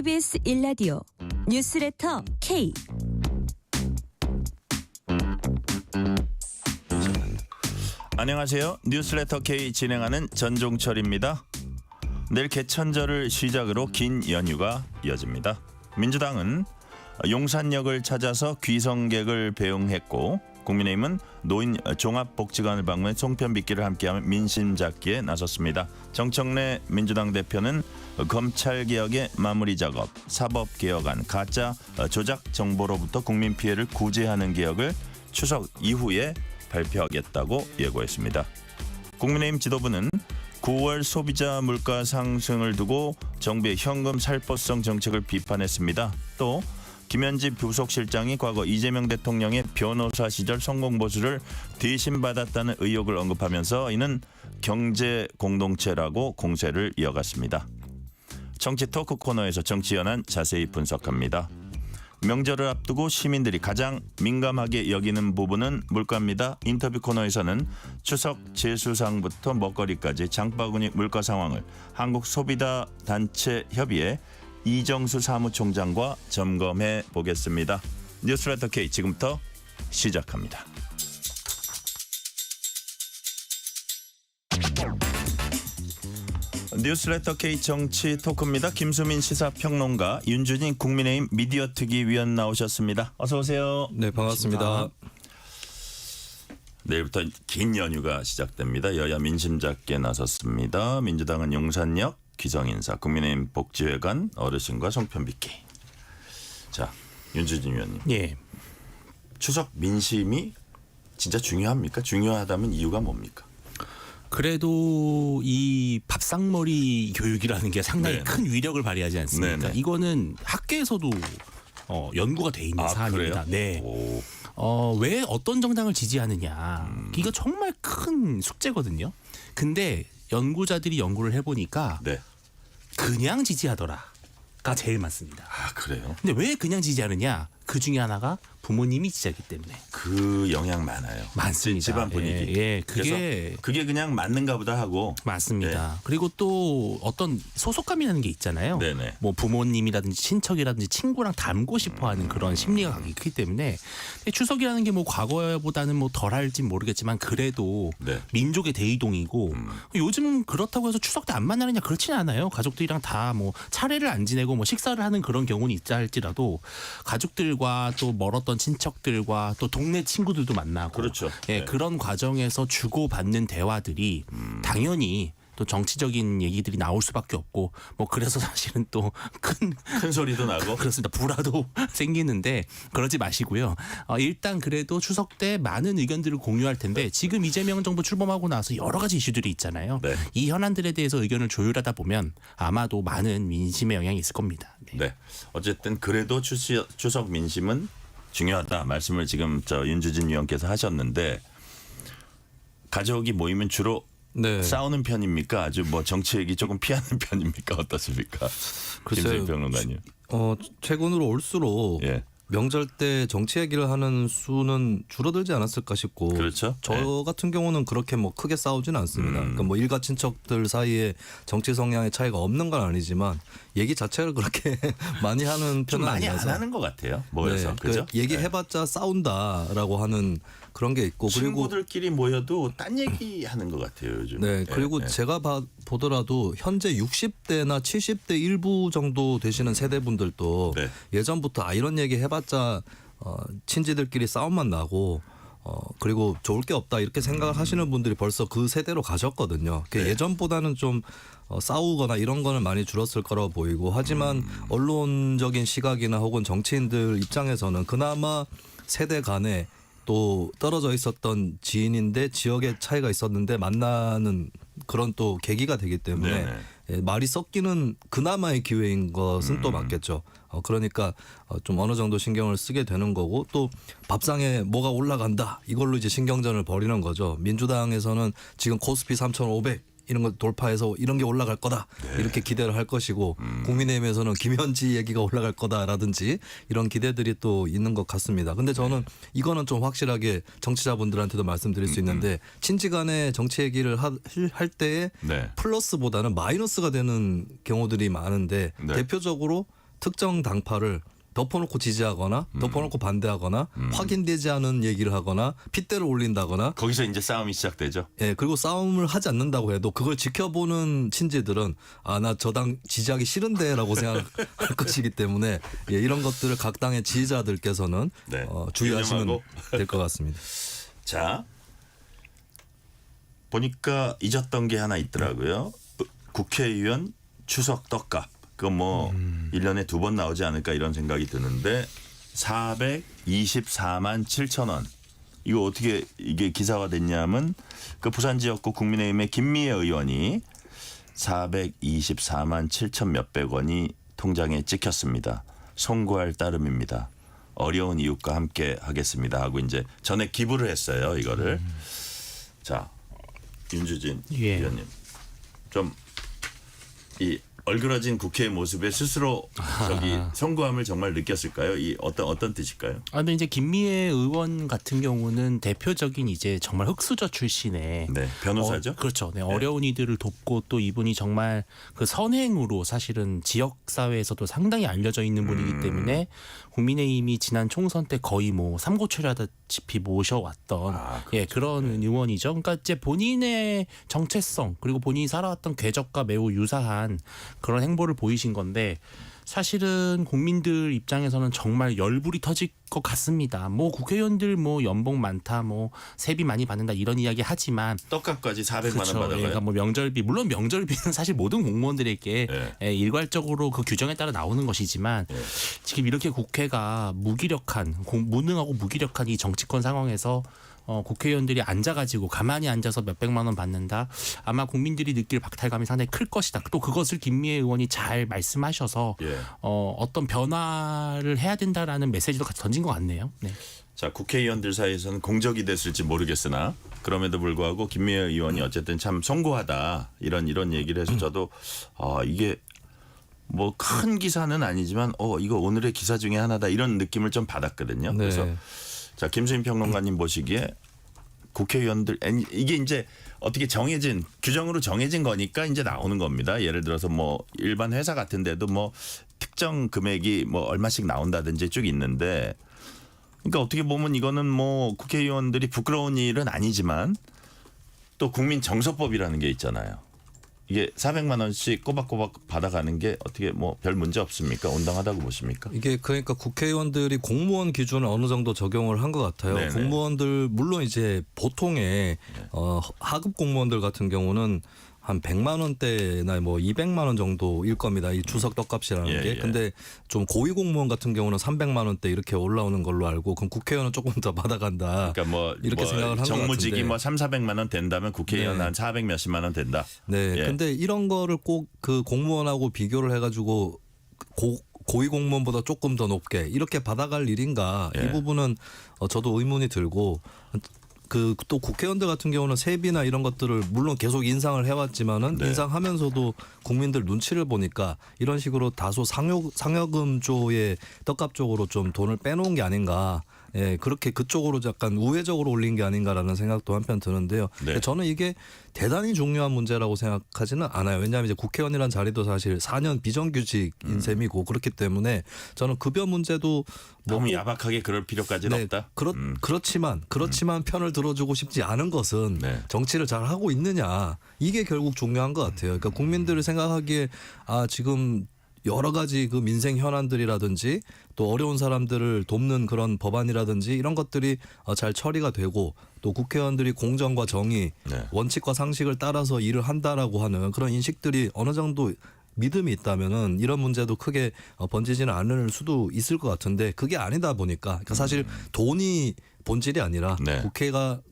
KBS 1라디오 뉴스레터 K. 안녕하세요. 뉴스레터 K 진행하는 전종철입니다. 내일 개천절을 시작으로 긴 연휴가 이어집니다. 민주당은 용산역을 찾아서 귀성객을 배웅했고, 국민의힘은 노인 종합복지관을 방문해 송편빚기를 함께하며 민심 잡기에 나섰습니다. 정청래 민주당 대표는 검찰개혁의 마무리 작업, 사법개혁안, 가짜 조작 정보로부터 국민 피해를 구제하는 개혁을 추석 이후에 발표하겠다고 예고했습니다. 국민의힘 지도부는 9월 소비자 물가 상승을 두고 정부의 현금 살포성 정책을 비판했습니다. 또 김현지 부속실장이 과거 이재명 대통령의 변호사 시절 성공보수를 대신 받았다는 의혹을 언급하면서 이는 경제 공동체라고 공세를 이어갔습니다. 정치 토크 코너에서 정치 현안 자세히 분석합니다. 명절을 앞두고 시민들이 가장 민감하게 여기는 부분은 물가입니다. 인터뷰 코너에서는 추석 제수상부터 먹거리까지 장바구니 물가 상황을 한국소비자단체협의회 이정수 사무총장과 점검해 보겠습니다. 뉴스레터 K 지금부터 시작합니다. 뉴스레터 K 정치 토크입니다. 김수민 시사평론가, 윤준인 국민의힘 미디어특위 위원 나오셨습니다. 어서 오세요. 네, 반갑습니다. 내일부터 긴 연휴가 시작됩니다. 여야 민심 잡기에 나섰습니다. 민주당은 용산역 귀성인사, 국민의힘 복지회관 어르신과 송편빚기. 자, 윤준인 위원님. 예. 추석 민심이 진짜 중요합니까? 중요하다면 이유가 뭡니까? 그래도 이 밥상머리 교육이라는 게 상당히 네네. 큰 위력을 발휘하지 않습니까? 네네. 이거는 학계에서도 연구가 돼 있는 사안입니다. 그래요? 네. 왜 어떤 정당을 지지하느냐. 이거 정말 큰 숙제거든요. 근데 연구자들이 연구를 해보니까 네. 그냥 지지하더라가 제일 많습니다. 아, 그래요? 근데 왜 그냥 지지하느냐? 그 중에 하나가 부모님이 지지하기 때문에. 그 영향 많아요. 많습니다. 집안 분위기. 예, 그래서 그게 그냥 맞는가 보다 하고. 맞습니다. 그리고 또 어떤 소속감이라는 게 있잖아요. 네네. 뭐 부모님이라든지 친척이라든지 친구랑 닮고 싶어하는 그런 심리가 있기 때문에 추석이라는 게 뭐 과거보다는 뭐 덜할진 모르겠지만 그래도 네. 민족의 대이동이고 요즘 그렇다고 해서 추석 때 안 만나느냐 그렇지는 않아요. 가족들이랑 다 뭐 차례를 안 지내고 뭐 식사를 하는 그런 경우는 있자 할지라도 가족들과 또 멀었던 친척들과 또 동네 친구들도 만나고 그렇죠. 예, 네. 그런 과정에서 주고받는 대화들이 당연히 또 정치적인 얘기들이 나올 수밖에 없고 뭐 그래서 사실은 또 큰 소리도 나고. 그렇습니다. 불화도 생기는데 그러지 마시고요. 일단 그래도 추석 때 많은 의견들을 공유할 텐데 지금 이재명 정부 출범하고 나서 여러 가지 이슈들이 있잖아요. 네. 이 현안들에 대해서 의견을 조율하다 보면 아마도 많은 민심의 영향이 있을 겁니다. 네. 네. 어쨌든 그래도 추석 민심은 중요하다 말씀을 지금 윤주진 위원께서 하셨는데, 가족이 모이면 주로 네. 싸우는 편입니까? 아주 뭐 정치 얘기 조금 피하는 편입니까? 어떻습니까? 김수민 평론가님. 최근으로 올수록 예. 명절 때 정치 얘기를 하는 수는 줄어들지 않았을까 싶고, 그렇죠. 저 네. 같은 경우는 그렇게 뭐 크게 싸우지는 않습니다. 그러니까 뭐 일가 친척들 사이에 정치 성향의 차이가 없는 건 아니지만 얘기 자체를 그렇게 많이 하는 좀 편은 많이 아니라서. 안 하는 것 같아요. 모여서. 네, 그죠? 얘기해봤자 싸운다라고 하는 그런 게 있고, 그리고 친구들끼리 모여도 딴 얘기 하는 것 같아요, 요즘. 네, 그리고 네. 제가 보더라도 현재 60대나 70대 일부 정도 되시는 세대분들도 네. 예전부터 이런 얘기 해봤자 친지들끼리 싸움만 나고 그리고 좋을 게 없다 이렇게 생각을 하시는 분들이 벌써 그 세대로 가셨거든요. 네. 예전보다는 좀 싸우거나 이런 거는 많이 줄었을 거라고 보이고, 하지만 언론적인 시각이나 혹은 정치인들 입장에서는 그나마 세대 간에 또 떨어져 있었던 지인인데 지역의 차이가 있었는데 만나는 그런 또 계기가 되기 때문에 네네. 예, 말이 섞이는 그나마의 기회인 것은 또 맞겠죠. 그러니까 좀 어느 정도 신경을 쓰게 되는 거고, 또 밥상에 뭐가 올라간다 이걸로 이제 신경전을 벌이는 거죠. 민주당에서는 지금 코스피 3,500 이런 거 돌파해서 이런 게 올라갈 거다 이렇게 기대를 할 것이고, 국민의힘에서는 김현지 얘기가 올라갈 거다라든지 이런 기대들이 또 있는 것 같습니다. 근데 저는 이거는 좀 확실하게 정치자분들한테도 말씀드릴 수 있는데, 친지 간에 정치 얘기를 할 때에 네. 플러스보다는 마이너스가 되는 경우들이 많은데, 네. 대표적으로 특정 당파를 덮어놓고 지지하거나 덮어놓고 반대하거나 확인되지 않은 얘기를 하거나 핏대를 올린다거나 거기서 이제 싸움이 시작되죠. 예, 그리고 싸움을 하지 않는다고 해도 그걸 지켜보는 친지들은 아, 나 저 당 지지하기 싫은데라고 생각할 것이기 때문에 예, 이런 것들을 각 당의 지지자들께서는 네. 주의하시면 유념하고. 될 것 같습니다. 자, 보니까 잊었던 게 하나 있더라고요. 국회의원 추석 떡값. 그거 뭐 1년에 2번 나오지 않을까 이런 생각이 드는데 424만 7천 원. 이거 어떻게 이게 기사가 됐냐면 그 부산 지역구 국민의힘의 김미애 의원이 424만 7천 몇백 원이 통장에 찍혔습니다. 송구할 따름입니다. 어려운 이웃과 함께 하겠습니다 하고 이제 전에 기부를 했어요. 이거를. 자, 윤주진 예. 위원님. 좀 이 얼그러진 국회의 모습에 스스로 저기 송구함을 정말 느꼈을까요? 이 어떤 뜻일까요? 근데 이제 김미애 의원 같은 경우는 대표적인 이제 정말 흑수저 출신의 네, 변호사죠. 그렇죠. 네, 어려운 이들을 돕고 또 이분이 정말 그 선행으로 사실은 지역 사회에서도 상당히 알려져 있는 분이기 때문에 국민의힘이 지난 총선 때 거의 뭐 삼고초려하다시피 모셔왔던 예, 그런 의원이죠. 그러니까 이제 본인의 정체성 그리고 본인이 살아왔던 궤적과 매우 유사한 그런 행보를 보이신 건데 사실은 국민들 입장에서는 정말 열불이 터질 것 같습니다. 뭐 국회의원들 뭐 연봉 많다, 뭐 세비 많이 받는다 이런 이야기 하지만 떡값까지 400만 원 그렇죠. 받아가요. 그러니까 뭐 명절비 물론 명절비는 사실 모든 공무원들에게 네. 예, 일괄적으로 그 규정에 따라 나오는 것이지만 지금 이렇게 국회가 무능하고 무기력한 이 정치권 상황에서 국회의원들이 앉아가지고 가만히 앉아서 몇백만 원 받는다. 아마 국민들이 느낄 박탈감이 상당히 클 것이다. 또 그것을 김미애 의원이 잘 말씀하셔서 예. 어떤 변화를 해야 된다라는 메시지도 같이 던진 것 같네요. 네. 자, 국회의원들 사이에서는 공적이 됐을지 모르겠으나 그럼에도 불구하고 김미애 의원이 어쨌든 참 송구하다 이런 얘기를 해서 저도 이게 뭐 큰 기사는 아니지만 이거 오늘의 기사 중에 하나다 이런 느낌을 좀 받았거든요. 네. 그래서 자, 김수인 평론가님 보시기에 국회의원들 이게 이제 어떻게 규정으로 정해진 거니까 이제 나오는 겁니다. 예를 들어서 뭐 일반 회사 같은 데도 뭐 특정 금액이 뭐 얼마씩 나온다든지 쭉 있는데 그러니까 어떻게 보면 이거는 뭐 국회의원들이 부끄러운 일은 아니지만 또 국민정서법이라는 게 있잖아요. 이게 400만 원씩 꼬박꼬박 받아가는 게 어떻게 뭐 별 문제 없습니까? 온당하다고 보십니까? 이게 그러니까 국회의원들이 공무원 기준을 어느 정도 적용을 한 것 같아요. 네네. 공무원들 물론 이제 보통의 하급 공무원들 같은 경우는 한 100만 원대나 뭐 200만 원 정도일 겁니다. 이 추석 떡값이라는 예, 게. 예. 근데 좀 고위 공무원 같은 경우는 300만 원대 이렇게 올라오는 걸로 알고 그럼 국회의원은 조금 더 받아간다. 그러니까 뭐 이렇게 생각을 한 것 정무직이 같은데. 뭐 3,400만 원 된다면 국회의원 네. 한 400 몇십만 원 된다. 네. 예. 근데 이런 거를 꼭 그 공무원하고 비교를 해가지고 고위 공무원보다 조금 더 높게 이렇게 받아갈 일인가 예. 이 부분은 저도 의문이 들고 또 국회의원들 같은 경우는 세비나 이런 것들을 물론 계속 인상을 해왔지만은 네. 인상하면서도 국민들 눈치를 보니까 이런 식으로 다소 상여금 조의 떡값 쪽으로 좀 돈을 빼놓은 게 아닌가. 예, 그렇게 그쪽으로 약간 우회적으로 올린 게 아닌가라는 생각도 한편 드는데요. 네. 저는 이게 대단히 중요한 문제라고 생각하지는 않아요. 왜냐하면 이제 국회의원이라는 자리도 사실 4년 비정규직인 셈이고 그렇기 때문에 저는 급여 문제도 너무 야박하게 그럴 필요까지는 네, 없다. 그렇지만 편을 들어주고 싶지 않은 것은 네. 정치를 잘 하고 있느냐 이게 결국 중요한 것 같아요. 그러니까 국민들을 생각하기에 지금 여러 가지 그 민생 현안들이라든지 또 어려운 사람들을 돕는 그런 법안이라든지 이런 것들이 잘 처리가 되고 또 국회의원들이 공정과 정의, 네. 원칙과 상식을 따라서 일을 한다라고 하는 그런 인식들이 어느 정도 믿음이 있다면은 이런 문제도 크게 번지지는 않을 수도 있을 것 같은데 그게 아니다 보니까 그러니까 사실 돈이 본질이 아니라 네.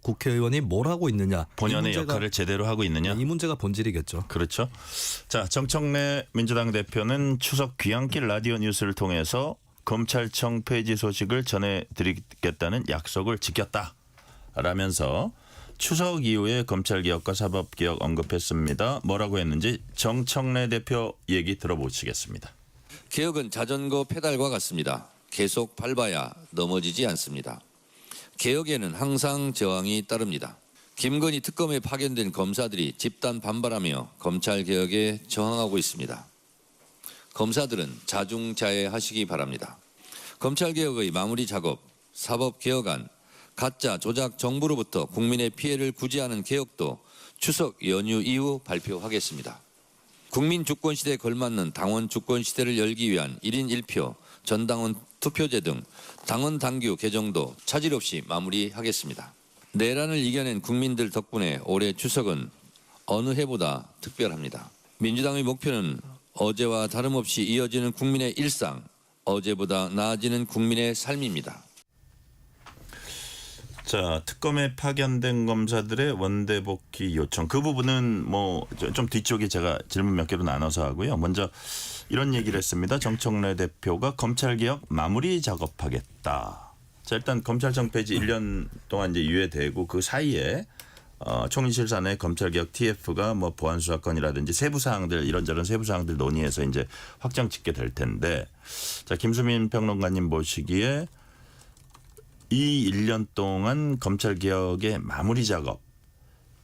국회의원이 뭘 하고 있느냐 본연의 이 문제가, 역할을 제대로 하고 있느냐. 이 문제가 본질이겠죠. 그렇죠. 자, 정청래 민주당 대표는 추석 귀향길 라디오 뉴스를 통해서 검찰청 폐지 소식을 전해드리겠다는 약속을 지켰다라면서 추석 이후에 검찰개혁과 사법개혁 언급했습니다. 뭐라고 했는지 정청래 대표 얘기 들어보시겠습니다. 개혁은 자전거 페달과 같습니다. 계속 밟아야 넘어지지 않습니다. 개혁에는 항상 저항이 따릅니다. 김건희 특검에 파견된 검사들이 집단 반발하며 검찰개혁에 저항하고 있습니다. 검사들은 자중자애하시기 바랍니다. 검찰개혁의 마무리 작업, 사법개혁안, 가짜 조작 정보로부터 국민의 피해를 구제하는 개혁도 추석 연휴 이후 발표하겠습니다. 국민 주권시대에 걸맞는 당원 주권시대를 열기 위한 1인 1표, 전당원 투표제 등 당원 당규 개정도 차질 없이 마무리하겠습니다. 내란을 이겨낸 국민들 덕분에 올해 추석은 어느 해보다 특별합니다. 민주당의 목표는 어제와 다름없이 이어지는 국민의 일상, 어제보다 나아지는 국민의 삶입니다. 자, 특검에 파견된 검사들의 원대 복귀 요청. 그 부분은 뭐 좀 뒤쪽에 제가 질문 몇 개로 나눠서 하고요. 먼저 이런 얘기를 했습니다. 정청래 대표가 검찰개혁 마무리 작업하겠다. 자, 일단 검찰청 폐지 1년 동안 이제 유예되고 그 사이에 총리실사 내 검찰개혁 TF가 뭐 보안수사권이라든지 세부 사항들 이런저런 세부 사항들 논의해서 이제 확정 짓게 될 텐데, 자, 김수민 평론가님 보시기에 이 1년 동안 검찰개혁의 마무리 작업,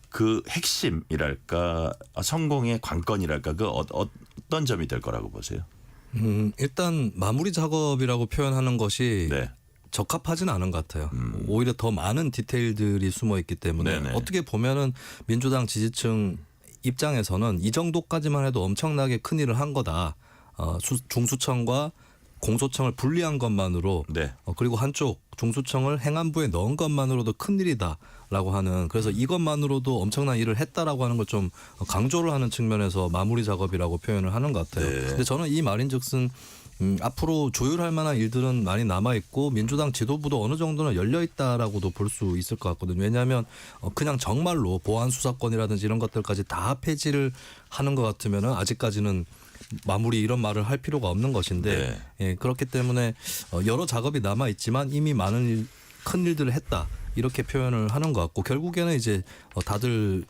그 핵심이랄까, 성공의 관건이랄까, 그 어떤 점이 될 거라고 보세요? 일단 마무리 작업이라고 표현하는 것이 네. 적합하진 않은 것 같아요. 오히려 더 많은 디테일들이 숨어 있기 때문에 네네. 어떻게 보면은 민주당 지지층 입장에서는 이 정도까지만 해도 엄청나게 큰일을 한 거다. 중수청과 공소청을 분리한 것만으로 네. 그리고 한쪽 중수청을 행안부에 넣은 것만으로도 큰일이다라고 하는, 그래서 이것만으로도 엄청난 일을 했다라고 하는 걸 좀 강조를 하는 측면에서 마무리 작업이라고 표현을 하는 것 같아요. 네. 근데 저는 이 말인즉슨 앞으로 조율할 만한 일들은 많이 남아 있고 민주당 지도부도 어느 정도는 열려 있다라고도 볼 수 있을 것 같거든요. 왜냐하면 그냥 정말로 보안 수사권이라든지 이런 것들까지 다 폐지를 하는 것 같으면은 아직까지는 마무리 이런 말을 할 필요가 없는 것인데, 예, 그렇기 때문에 여러 작업이 남아 있지만 이미 많은 큰 일들을 했다 이렇게 표현을 하는 것 같고, 결국에는 이제 다들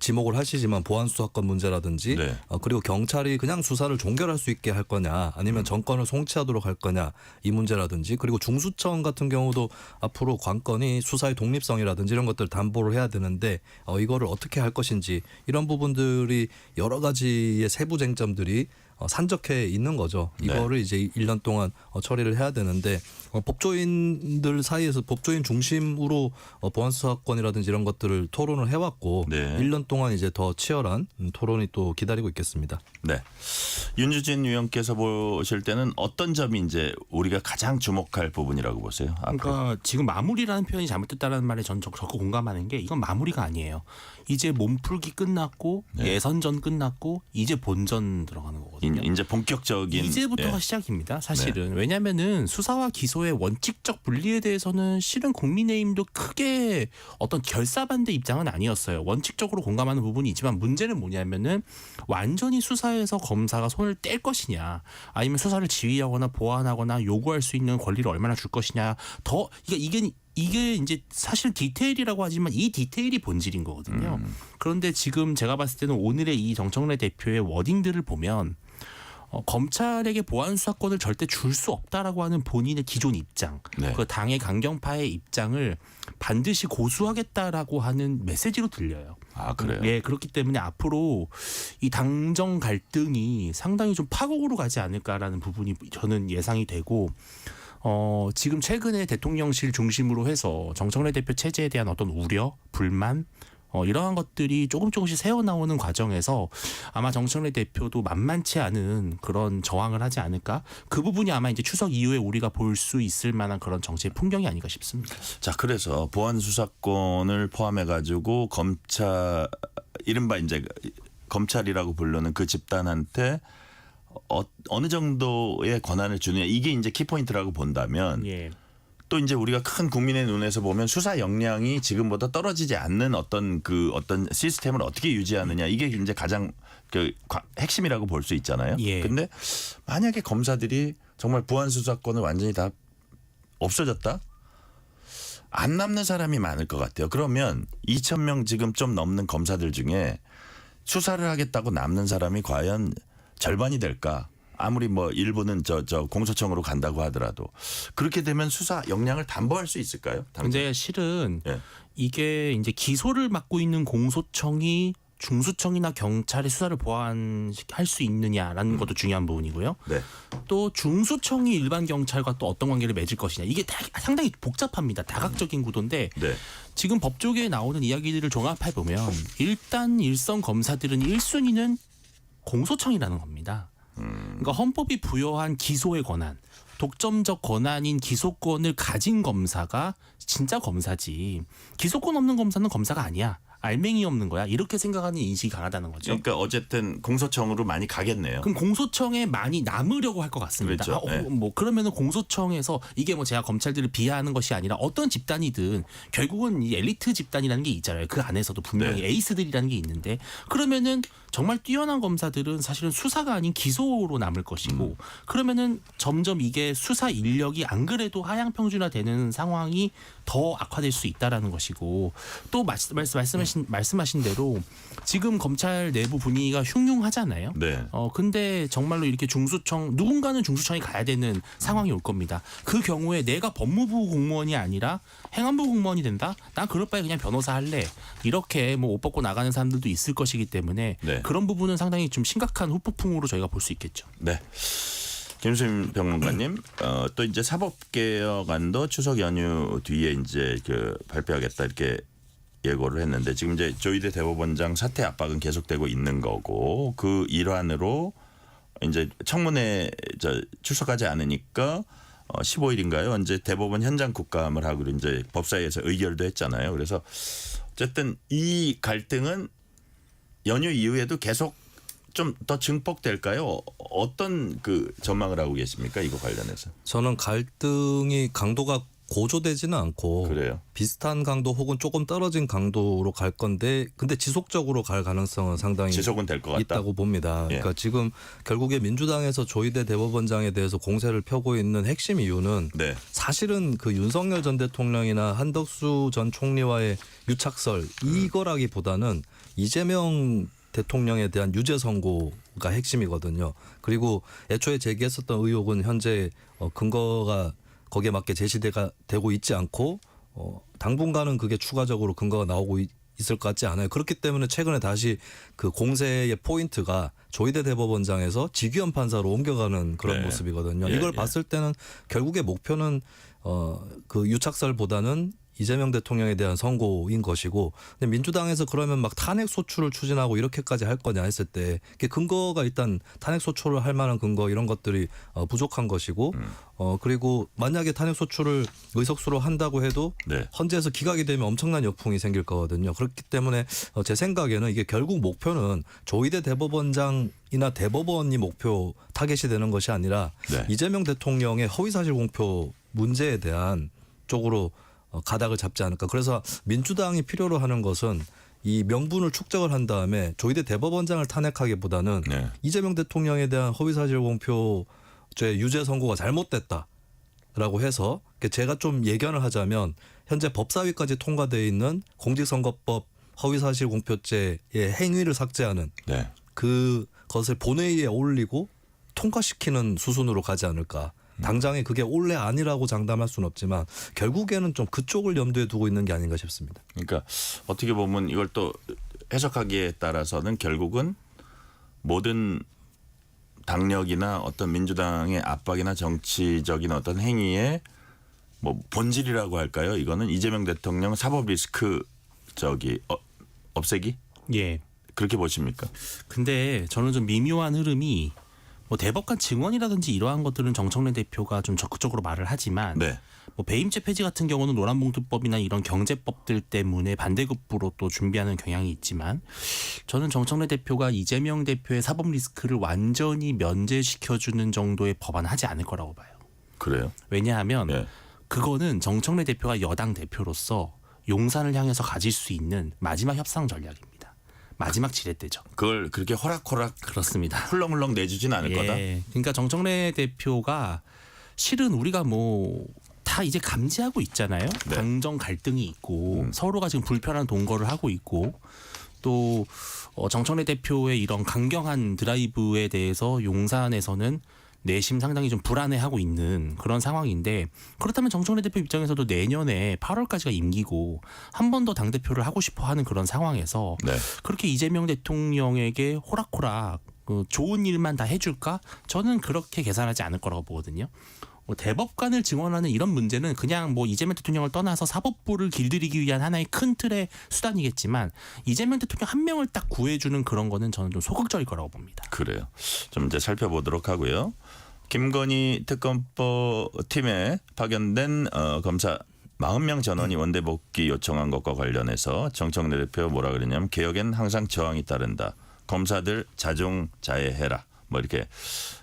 지목을 하시지만 보안 수사권 문제라든지 네. 그리고 경찰이 그냥 수사를 종결할 수 있게 할 거냐 아니면 정권을 송치하도록 할 거냐 이 문제라든지, 그리고 중수청 같은 경우도 앞으로 관건이 수사의 독립성이라든지 이런 것들을 담보를 해야 되는데 이거를 어떻게 할 것인지, 이런 부분들이 여러 가지의 세부 쟁점들이 산적해 있는 거죠. 이거를 이제 1년 동안 처리를 해야 되는데, 법조인들 사이에서 법조인 중심으로 보안수사권이라든지 이런 것들을 토론을 해왔고, 네. 1년 동안 이제 더 치열한 토론이 또 기다리고 있겠습니다. 네. 윤주진 위원께서 보실 때는 어떤 점이 이제 우리가 가장 주목할 부분이라고 보세요? 앞으로? 그러니까 지금 마무리라는 표현이 잘못됐다는 말에 전 적극 공감하는 게, 이건 마무리가 아니에요. 이제 몸풀기 끝났고 예선전 끝났고 이제 본전 들어가는 거거든요. 이제 본격적인 이제부터가 예. 시작입니다. 사실은. 왜냐하면은 수사와 기소의 원칙적 분리에 대해서는 실은 국민의힘도 크게 어떤 결사반대 입장은 아니었어요. 원칙적으로 공감하는 부분이 있지만, 문제는 뭐냐면은 완전히 수사에서 검사가 손을 뗄 것이냐, 아니면 수사를 지휘하거나 보완하거나 요구할 수 있는 권리를 얼마나 줄 것이냐. 더 이게 이제 사실 디테일이라고 하지만 이 디테일이 본질인 거거든요. 그런데 지금 제가 봤을 때는 오늘의 이 정청래 대표의 워딩들을 보면 검찰에게 보안 수사권을 절대 줄 수 없다라고 하는 본인의 기존 입장, 네. 그 당의 강경파의 입장을 반드시 고수하겠다라고 하는 메시지로 들려요. 아, 그래요? 예, 그렇기 때문에 앞으로 이 당정 갈등이 상당히 좀 파국으로 가지 않을까라는 부분이 저는 예상이 되고, 지금 최근에 대통령실 중심으로 해서 정청래 대표 체제에 대한 어떤 우려, 불만, 이러한 것들이 조금씩 새어나오는 과정에서 아마 정청래 대표도 만만치 않은 그런 저항을 하지 않을까? 그 부분이 아마 이제 추석 이후에 우리가 볼 수 있을 만한 그런 정치의 풍경이 아닌가 싶습니다. 자, 그래서 보안 수사권을 포함해 가지고 검찰, 이른바 이제 검찰이라고 부르는 그 집단한테 어느 정도의 권한을 주느냐, 이게 이제 키포인트라고 본다면, 예. 또 이제 우리가 큰 국민의 눈에서 보면 수사 역량이 지금보다 떨어지지 않는 어떤 시스템을 어떻게 유지하느냐, 이게 이제 가장 그 핵심이라고 볼 수 있잖아요. 예. 근데 만약에 검사들이 정말 보안 수사권을 완전히 다 없어졌다? 안 남는 사람이 많을 것 같아요. 그러면 2,000명 지금 좀 넘는 검사들 중에 수사를 하겠다고 남는 사람이 과연 절반이 될까? 아무리 뭐 일부는 저 공소청으로 간다고 하더라도 그렇게 되면 수사 역량을 담보할 수 있을까요? 근데 실은 예. 이게 이제 기소를 맡고 있는 공소청이 중수청이나 경찰의 수사를 보완할 수 있느냐라는 것도 중요한 부분이고요. 네. 또 중수청이 일반 경찰과 또 어떤 관계를 맺을 것이냐 이게 상당히 복잡합니다. 다각적인 구도인데 네. 지금 법조계에 나오는 이야기들을 종합해 보면 일단 일선 검사들은 1순위는 공소청이라는 겁니다. 그러니까 헌법이 부여한 기소의 권한, 독점적 권한인 기소권을 가진 검사가 진짜 검사지. 기소권 없는 검사는 검사가 아니야. 알맹이 없는 거야. 이렇게 생각하는 인식이 강하다는 거죠. 그러니까 어쨌든 공소청으로 많이 가겠네요. 그럼 공소청에 많이 남으려고 할 것 같습니다. 그렇죠. 네. 뭐 그러면은 공소청에서 이게 뭐 제가 검찰들을 비하하는 것이 아니라 어떤 집단이든 결국은 이 엘리트 집단이라는 게 있잖아요. 그 안에서도 분명히 네. 에이스들이라는 게 있는데 그러면은 정말 뛰어난 검사들은 사실은 수사가 아닌 기소로 남을 것이고 그러면은 점점 이게 수사 인력이 안 그래도 하향 평준화되는 상황이 더 악화될 수 있다라는 것이고 또 말씀하신 대로 지금 검찰 내부 분위기가 흉흉하잖아요. 네. 근데 정말로 이렇게 중수청 누군가는 중수청에 가야 되는 상황이 올 겁니다. 그 경우에 내가 법무부 공무원이 아니라 행안부 공무원이 된다? 난 그럴 바에 그냥 변호사 할래. 이렇게 뭐 옷 벗고 나가는 사람들도 있을 것이기 때문에 네. 그런 부분은 상당히 좀 심각한 후폭풍으로 저희가 볼 수 있겠죠. 네. 김수민 평론가님, 또 이제 사법개혁안도 추석 연휴 뒤에 이제 발표하겠다 이렇게 예고를 했는데 지금 이제 조희대 대법원장 사퇴 압박은 계속되고 있는 거고 그 일환으로 이제 청문회 출석하지 않으니까 15일인가요? 언제 대법원 현장 국감을 하고 이제 법사위에서 의결도 했잖아요. 그래서 어쨌든 이 갈등은 연휴 이후에도 계속 좀 더 증폭될까요? 어떤 전망을 하고 계십니까? 이거 관련해서. 저는 갈등이 강도가 고조되지는 않고 그래요. 비슷한 강도 혹은 조금 떨어진 강도로 갈 건데 근데 지속적으로 갈 가능성은 상당히 지속은 될 것 같다. 있다고 봅니다. 예. 그러니까 지금 결국에 민주당에서 조희대 대법원장에 대해서 공세를 펴고 있는 핵심 이유는 네. 사실은 그 윤석열 전 대통령이나 한덕수 전 총리와의 유착설 이거라기보다는 이재명 대통령에 대한 유죄 선고가 핵심이거든요. 그리고 애초에 제기했었던 의혹은 현재 근거가 거기에 맞게 제시가 되고 있지 않고 당분간은 그게 추가적으로 근거가 나오고 있을 것 같지 않아요. 그렇기 때문에 최근에 다시 그 공세의 포인트가 조희대 대법원장에서 지규현 판사로 옮겨가는 그런 네. 모습이거든요. 예, 이걸 예. 봤을 때는 결국의 목표는 그 유착설보다는 이재명 대통령에 대한 선고인 것이고 근데 민주당에서 그러면 막 탄핵 소추를 추진하고 이렇게까지 할 거냐 했을 때 근거가 일단 탄핵 소추를 할 만한 근거 이런 것들이 부족한 것이고 그리고 만약에 탄핵 소추를 의석수로 한다고 해도 네. 헌재에서 기각이 되면 엄청난 역풍이 생길 거거든요. 그렇기 때문에 제 생각에는 이게 결국 목표는 조희대 대법원장이나 대법원이 목표 타겟이 되는 것이 아니라 네. 이재명 대통령의 허위사실 공표 문제에 대한 쪽으로 가닥을 잡지 않을까. 그래서 민주당이 필요로 하는 것은 이 명분을 축적을 한 다음에 조희대 대법원장을 탄핵하기보다는 네. 이재명 대통령에 대한 허위사실 공표죄 유죄 선고가 잘못됐다라고 해서 제가 좀 예견을 하자면 현재 법사위까지 통과되어 있는 공직선거법 허위사실 공표죄의 행위를 삭제하는 네. 그것을 본회의에 올리고 통과시키는 수순으로 가지 않을까. 당장에 그게 올해 아니라고 장담할 수는 없지만 결국에는 좀 그쪽을 염두에 두고 있는 게 아닌가 싶습니다. 그러니까 어떻게 보면 이걸 또 해석하기에 따라서는 결국은 모든 당력이나 어떤 민주당의 압박이나 정치적인 어떤 행위의 뭐 본질이라고 할까요? 이거는 이재명 대통령 사법 리스크 없애기? 예. 그렇게 보십니까? 근데 저는 좀 미묘한 흐름이 뭐 대법관 증언이라든지 이러한 것들은 정청래 대표가 좀 적극적으로 말을 하지만 네. 뭐 배임죄 폐지 같은 경우는 노란봉투법이나 이런 경제법들 때문에 반대급부로 또 준비하는 경향이 있지만 저는 정청래 대표가 이재명 대표의 사법 리스크를 완전히 면제시켜주는 정도의 법안 하지 않을 거라고 봐요. 그래요? 왜냐하면 네. 그거는 정청래 대표가 여당 대표로서 용산을 향해서 가질 수 있는 마지막 협상 전략입니다. 마지막 지렛대죠. 그걸 그렇게 호락호락 그렇습니다. 훌렁훌렁 내주진 않을 거다. 그러니까 정청래 대표가 실은 우리가 뭐 다 이제 감지하고 있잖아요. 네. 당정 갈등이 있고 서로가 지금 불편한 동거를 하고 있고 또 정청래 대표의 이런 강경한 드라이브에 대해서 용산에서는 내심 상당히 좀 불안해하고 있는 그런 상황인데 그렇다면 정청래 대표 입장에서도 내년에 8월까지가 임기고 한 번 더 당대표를 하고 싶어하는 그런 상황에서 네. 그렇게 이재명 대통령에게 호락호락 좋은 일만 다 해줄까? 저는 그렇게 계산하지 않을 거라고 보거든요. 뭐 대법관을 증원하는 이런 문제는 그냥 뭐 이재명 대통령을 떠나서 사법부를 길들이기 위한 하나의 큰 틀의 수단이겠지만 이재명 대통령 한 명을 딱 구해주는 그런 거는 저는 좀 소극적일 거라고 봅니다. 그래요. 좀 이제 살펴보도록 하고요. 김건희 특검법 팀에 파견된 검사 40명 전원이 원대 복귀 요청한 것과 관련해서 정청래 대표 뭐라 그러냐면 개혁엔 항상 저항이 따른다. 검사들 자중자애해라. 뭐 이렇게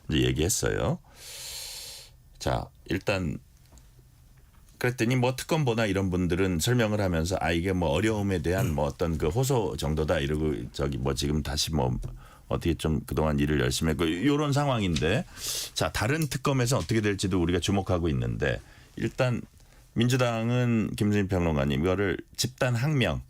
이제 얘기했어요. 자, 일단 그랬더니 뭐 특검보나 이런 분들은 설명을 하면서 이게 뭐 어려움에 대한 뭐 어떤 그 호소 정도다 이러고 저기 뭐 지금 다시 뭐 어떻게 좀 그동안 일을 열심히 했고 이런 상황인데 자, 다른 특검에서 어떻게 될지도 우리가 주목하고 있는데 일단 민주당은 김수진 평론가님 이거를 집단 항명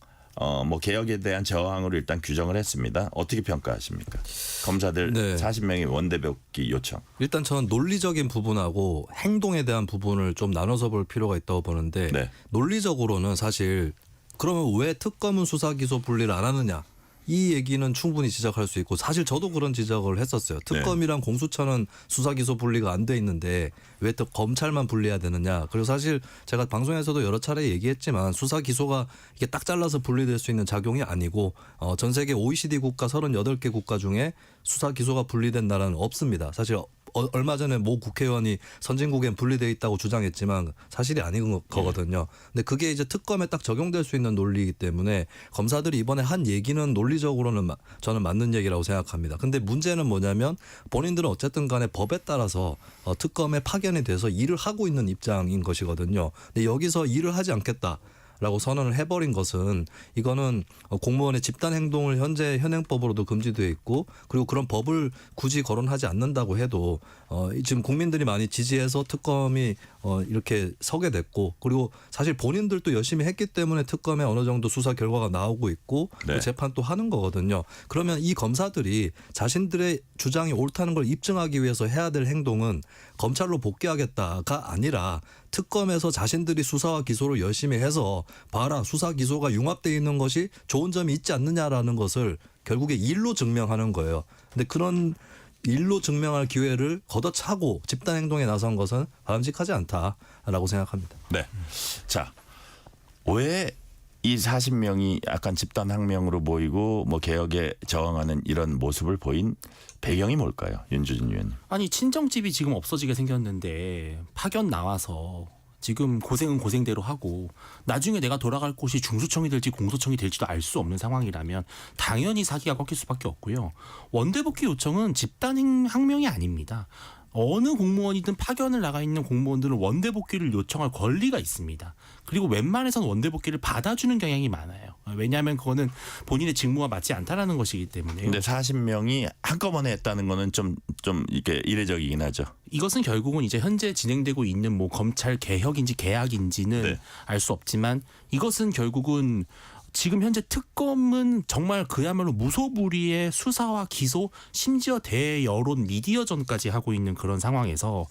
뭐 개혁에 대한 저항으로 일단 규정을 했습니다. 어떻게 평가하십니까? 검사들 네. 40명의 원대 복귀 요청. 일단 저는 논리적인 부분하고 행동에 대한 부분을 좀 나눠서 볼 필요가 있다고 보는데 네. 논리적으로는 사실 그러면 왜 특검은 수사 기소 분리를 안 하느냐 이 얘기는 충분히 지적할 수 있고 사실 저도 그런 지적을 했었어요. 특검이랑 공수처는 수사 기소 분리가 안 돼 있는데 왜 또 검찰만 분리해야 되느냐. 그리고 사실 제가 방송에서도 여러 차례 얘기했지만 수사 기소가 이게 딱 잘라서 분리될 수 있는 작용이 아니고 전 세계 OECD 국가 38개 국가 중에 수사 기소가 분리된 나라는 없습니다. 사실 얼마 전에 모 국회의원이 선진국엔 분리되어 있다고 주장했지만 사실이 아닌 거거든요. 근데 그게 이제 특검에 딱 적용될 수 있는 논리이기 때문에 검사들이 이번에 한 얘기는 논리적으로는 저는 맞는 얘기라고 생각합니다. 근데 문제는 뭐냐면 본인들은 어쨌든 간에 법에 따라서 특검에 파견이 돼서 일을 하고 있는 입장인 것이거든요. 근데 여기서 일을 하지 않겠다. 라고 선언을 해버린 것은 이거는 공무원의 집단 행동을 현재 현행법으로도 금지되어 있고 그리고 그런 법을 굳이 거론하지 않는다고 해도 지금 국민들이 많이 지지해서 특검이 이렇게 서게 됐고 그리고 사실 본인들도 열심히 했기 때문에 특검에 어느 정도 수사 결과가 나오고 있고 네. 재판 또 하는 거거든요. 그러면 이 검사들이 자신들의 주장이 옳다는 걸 입증하기 위해서 해야 될 행동은 검찰로 복귀하겠다가 아니라 특검에서 자신들이 수사와 기소를 열심히 해서 봐라 수사 기소가 융합되어 있는 것이 좋은 점이 있지 않느냐라는 것을 결국에 일로 증명하는 거예요. 근데 그런 일로 증명할 기회를 걷어차고 집단 행동에 나선 것은 바람직하지 않다라고 생각합니다. 네. 자, 왜 이 40명이 약간 집단 항명으로 보이고 뭐 개혁에 저항하는 이런 모습을 보인 배경이 뭘까요? 윤주진 의원님. 아니 친정집이 지금 없어지게 생겼는데 파견 나와서 지금 고생은 고생대로 하고 나중에 내가 돌아갈 곳이 중수청이 될지 공소청이 될지도 알 수 없는 상황이라면 당연히 사기가 꺾일 수밖에 없고요. 원대복귀 요청은 집단 항명이 아닙니다. 어느 공무원이든 파견을 나가 있는 공무원들은 원대복귀를 요청할 권리가 있습니다. 그리고 웬만해서는 원대복귀를 받아주는 경향이 많아요. 왜냐하면 그거는 본인의 직무와 맞지 않다라는 것이기 때문에. 근데 40명이 한꺼번에 했다는 거는 좀 이게 이례적이긴 하죠. 이것은 결국은 이제 현재 진행되고 있는 뭐 검찰 개혁인지 개학인지는 네. 알 수 없지만 이것은 결국은 지금 현재 특검은 정말 그야말로 무소불위의 수사와 기소 심지어 대여론 미디어전까지 하고 있는 그런 상황에서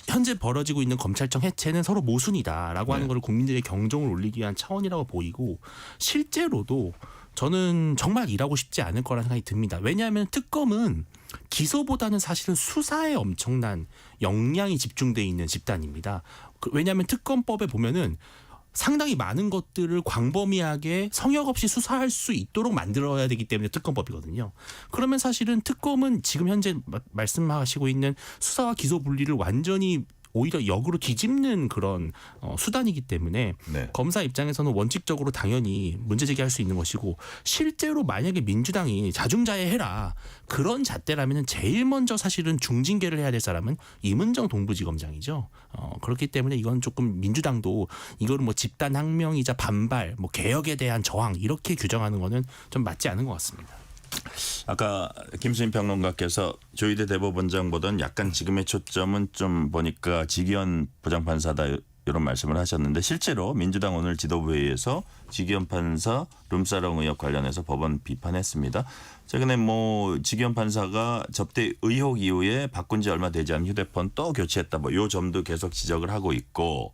현재 벌어지고 있는 검찰청 해체는 서로 모순이다라고 하는 걸 국민들의 경종을 울리기 위한 차원이라고 보이고 실제로도 저는 정말 일하고 싶지 않을 거라는 생각이 듭니다. 왜냐하면 특검은 기소보다는 사실은 수사에 엄청난 역량이 집중돼 있는 집단입니다. 왜냐하면 특검법에 보면은 상당히 많은 것들을 광범위하게 성역 없이 수사할 수 있도록 만들어야 되기 때문에 특검법이거든요. 그러면 사실은 특검은 지금 현재 말씀하시고 있는 수사와 기소 분리를 완전히 오히려 역으로 뒤집는 그런 수단이기 때문에 네. 검사 입장에서는 원칙적으로 당연히 문제 제기할 수 있는 것이고 실제로 만약에 민주당이 자중자애해라 그런 잣대라면 제일 먼저 사실은 중징계를 해야 될 사람은 이문정 동부지검장이죠. 그렇기 때문에 이건 조금 민주당도 이거를 뭐 집단 항명이자 반발, 뭐 개혁에 대한 저항 이렇게 규정하는 거는 좀 맞지 않은 것 같습니다. 아까 김수인 평론가께서 조희대 대법원장보다는 약간 지금의 초점은 좀 보니까 지기현 부장판사다 이런 말씀을 하셨는데 실제로 민주당 오늘 지도부회의에서 지기현 판사 룸사롱 의혹 관련해서 법원 비판했습니다. 최근에 뭐 지기현 판사가 접대 의혹 이후에 바꾼 지 얼마 되지 않은 휴대폰 또 교체했다. 뭐 요 점도 계속 지적을 하고 있고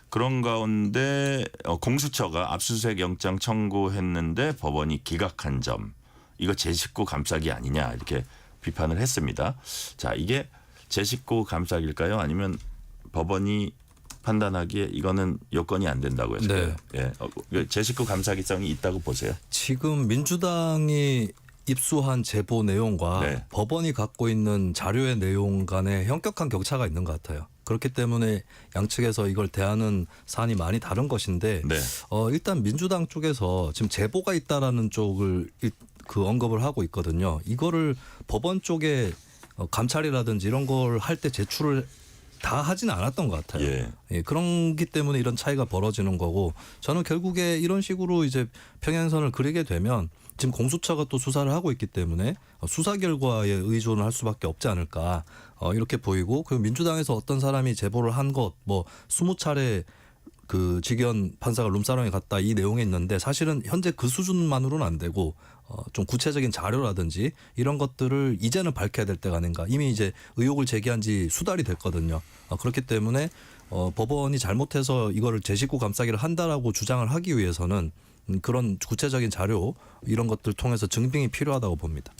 그런 가운데 공수처가 압수수색 영장 청구했는데 법원이 기각한 점 이거 제 식구 감싸기 아니냐 이렇게 비판을 했습니다. 자 이게 제 식구 감싸기일까요? 아니면 법원이 판단하기에 이거는 요건이 안 된다고 했어요. 네. 예, 제 식구 감싸기성이 있다고 보세요. 지금 민주당이 입수한 제보 내용과 네. 법원이 갖고 있는 자료의 내용 간에 현격한 격차가 있는 것 같아요. 그렇기 때문에 양측에서 이걸 대하는 사안이 많이 다른 것인데 네. 일단 민주당 쪽에서 지금 제보가 있다라는 쪽을 그 언급을 하고 있거든요. 이거를 법원 쪽에 감찰이라든지 이런 걸 할 때 제출을 다 하지는 않았던 것 같아요. 예. 그런기 때문에 이런 차이가 벌어지는 거고 저는 결국에 이런 식으로 이제 평행선을 그리게 되면 지금 공수처가 또 수사를 하고 있기 때문에 수사 결과에 의존을 할 수밖에 없지 않을까 이렇게 보이고 그리고 민주당에서 어떤 사람이 제보를 한 것 뭐 20차례 그 지기현 판사가 룸사롱에 갔다 이 내용이 있는데 사실은 현재 그 수준만으로는 안 되고 좀 구체적인 자료라든지 이런 것들을 이제는 밝혀야 될 때가 아닌가. 이미 이제 의혹을 제기한 지 수달이 됐거든요. 그렇기 때문에 법원이 잘못해서 이거를 제 식구 감싸기를 한다라고 주장을 하기 위해서는 그런 구체적인 자료 이런 것들 통해서 증빙이 필요하다고 봅니다.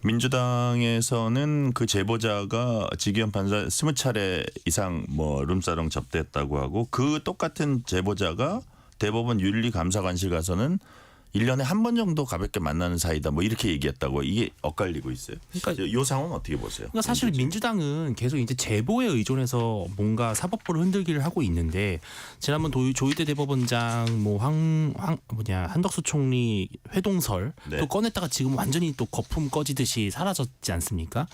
민주당에서는 그 제보자가 지기현 판사 20차례 이상 뭐 룸사롱 접대했다고 하고 그 똑같은 제보자가 대법원 윤리감사관실 가서는 1년에 한 번 정도 가볍게 만나는 사이다. 뭐 이렇게 얘기했다고 이게 엇갈리고 있어요. 그러니까 이 상황은 어떻게 보세요? 그러니까 사실 민주당은 계속 이제 제보에 의존해서 뭔가 사법부를 흔들기를 하고 있는데 지난번 조희대 대법원장 뭐 한덕수 총리 회동설 네. 또 꺼냈다가 지금 완전히 또 거품 꺼지듯이 사라졌지 않습니까?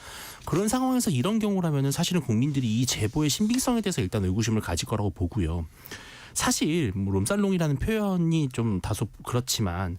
그런 상황에서 이런 경우라면은 사실은 국민들이 이 제보의 신빙성에 대해서 일단 의구심을 가질 거라고 보고요. 사실 뭐 롬살롱이라는 표현이 좀 다소 그렇지만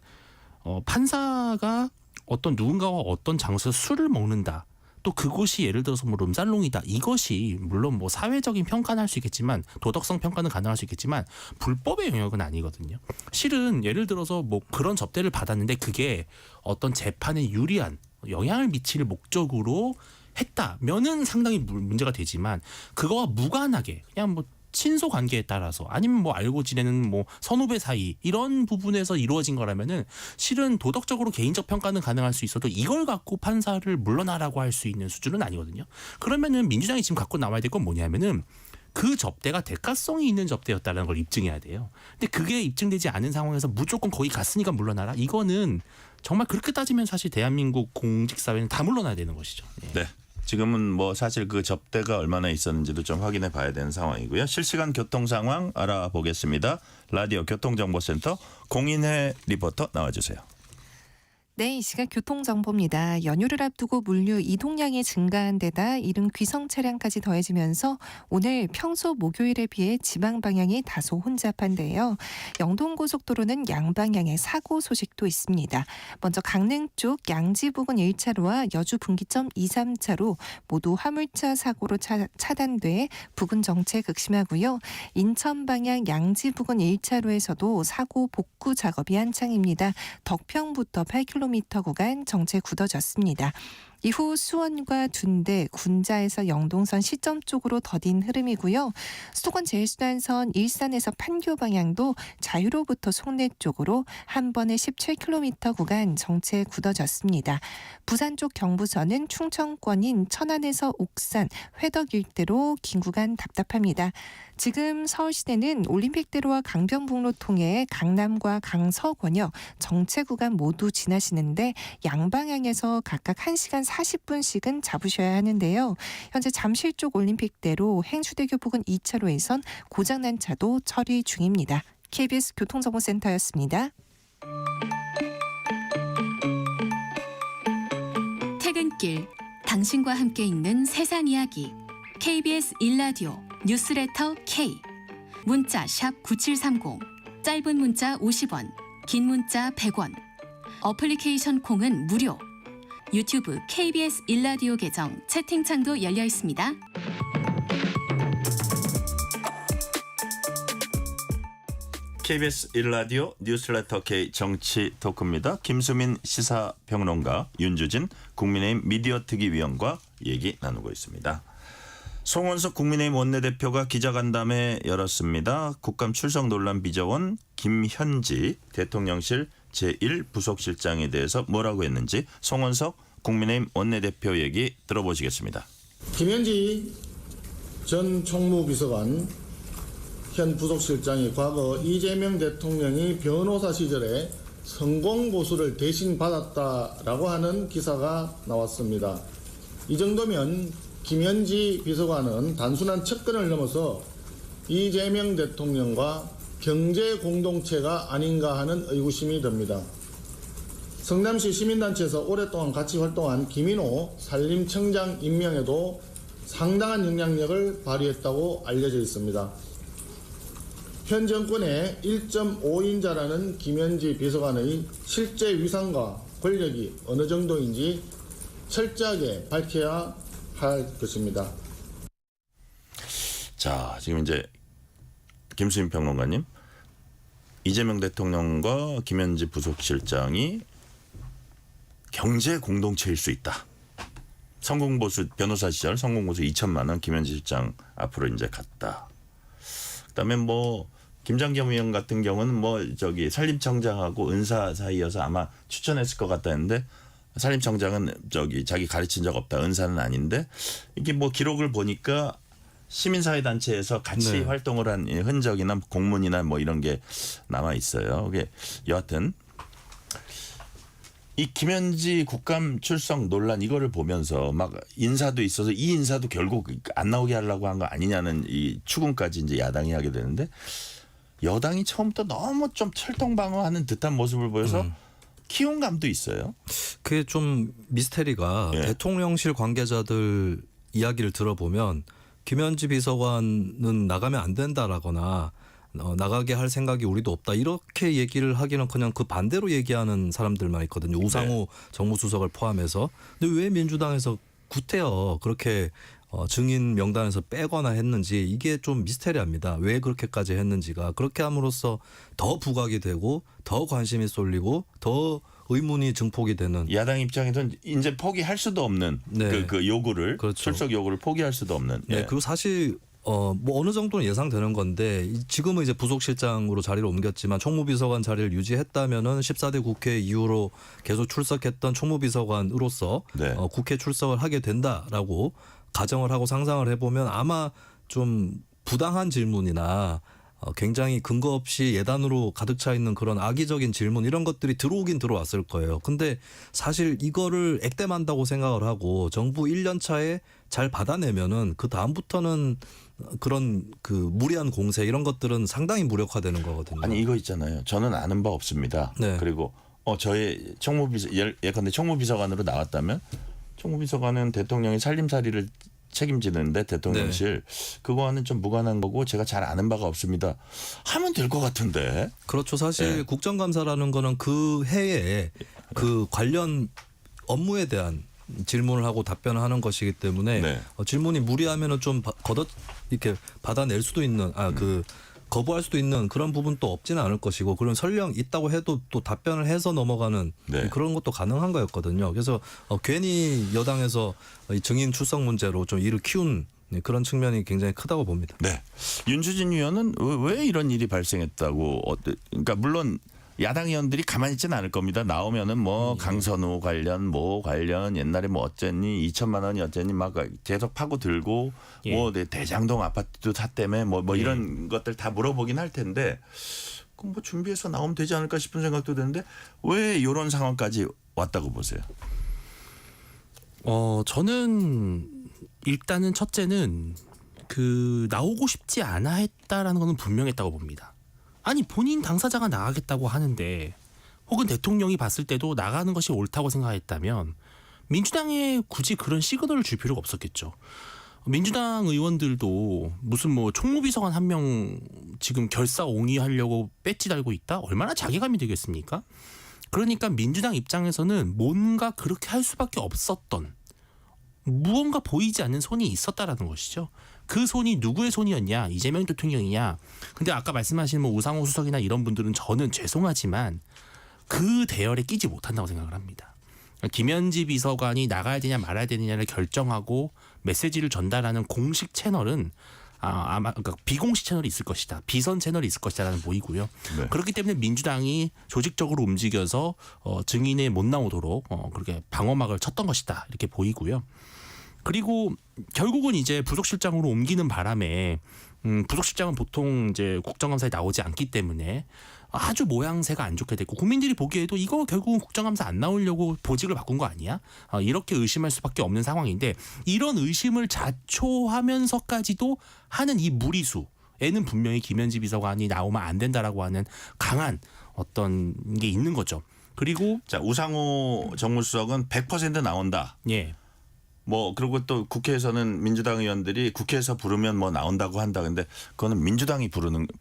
판사가 어떤 누군가와 어떤 장소에서 술을 먹는다. 또 그곳이 예를 들어서 뭐 롬살롱이다. 이것이 물론 뭐 사회적인 평가는 할 수 있겠지만 도덕성 평가는 가능할 수 있겠지만 불법의 영역은 아니거든요. 실은 예를 들어서 뭐 그런 접대를 받았는데 그게 어떤 재판에 유리한 영향을 미칠 목적으로 했다면은 상당히 문제가 되지만 그거와 무관하게 그냥 뭐 친소 관계에 따라서 아니면 뭐 알고 지내는 뭐 선후배 사이 이런 부분에서 이루어진 거라면은 실은 도덕적으로 개인적 평가는 가능할 수 있어도 이걸 갖고 판사를 물러나라고 할 수 있는 수준은 아니거든요. 그러면은 민주당이 지금 갖고 나와야 될 건 뭐냐면은 그 접대가 대가성이 있는 접대였다는 걸 입증해야 돼요. 근데 그게 입증되지 않은 상황에서 무조건 거기 갔으니까 물러나라. 이거는 정말 그렇게 따지면 사실 대한민국 공직사회는 다 물러나야 되는 것이죠. 예. 네. 지금은 뭐 사실 그 접대가 얼마나 있었는지도 좀 확인해 봐야 되는 상황이고요. 실시간 교통 상황 알아보겠습니다. 라디오 교통정보센터 공인혜 리포터 나와주세요. 네, 이 시각 교통정보입니다. 연휴를 앞두고 물류 이동량이 증가한 데다 이른 귀성 차량까지 더해지면서 오늘 평소 목요일에 비해 지방 방향이 다소 혼잡한데요. 영동고속도로는 양방향의 사고 소식도 있습니다. 먼저 강릉 쪽 양지 부근 1차로와 여주 분기점 2, 3차로 모두 화물차 사고로 차단돼 부근 정체 극심하고요. 인천 방향 양지 부근 1차로에서도 사고 복구 작업이 한창입니다. 덕평부터 8km 구간 정체 굳어졌습니다. 이후 수원과 둔대, 군자에서 영동선 시점 쪽으로 더딘 흐름이고요. 수도권 제일순환선 일산에서 판교 방향도 자유로부터 송내 쪽으로 한 번에 17km 구간 정체 굳어졌습니다. 부산 쪽 경부선은 충청권인 천안에서 옥산, 회덕 일대로 긴 구간 답답합니다. 지금 서울시내는 올림픽대로와 강변북로 통해 강남과 강서권역 정체 구간 모두 지나시는데 양방향에서 각각 1시간 40분씩은 잡으셔야 하는데요. 현재 잠실 쪽 올림픽대로 행주대교 부근 2차로에선 고장난 차도 처리 중입니다. KBS 교통정보센터였습니다. 퇴근길 당신과 함께 읽는 세상 이야기 KBS 1라디오 뉴스레터 K 문자 샵 9730 짧은 문자 50원 긴 문자 100원 어플리케이션 콩은 무료 유튜브 KBS 1라디오 계정 채팅창도 열려 있습니다. KBS 1라디오 뉴스레터 K 정치 토크입니다. 김수민 시사평론가, 윤주진 국민의힘 미디어특위위원과 얘기 나누고 있습니다. 송원석 국민의힘 원내대표가 기자간담회 열었습니다. 국감 출석 논란 비저원 김현지 대통령실 제1부속실장에 대해서 뭐라고 했는지 송원석 국민의힘 원내대표 얘기 들어보시겠습니다. 김현지 전 총무비서관 현 부속실장이 과거 이재명 대통령이 변호사 시절에 성공보수를 대신 받았다라고 하는 기사가 나왔습니다. 이 정도면 김현지 비서관은 단순한 측근을 넘어서 이재명 대통령과 경제 공동체가 아닌가 하는 의구심이 듭니다. 성남시 시민단체에서 오랫동안 같이 활동한 김인호 산림청장 임명에도 상당한 영향력을 발휘했다고 알려져 있습니다. 현 정권의 1.5인자라는 김현지 비서관의 실제 위상과 권력이 어느 정도인지 철저하게 밝혀야 할 것입니다. 자, 지금 이제 김수민 평론가님, 이재명 대통령과 김현지 부속실장이 경제 공동체일 수 있다. 성공보수 변호사 시절 성공보수 2천만 원 김현지 실장 앞으로 이제 갔다. 그다음에 뭐 김장겸 의원 같은 경우는 뭐 저기 산림청장하고 은사 사이여서 아마 추천했을 것 같다는데 산림청장은 저기 자기 가르친 적 없다. 은사는 아닌데 이게 뭐 기록을 보니까 시민사회단체에서 같이 네. 활동을 한 흔적이나 공문이나 뭐 이런 게 남아 있어요. 이게 여하튼 이 김현지 국감 출석 논란 이거를 보면서 막 인사도 있어서 이 인사도 결국 안 나오게 하려고 한 거 아니냐는 이 추궁까지 이제 야당이 하게 되는데 여당이 처음부터 너무 좀 철통방어하는 듯한 모습을 보여서 키운 감도 있어요. 그게 좀 미스테리가 예. 대통령실 관계자들 이야기를 들어보면 김현지 비서관은 나가면 안 된다라거나 나가게 할 생각이 우리도 없다 이렇게 얘기를 하기는커녕 그 반대로 얘기하는 사람들만 있거든요. 우상호 정무수석을 포함해서. 근데 왜 민주당에서 구태여 그렇게 증인 명단에서 빼거나 했는지 이게 좀 미스테리합니다. 왜 그렇게까지 했는지가. 그렇게 함으로써 더 부각이 되고 더 관심이 쏠리고 더 의문이 증폭이 되는. 야당 입장에서는 이제 포기할 수도 없는 네. 그 요구를 그렇죠. 출석 요구를 포기할 수도 없는. 네, 예. 그리고 사실 뭐 어느 정도는 예상되는 건데 지금은 이제 부속실장으로 자리를 옮겼지만 총무비서관 자리를 유지했다면은 14대 국회 이후로 계속 출석했던 총무비서관으로서 네. 국회 출석을 하게 된다라고 가정을 하고 상상을 해보면 아마 좀 부당한 질문이나 굉장히 근거 없이 예단으로 가득 차 있는 그런 악의적인 질문 이런 것들이 들어오긴 들어왔을 거예요. 근데 사실 이거를 액땜한다고 생각을 하고 정부 1년 차에 잘 받아내면은 그 다음부터는 그런 그 무리한 공세 이런 것들은 상당히 무력화되는 거거든요. 아니 이거 있잖아요. 저는 아는 바 없습니다. 네. 그리고 저의 예컨대 총무비서관으로 나왔다면 총무비서관은 대통령의 살림살이를 책임지는데 대통령실 그거와는 좀 무관한 거고 제가 잘 아는 바가 없습니다. 하면 될 것 같은데. 그렇죠. 사실 네. 국정감사라는 거는 그 해에 그 관련 업무에 대한 질문을 하고 답변을 하는 것이기 때문에 네. 질문이 무리하면은 좀 걷어 이렇게 받아낼 수도 있는 그 거부할 수도 있는 그런 부분도 없지는 않을 것이고 그런 설령 있다고 해도 또 답변을 해서 넘어가는 네. 그런 것도 가능한 거였거든요. 그래서 괜히 여당에서 이 증인 출석 문제로 좀 일을 키운 그런 측면이 굉장히 크다고 봅니다. 네. 윤주진 의원은 왜 이런 일이 발생했다고 그러니까 물론 야당 의원들이 가만히 있지는 않을 겁니다. 나오면은 뭐 강선우 관련 옛날에 뭐 어쨌니 2천만 원이 어쨌니 막 계속 파고 들고 예. 뭐 대장동 아파트도 샀다며 뭐 이런 것들 다 물어보긴 할 텐데 그럼 뭐 준비해서 나오면 되지 않을까 싶은 생각도 드는데 왜 이런 상황까지 왔다고 보세요? 저는 일단은 첫째는 그 나오고 싶지 않아 했다라는 거는 분명했다고 봅니다. 아니 본인 당사자가 나가겠다고 하는데 혹은 대통령이 봤을 때도 나가는 것이 옳다고 생각했다면 민주당에 굳이 그런 시그널을 줄 필요가 없었겠죠. 민주당 의원들도 무슨 뭐 총무비서관 한 명 지금 결사옹위하려고 배지 달고 있다? 얼마나 자괴감이 되겠습니까? 그러니까 민주당 입장에서는 뭔가 그렇게 할 수밖에 없었던 무언가 보이지 않는 손이 있었다라는 것이죠. 그 손이 누구의 손이었냐? 이재명 대통령이냐? 근데 아까 말씀하신 뭐 우상호 수석이나 이런 분들은 저는 죄송하지만 그 대열에 끼지 못한다고 생각을 합니다. 김현지 비서관이 나가야 되냐 말아야 되느냐를 결정하고 메시지를 전달하는 공식 채널은 아마 그러니까 비공식 채널이 있을 것이다. 비선 채널이 있을 것이다라는 보이고요. 네. 그렇기 때문에 민주당이 조직적으로 움직여서 증인에 못 나오도록 그렇게 방어막을 쳤던 것이다. 이렇게 보이고요. 그리고 결국은 이제 부속실장으로 옮기는 바람에 부속실장은 보통 이제 국정감사에 나오지 않기 때문에 아주 모양새가 안 좋게 됐고 국민들이 보기에도 이거 결국은 국정감사 안 나오려고 보직을 바꾼 거 아니야? 이렇게 의심할 수밖에 없는 상황인데 이런 의심을 자초하면서까지도 하는 이 무리수에는 분명히 김현지 비서관이 나오면 안 된다라고 하는 강한 어떤 게 있는 거죠. 그리고 자, 우상호 정무수석은 100% 나온다. 예. 뭐 그리고 또 국회에서는 민주당 의원들이 국회에서 부르면 뭐 나온다고 한다. 근데 그거는 민주당이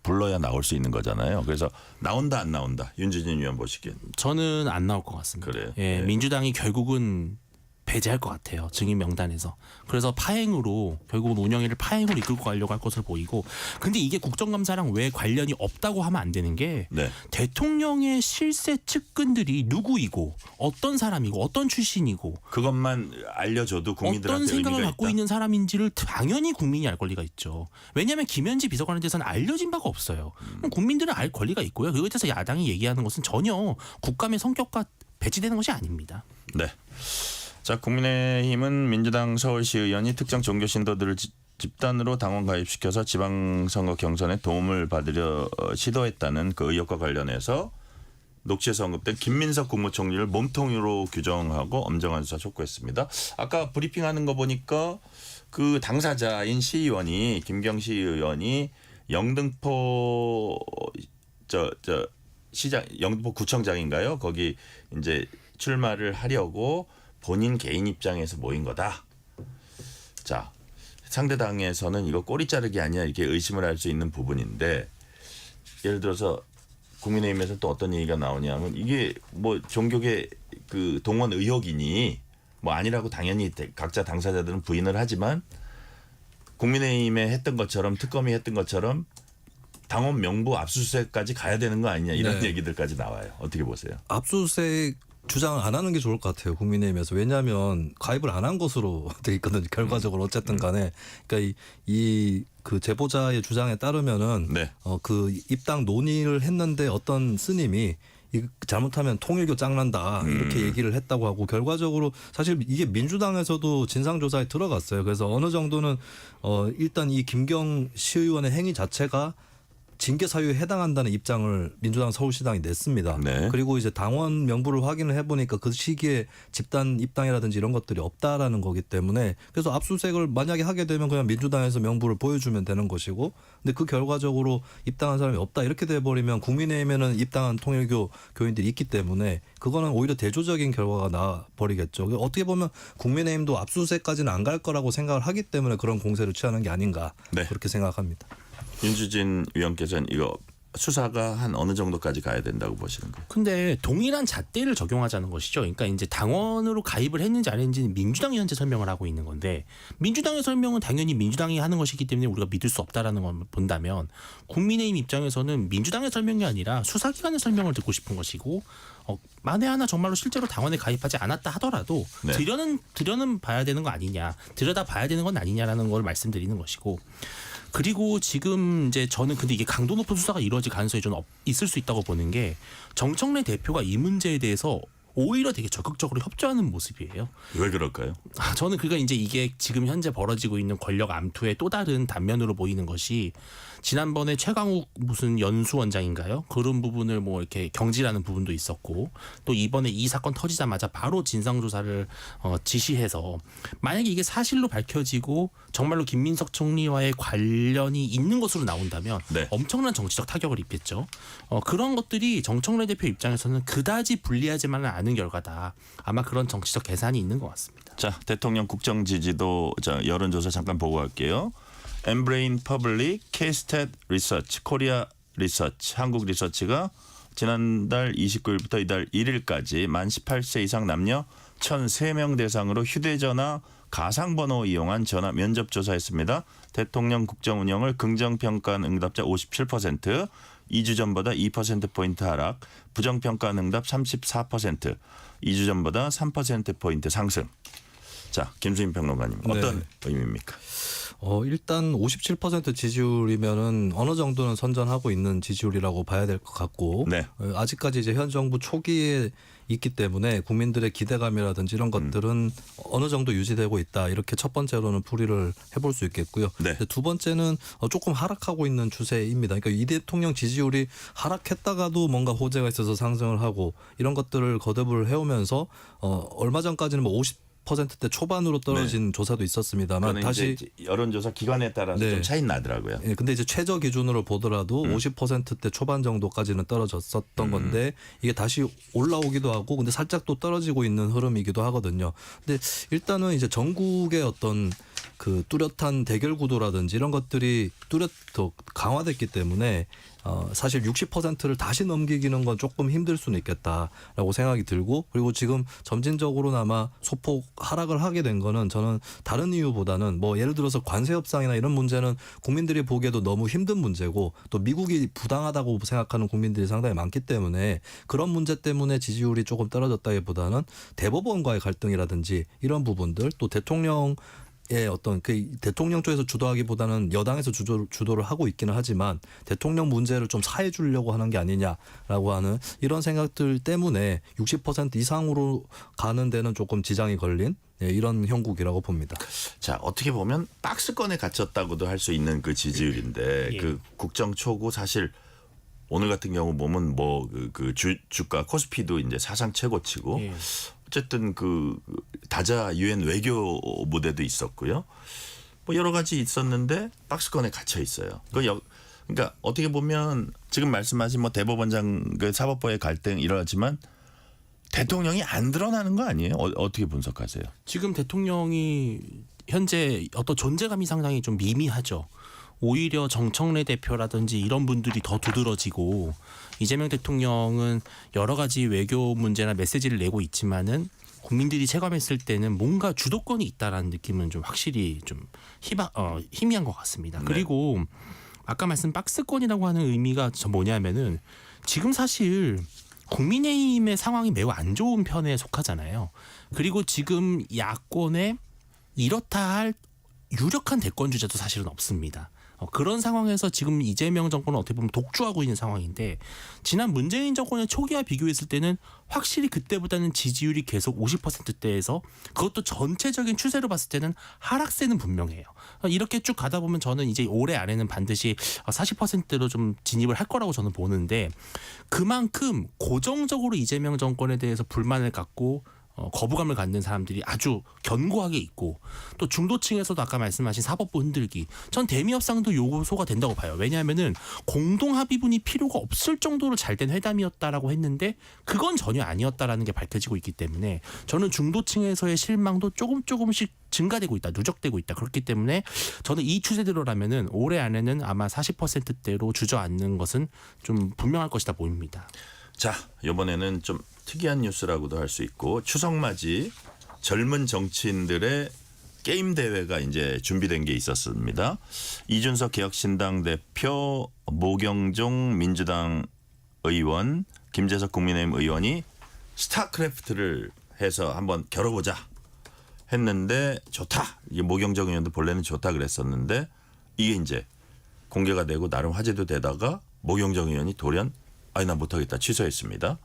불러야 나올 수 있는 거잖아요. 그래서 나온다 안 나온다. 윤주진 의원 보시기엔. 저는 안 나올 것 같습니다. 그래요? 예, 네. 민주당이 결국은 배제할 것 같아요. 증인 명단에서. 그래서 파행으로 결국은 운영위를 파행으로 이끌고 가려고 할 것으로 보이고 근데 이게 국정감사랑 왜 관련이 없다고 하면 안 되는 게 네. 대통령의 실세 측근들이 누구이고 어떤 사람이고 어떤 출신이고 그것만 알려줘도 국민들한테 어떤 생각을 의미가 갖고 있다. 있는 사람인지를 당연히 국민이 알 권리가 있죠. 왜냐하면 김현지 비서관에 대해서는 알려진 바가 없어요. 그럼 국민들은 알 권리가 있고요. 그거에 대해서 야당이 얘기하는 것은 전혀 국감의 성격과 배치되는 것이 아닙니다. 네. 자, 국민의힘은 민주당 서울시 의원이 특정 종교 신도들을 집단으로 당원 가입시켜서 지방선거 경선에 도움을 받으려 시도했다는 그 의혹과 관련해서 녹취에서 언급된 김민석 국무총리를 몸통으로 규정하고 엄정한 수사 촉구했습니다. 아까 브리핑하는 거 보니까 그 당사자인 시의원이 김경시 의원이 영등포 시장 영등포 구청장인가요? 거기 이제 출마를 하려고 본인 개인 입장에서 모인 거다. 자, 상대 당에서는 이거 꼬리 자르기 아니야 이렇게 의심을 할 수 있는 부분인데 예를 들어서 국민의힘에서 또 어떤 얘기가 나오냐면 이게 뭐 종교계 그 동원 의혹이니 뭐 아니라고 당연히 각자 당사자들은 부인을 하지만 국민의힘에 했던 것처럼 특검이 했던 것처럼 당원 명부 압수수색까지 가야 되는 거 아니냐 이런 네. 얘기들까지 나와요. 어떻게 보세요? 압수수색 주장을 안 하는 게 좋을 것 같아요. 국민의힘에서. 왜냐하면 가입을 안 한 것으로 돼 있거든요. 결과적으로 어쨌든 간에. 그러니까 그 제보자의 주장에 따르면은 네. 그 입당 논의를 했는데 어떤 스님이 잘못하면 통일교 짱난다 이렇게 얘기를 했다고 하고 결과적으로 사실 이게 민주당에서도 진상조사에 들어갔어요. 그래서 어느 정도는 일단 이 김경 시의원의 행위 자체가 징계 사유에 해당한다는 입장을 민주당 서울시당이 냈습니다. 네. 그리고 이제 당원 명부를 확인을 해보니까 그 시기에 집단 입당이라든지 이런 것들이 없다라는 거기 때문에 그래서 압수수색을 만약에 하게 되면 그냥 민주당에서 명부를 보여주면 되는 것이고 근데 그 결과적으로 입당한 사람이 없다 이렇게 돼버리면 국민의힘에는 입당한 통일교 교인들이 있기 때문에 그거는 오히려 대조적인 결과가 나버리겠죠. 어떻게 보면 국민의힘도 압수수색까지는 안 갈 거라고 생각을 하기 때문에 그런 공세를 취하는 게 아닌가 네. 그렇게 생각합니다. 윤주진 위원께서는 이거 수사가 한 어느 정도까지 가야 된다고 보시는 거예요? 근데 동일한 잣대를 적용하자는 것이죠. 그러니까 이제 당원으로 가입을 했는지 안 했는지는 민주당이 현재 설명을 하고 있는 건데 민주당의 설명은 당연히 민주당이 하는 것이기 때문에 우리가 믿을 수 없다라는 걸 본다면 국민의힘 입장에서는 민주당의 설명이 아니라 수사기관의 설명을 듣고 싶은 것이고 만에 하나 정말로 실제로 당원에 가입하지 않았다 하더라도 네. 들여는 봐야 되는 거 아니냐, 들여다 봐야 되는 건 아니냐라는 걸 말씀드리는 것이고. 그리고 지금 이제 저는 근데 이게 강도 높은 수사가 이루어질 가능성이 좀 있을 수 있다고 보는 게 정청래 대표가 이 문제에 대해서 오히려 되게 적극적으로 협조하는 모습이에요. 왜 그럴까요? 저는 그러니까 이제 이게 지금 현재 벌어지고 있는 권력 암투의 또 다른 단면으로 보이는 것이 지난번에 최강욱 무슨 연수원장인가요? 그런 부분을 뭐 이렇게 경질하는 부분도 있었고 또 이번에 이 사건 터지자마자 바로 진상조사를 지시해서 만약에 이게 사실로 밝혀지고 정말로 김민석 총리와의 관련이 있는 것으로 나온다면 네. 엄청난 정치적 타격을 입혔죠. 그런 것들이 정청래 대표 입장에서는 그다지 불리하지만은 않은 결과다. 아마 그런 정치적 계산이 있는 것 같습니다. 자, 대통령 국정 지지도 여론조사 잠깐 보고 갈게요. 엠브레인 퍼블릭, K-스탯 리서치, 코리아 리서치, 한국 리서치가 지난달 29일부터 이달 1일까지 만 18세 이상 남녀 1,003명 대상으로 휴대전화 가상번호 이용한 전화 면접 조사했습니다. 대통령 국정 운영을 긍정평가한 응답자 57%, 2주 전보다 2%포인트 하락, 부정평가한 응답 34%, 2주 전보다 3%포인트 상승. 자, 김수인 평론가님 어떤 네. 의미입니까? 일단 57% 지지율이면은 어느 정도는 선전하고 있는 지지율이라고 봐야 될 것 같고 네. 아직까지 이제 현 정부 초기에 있기 때문에 국민들의 기대감이라든지 이런 것들은 어느 정도 유지되고 있다. 이렇게 첫 번째로는 풀이를 해볼 수 있겠고요. 네. 두 번째는 조금 하락하고 있는 추세입니다. 그러니까 이 대통령 지지율이 하락했다가도 뭔가 호재가 있어서 상승을 하고 이런 것들을 거듭을 해오면서 얼마 전까지는 뭐 50%대 초반으로 떨어진 조사도 있었습니다만 다시 여론조사 기관에 따라서 네. 좀 차이 나더라고요. 예, 근데 이제 최저 기준으로 보더라도 50%대 초반 정도까지는 떨어졌었던 건데 이게 다시 올라오기도 하고 근데 살짝 또 떨어지고 있는 흐름이기도 하거든요. 근데 일단은 이제 전국의 어떤 그 뚜렷한 대결 구도라든지 이런 것들이 더 강화됐기 때문에 사실 60%를 다시 넘기기는 건 조금 힘들 수는 있겠다라고 생각이 들고 그리고 지금 점진적으로나마 소폭 하락을 하게 된 거는 저는 다른 이유보다는 뭐 예를 들어서 관세 협상이나 이런 문제는 국민들이 보기에도 너무 힘든 문제고 또 미국이 부당하다고 생각하는 국민들이 상당히 많기 때문에 그런 문제 때문에 지지율이 조금 떨어졌다기보다는 대법원과의 갈등이라든지 이런 부분들 또 대통령 어떤 그 대통령 쪽에서 주도하기보다는 여당에서 주도를 하고 있기는 하지만 대통령 문제를 좀 사해 주려고 하는 게 아니냐라고 하는 이런 생각들 때문에 60% 이상으로 가는 데는 조금 지장이 걸린 이런 형국이라고 봅니다. 자, 어떻게 보면 박스권에 갇혔다고도 할 수 있는 그 지지율인데 예. 그 국정 초고 사실 오늘 같은 경우 보면 뭐 그 주가 코스피도 이제 사상 최고치고 예. 어쨌든 그 다자 유엔 외교 무대도 있었고요. 뭐 여러 가지 있었는데 박스권에 갇혀 있어요. 그러니까 어떻게 보면 지금 말씀하신 뭐 대법원장 그 사법부의 갈등 이러지만 대통령이 안 드러나는 거 아니에요? 어떻게 분석하세요? 지금 대통령이 현재 어떤 존재감이 상당히 좀 미미하죠. 오히려 정청래 대표라든지 이런 분들이 더 두드러지고 이재명 대통령은 여러 가지 외교 문제나 메시지를 내고 있지만은 국민들이 체감했을 때는 뭔가 주도권이 있다라는 느낌은 좀 확실히 좀 희미한 것 같습니다. 네. 그리고 아까 말씀 박스권이라고 하는 의미가 뭐냐면은 지금 사실 국민의힘의 상황이 매우 안 좋은 편에 속하잖아요. 그리고 지금 야권에 이렇다 할 유력한 대권 주자도 사실은 없습니다. 그런 상황에서 지금 이재명 정권은 어떻게 보면 독주하고 있는 상황인데 지난 문재인 정권의 초기와 비교했을 때는 확실히 그때보다는 지지율이 계속 50%대에서 그것도 전체적인 추세로 봤을 때는 하락세는 분명해요. 이렇게 쭉 가다 보면 저는 이제 올해 안에는 반드시 40%대로 좀 진입을 할 거라고 저는 보는데 그만큼 고정적으로 이재명 정권에 대해서 불만을 갖고 거부감을 갖는 사람들이 아주 견고하게 있고 또 중도층에서도 아까 말씀하신 사법부 흔들기 전 대미 협상도 요소가 된다고 봐요. 왜냐하면은 공동 합의문이 필요가 없을 정도로 잘된 회담이었다라고 했는데 그건 전혀 아니었다라는 게 밝혀지고 있기 때문에 저는 중도층에서의 실망도 조금씩 증가되고 있다, 누적되고 있다. 그렇기 때문에 저는 이 추세대로라면은 올해 안에는 아마 40%대로 주저앉는 것은 좀 분명할 것이다 보입니다. 자, 이번에는 좀 특이한 뉴스라고도 할 수 있고 추석맞이 젊은 정치인들의 게임 대회가 이제 준비된 게 있었습니다. 이준석 개혁신당 대표, 모경종 민주당 의원, 김재석 국민의힘 의원이 스타크래프트를 해서 한번 겨뤄보자 했는데 좋다. 이게 모경종 의원도 본래는 좋다 그랬었는데 이게 이제 공개가 되고 나름 화제도 되다가 모경종 의원이 돌연 아니 나 못하겠다 취소했습니다.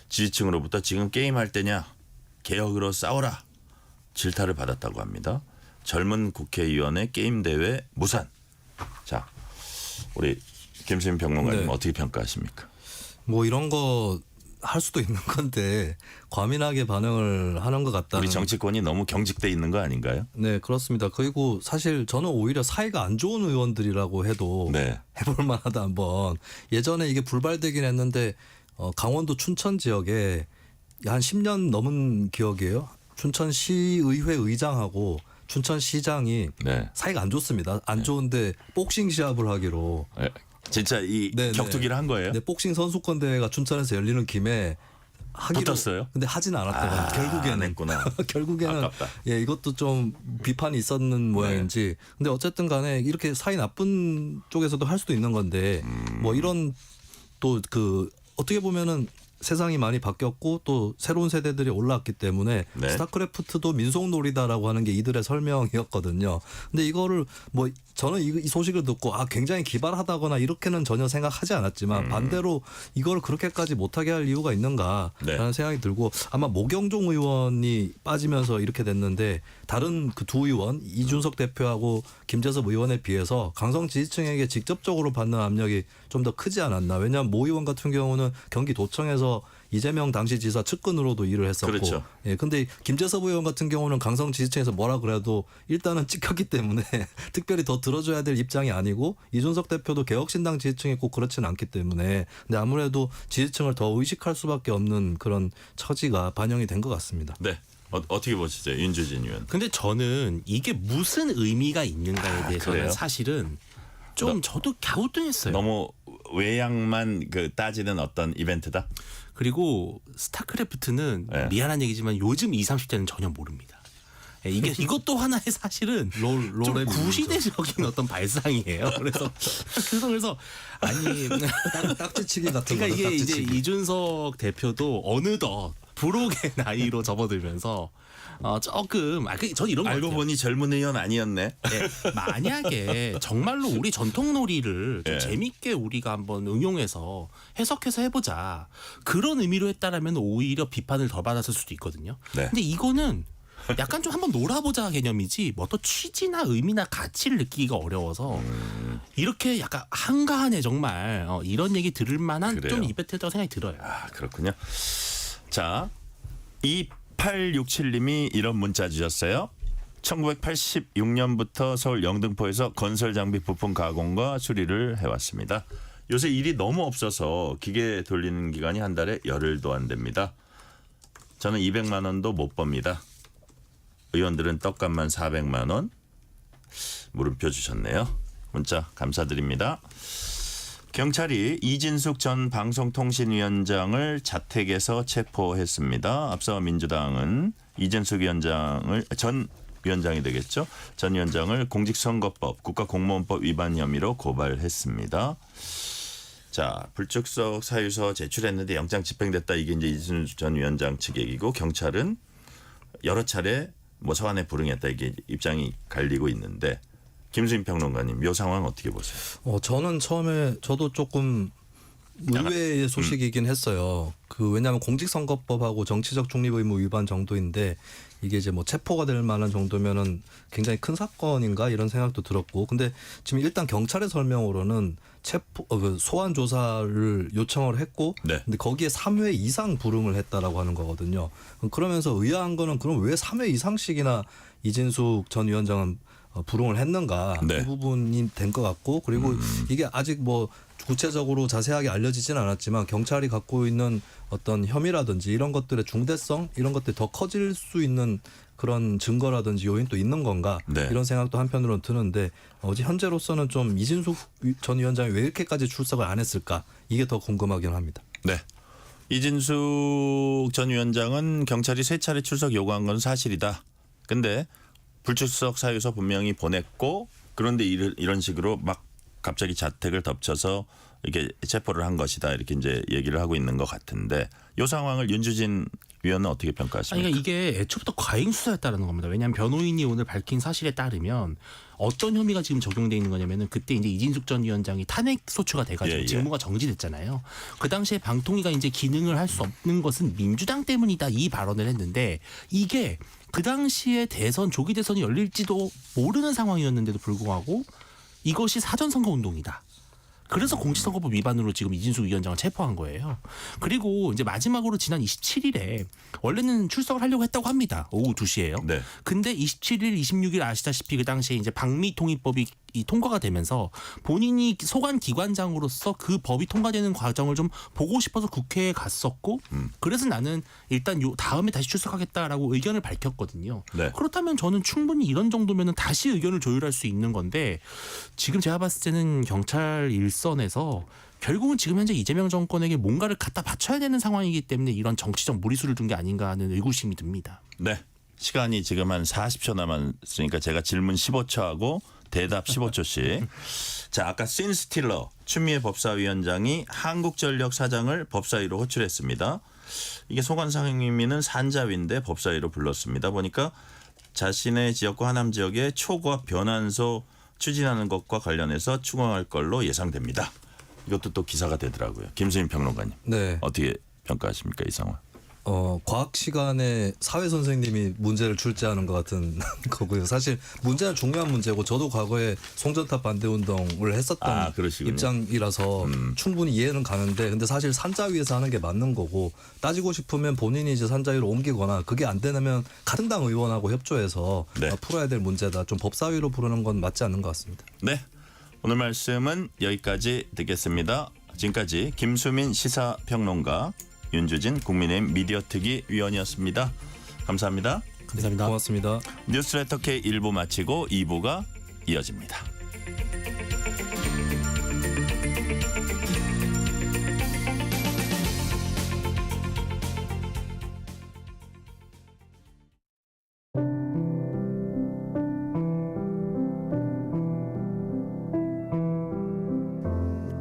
지지층으로부터 지금 게임할 때냐 개혁으로 싸워라 질타를 받았다고 합니다. 젊은 국회의원의 게임 대회 무산. 자, 우리 김수민 평론가님 네. 어떻게 평가하십니까? 뭐 이런 거 할 수도 있는 건데 과민하게 반응을 하는 것 같다는. 우리 정치권이 너무 경직돼 있는 거 아닌가요? 네, 그렇습니다. 그리고 사실 저는 오히려 사이가 안 좋은 의원들이라고 해도 네. 해볼 만하다 한번. 예전에 이게 불발되긴 했는데 강원도 춘천 지역에 한 10년 넘은 기억이에요. 춘천시의회 의장하고 춘천시장이 네. 사이가 안 좋습니다. 안 좋은데 복싱 시합을 하기로. 진짜 이 네, 격투기를 한 거예요? 네, 복싱 선수권 대회가 춘천에서 열리는 김에 붙었어요? 근데 하진 않았다가 결국에는 안 했구나. 결국에는 아깝다. 예, 이것도 좀 비판이 있었는 모양인지. 근데 어쨌든 간에 이렇게 사이 나쁜 쪽에서도 할 수도 있는 건데 뭐 이런 또 그 어떻게 보면은 세상이 많이 바뀌었고 또 새로운 세대들이 올라왔기 때문에 네. 스타크래프트도 민속놀이다라고 하는 게 이들의 설명이었거든요. 근데 이거를 뭐 저는 이 소식을 듣고 굉장히 기발하다거나 이렇게는 전혀 생각하지 않았지만 반대로 이걸 그렇게까지 못하게 할 이유가 있는가라는 네. 생각이 들고 아마 모경종 의원이 빠지면서 이렇게 됐는데 다른 그 두 의원 이준석 대표하고 김재섭 의원에 비해서 강성 지지층에게 직접적으로 받는 압력이 좀 더 크지 않았나. 왜냐하면 모 의원 같은 경우는 경기도청에서 이재명 당시 지사 측근으로도 일을 했었고, 그렇죠. 예, 근데 김재섭 의원 같은 경우는 강성 지지층에서 뭐라 그래도 일단은 찍혔기 때문에 특별히 더 들어줘야 될 입장이 아니고 이준석 대표도 개혁신당 지지층이 꼭 그렇지는 않기 때문에 근데 아무래도 지지층을 더 의식할 수밖에 없는 그런 처지가 반영이 된 것 같습니다. 네. 어떻게 보시죠, 윤주진 의원? 근데 저는 이게 무슨 의미가 있는가에 대해서는 그래요? 사실은 좀 저도 갸우뚱했어요. 너무 외양만 그 따지는 어떤 이벤트다. 그리고 스타크래프트는 네. 미안한 얘기지만 요즘 20, 30대는 전혀 모릅니다. 예, 이것도 하나의 사실은 좀 롤의 구시대적인 어떤 발상이에요. 그래서 아니 딱지치기 같은 그러니까 거죠. 이게 이제 딱지치기. 이준석 대표도 어느덧 불혹의 나이로 접어들면서 조금 전 이런 거 알고 같아요. 보니 젊은 의원 아니었네. 네, 만약에 정말로 우리 전통놀이를 좀 예. 재밌게 우리가 한번 응용해서 해석해서 해보자 그런 의미로 했다라면 오히려 비판을 덜 받았을 수도 있거든요. 네. 근데 이거는 약간 좀 한번 놀아보자 개념이지 뭐 어떤 취지나 의미나 가치를 느끼기가 어려워서 이렇게 약간 한가하네 정말 이런 얘기 들을 만한 그래요. 좀 이벤트라고 생각이 들어요. 그렇군요. 자, 2867님이 이런 문자 주셨어요. 1986년부터 서울 영등포에서 건설 장비 부품 가공과 수리를 해왔습니다. 요새 일이 너무 없어서 기계 돌리는 기간이 한 달에 열흘도 안 됩니다. 저는 200만 원도 못 법니다. 의원들은 떡값만 400만 원. 물음표 주셨네요. 문자 감사드립니다. 경찰이 이진숙 전 방송통신위원장을 자택에서 체포했습니다. 앞서 민주당은 이진숙 위원장을 전 위원장이 되겠죠. 전 위원장을 공직선거법, 국가공무원법 위반 혐의로 고발했습니다. 자, 불출석 사유서 제출했는데 영장 집행됐다. 이게 이제 이진숙 전 위원장 측 얘기고 경찰은 여러 차례 소환에 불응했다. 이게 입장이 갈리고 있는데 김수인 평론가님, 이 상황 어떻게 보세요? 저는 처음에 저도 조금 의외의 소식이긴 했어요. 왜냐하면 공직선거법하고 정치적 중립의무 위반 정도인데 이게 이제 체포가 될 만한 정도면은 굉장히 큰 사건인가 이런 생각도 들었고, 근데 지금 일단 경찰의 설명으로는 소환 조사를 요청을 했고, 네. 근데 거기에 3회 이상 불응을 했다라고 하는 거거든요. 그러면서 의아한 거는 그럼 왜 3회 이상씩이나 이진숙 전 위원장은 불응을 했는가 네. 그 부분이 된 것 같고, 그리고 이게 아직 구체적으로 자세하게 알려지지는 않았지만 경찰이 갖고 있는 어떤 혐의라든지 이런 것들의 중대성 이런 것들이 더 커질 수 있는 그런 증거라든지 요인도 있는 건가 네. 이런 생각도 한편으로는 드는데 현재로서는 좀 이진숙 전 위원장이 왜 이렇게까지 출석을 안 했을까 이게 더 궁금하긴 합니다. 네. 이진숙 전 위원장은 경찰이 3차례 출석 요구한 건 사실이다. 근데 불출석 사유서 분명히 보냈고 그런데 이런 식으로 막 갑자기 자택을 덮쳐서 이렇게 체포를 한 것이다. 이렇게 이제 얘기를 하고 있는 것 같은데 이 상황을 윤주진 위원은 어떻게 평가하십니까? 그러니까 이게 애초부터 과잉 수사였다라는 겁니다. 왜냐하면 변호인이 오늘 밝힌 사실에 따르면 어떤 혐의가 지금 적용돼 있는 거냐면은 그때 이제 이진숙 전 위원장이 탄핵 소추가 돼가지고 예. 직무가 정지됐잖아요. 그 당시에 방통위가 이제 기능을 할 수 없는 것은 민주당 때문이다 이 발언을 했는데 이게 그 당시에 조기 대선이 열릴지도 모르는 상황이었는데도 불구하고 이것이 사전선거 운동이다. 그래서 공직선거법 위반으로 지금 이진숙 위원장을 체포한 거예요. 그리고 이제 마지막으로 지난 27일에 원래는 출석을 하려고 했다고 합니다. 오후 2시에요. 네. 근데 27일, 26일 아시다시피 그 당시에 이제 방미통일법이 통과가 되면서 본인이 소관기관장으로서 그 법이 통과되는 과정을 좀 보고 싶어서 국회에 갔었고 그래서 나는 일단 다음에 다시 출석하겠다라고 의견을 밝혔거든요. 네. 그렇다면 저는 충분히 이런 정도면 다시 의견을 조율할 수 있는 건데 지금 제가 봤을 때는 경찰 일선에서 결국은 지금 현재 이재명 정권에게 뭔가를 갖다 바쳐야 되는 상황이기 때문에 이런 정치적 무리수를 둔 게 아닌가 하는 의구심이 듭니다. 네. 시간이 지금 한 40초 남았으니까 제가 질문 15초 하고 대답 15초씩. 자, 아까 신 스틸러 추미애 법사위원장이 한국전력 사장을 법사위로 호출했습니다. 이게 송환상임위는 산자위인데 법사위로 불렀습니다. 보니까 자신의 지역과 하남 지역의 초고압 변환소 추진하는 것과 관련해서 추궁할 걸로 예상됩니다. 이것도 또 기사가 되더라고요. 김수민 평론가님. 네. 어떻게 평가하십니까 이 상황? 과학 시간에 사회 선생님이 문제를 출제하는 것 같은 거고요. 사실 문제는 중요한 문제고 저도 과거에 송전탑 반대 운동을 했었던 그러시군요. 입장이라서 충분히 이해는 가는데 근데 사실 산자위에서 하는 게 맞는 거고 따지고 싶으면 본인이 이제 산자위로 옮기거나 그게 안 되면 같은 당 의원하고 협조해서 네. 풀어야 될 문제다. 좀 법사위로 부르는 건 맞지 않는 것 같습니다. 네. 오늘 말씀은 여기까지 듣겠습니다. 지금까지 김수민 시사평론가, 윤주진 국민의힘 미디어특위 위원이었습니다. 감사합니다. 감사합니다. 고맙습니다. 뉴스레터 K 1부 마치고 2부가 이어집니다.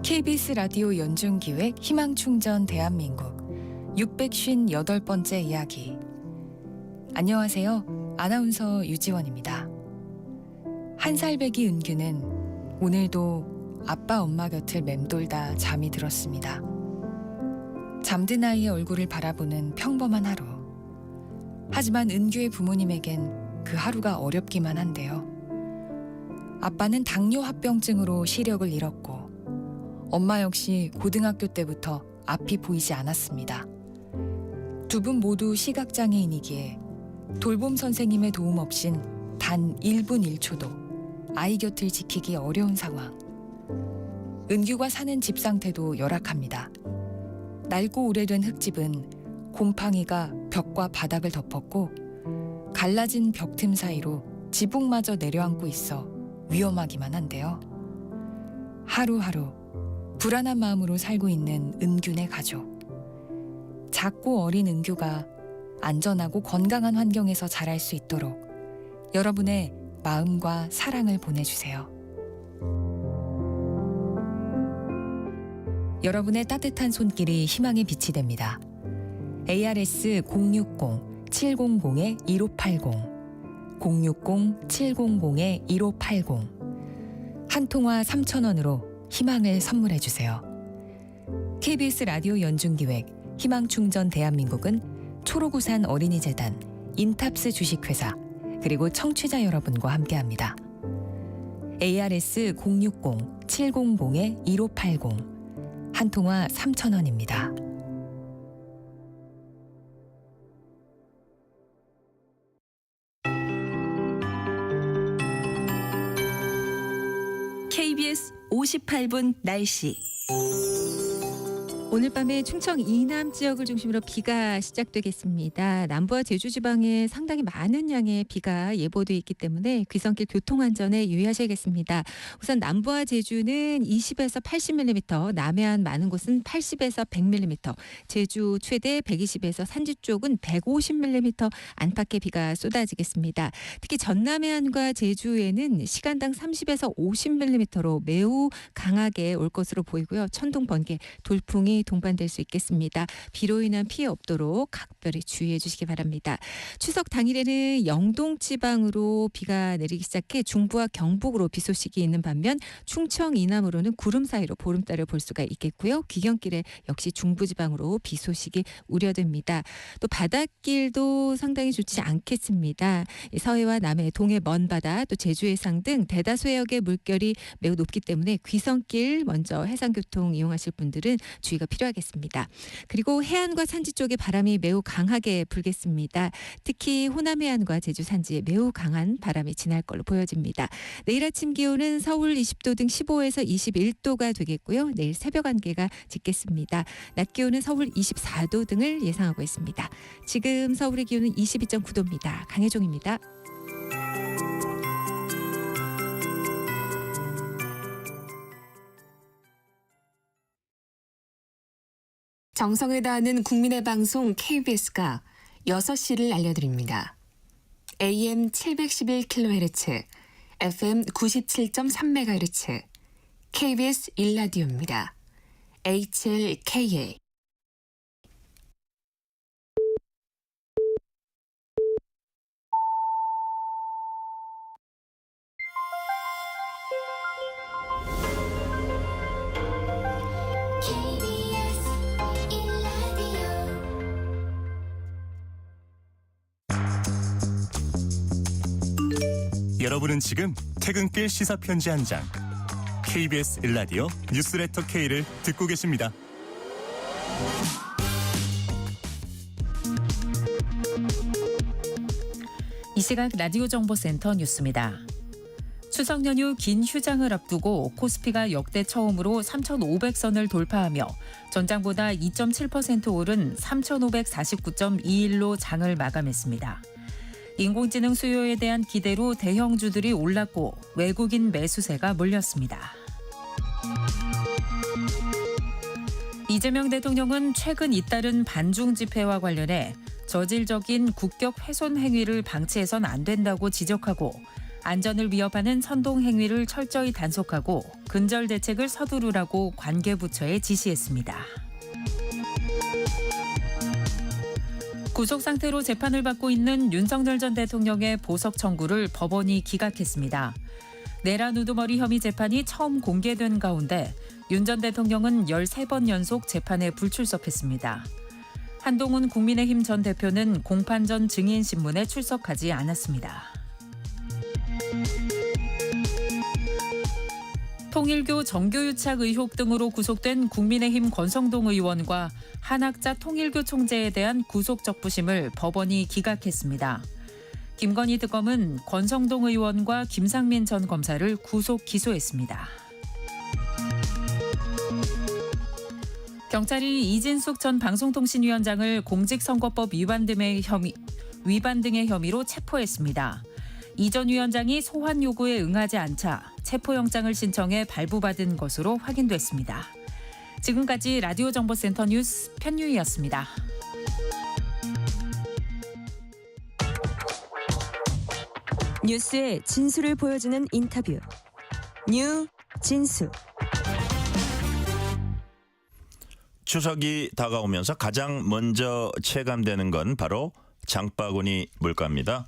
KBS 라디오 연중기획 희망충전 대한민국 658번째 이야기. 안녕하세요. 아나운서 유지원입니다. 한살배기 은규는 오늘도 아빠 엄마 곁을 맴돌다 잠이 들었습니다. 잠든 아이의 얼굴을 바라보는 평범한 하루. 하지만 은규의 부모님에겐 그 하루가 어렵기만 한데요. 아빠는 당뇨 합병증으로 시력을 잃었고 엄마 역시 고등학교 때부터 앞이 보이지 않았습니다. 두 분 모두 시각장애인이기에 돌봄 선생님의 도움 없인 단 1분 1초도 아이 곁을 지키기 어려운 상황. 은규가 사는 집 상태도 열악합니다. 낡고 오래된 흙집은 곰팡이가 벽과 바닥을 덮었고 갈라진 벽 틈 사이로 지붕마저 내려앉고 있어 위험하기만 한데요. 하루하루 불안한 마음으로 살고 있는 은규네 가족. 작고 어린 은규가 안전하고 건강한 환경에서 자랄 수 있도록 여러분의 마음과 사랑을 보내주세요. 여러분의 따뜻한 손길이 희망의 빛이 됩니다. ARS 060-700-1580 060-700-1580 한 통화 3,000원으로 희망을 선물해 주세요. KBS 라디오 연중기획 희망충전 대한민국은 초록우산 어린이재단, 인탑스 주식회사, 그리고 청취자 여러분과 함께합니다. ARS 060-700-1580 한 통화 3,000원입니다. KBS 58분 날씨. 오늘 밤에 충청 이남 지역을 중심으로 비가 시작되겠습니다. 남부와 제주 지방에 상당히 많은 양의 비가 예보돼 있기 때문에 귀성길 교통 안전에 유의하셔야겠습니다. 우선 남부와 제주는 20에서 80mm, 남해안 많은 곳은 80에서 100mm, 제주 최대 120에서 산지 쪽은 150mm 안팎의 비가 쏟아지겠습니다. 특히 전남해안과 제주에는 시간당 30에서 50mm로 매우 강하게 올 것으로 보이고요. 천둥, 번개, 돌풍이 동반될 수 있겠습니다. 비로 인한 피해 없도록 각별히 주의해 주시기 바랍니다. 추석 당일에는 영동 지방으로 비가 내리기 시작해 중부와 경북으로 비 소식이 있는 반면 충청 이남으로는 구름 사이로 보름달을 볼 수가 있겠고요. 귀경길에 역시 중부 지방으로 비 소식이 우려됩니다. 또 바닷길도 상당히 좋지 않겠습니다. 서해와 남해, 동해 먼 바다, 또 제주 해상 등 대다수 해역의 물결이 매우 높기 때문에 귀성길 먼저 해상교통 이용하실 분들은 주의가 필요하겠습니다. 그리고 해안과 산지 쪽에 바람이 매우 강하게 불겠습니다. 특히 호남 해안과 제주 산지에 매우 강한 바람이 지날 걸로 보여집니다. 내일 아침 기온은 서울 20도 등 15에서 21도가 되겠고요. 내일 새벽 안개가 짙겠습니다. 낮 기온은 서울 24도 등을 예상하고 있습니다. 지금 서울의 기온은 22.9도입니다. 강혜종입니다. 정성을 다하는 국민의 방송 KBS가 6시를 알려드립니다. AM 711kHz, FM 97.3MHz, KBS 1라디오입니다. HLKA. 여러분은 지금 퇴근길 시사편지 한 장 KBS 1라디오 뉴스레터 K를 듣고 계십니다. 이 시각 라디오 정보센터 뉴스입니다. 추석 연휴 긴 휴장을 앞두고 코스피가 역대 처음으로 3,500선을 돌파하며 전장보다 2.7% 오른 3,549.21로 장을 마감했습니다. 인공지능 수요에 대한 기대로 대형주들이 올랐고 외국인 매수세가 몰렸습니다. 이재명 대통령은 최근 잇따른 반중 집회와 관련해 저질적인 국격 훼손 행위를 방치해선 안 된다고 지적하고 안전을 위협하는 선동 행위를 철저히 단속하고 근절 대책을 서두르라고 관계부처에 지시했습니다. 구속 상태로 재판을 받고 있는 윤석열 전 대통령의 보석 청구를 법원이 기각했습니다. 내란 우두머리 혐의 재판이 처음 공개된 가운데 윤 전 대통령은 13번 연속 재판에 불출석했습니다. 한동훈 국민의힘 전 대표는 공판 전 증인 신문에 출석하지 않았습니다. 통일교 정교유착 의혹 등으로 구속된 국민의힘 권성동 의원과 한학자 통일교 총재에 대한 구속적부심을 법원이 기각했습니다. 김건희 특검은 권성동 의원과 김상민 전 검사를 구속 기소했습니다. 경찰이 이진숙 전 방송통신위원장을 공직선거법 위반 등의 혐의로 체포했습니다. 이 전 위원장이 소환 요구에 응하지 않자 체포영장을 신청해 발부받은 것으로 확인됐습니다. 지금까지 라디오 정보센터 뉴스 편유희였습니다. 뉴스의 진수를 보여주는 인터뷰. 뉴 진수. 추석이 다가오면서 가장 먼저 체감되는 건 바로 장바구니 물가입니다.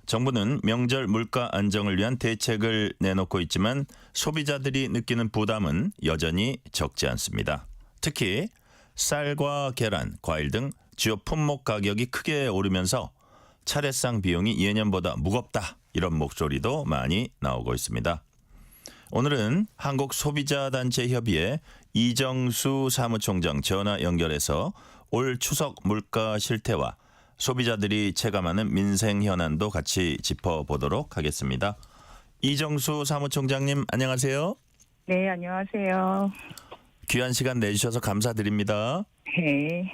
정부는 명절 물가 안정을 위한 대책을 내놓고 있지만 소비자들이 느끼는 부담은 여전히 적지 않습니다. 특히 쌀과 계란, 과일 등 주요 품목 가격이 크게 오르면서 차례상 비용이 예년보다 무겁다, 이런 목소리도 많이 나오고 있습니다. 오늘은 한국소비자단체협의회 이정수 사무총장 전화 연결해서 올 추석 물가 실태와 소비자들이 체감하는 민생 현안도 같이 짚어보도록 하겠습니다. 이정수 사무총장님, 안녕하세요. 네, 안녕하세요. 귀한 시간 내주셔서 감사드립니다. 네.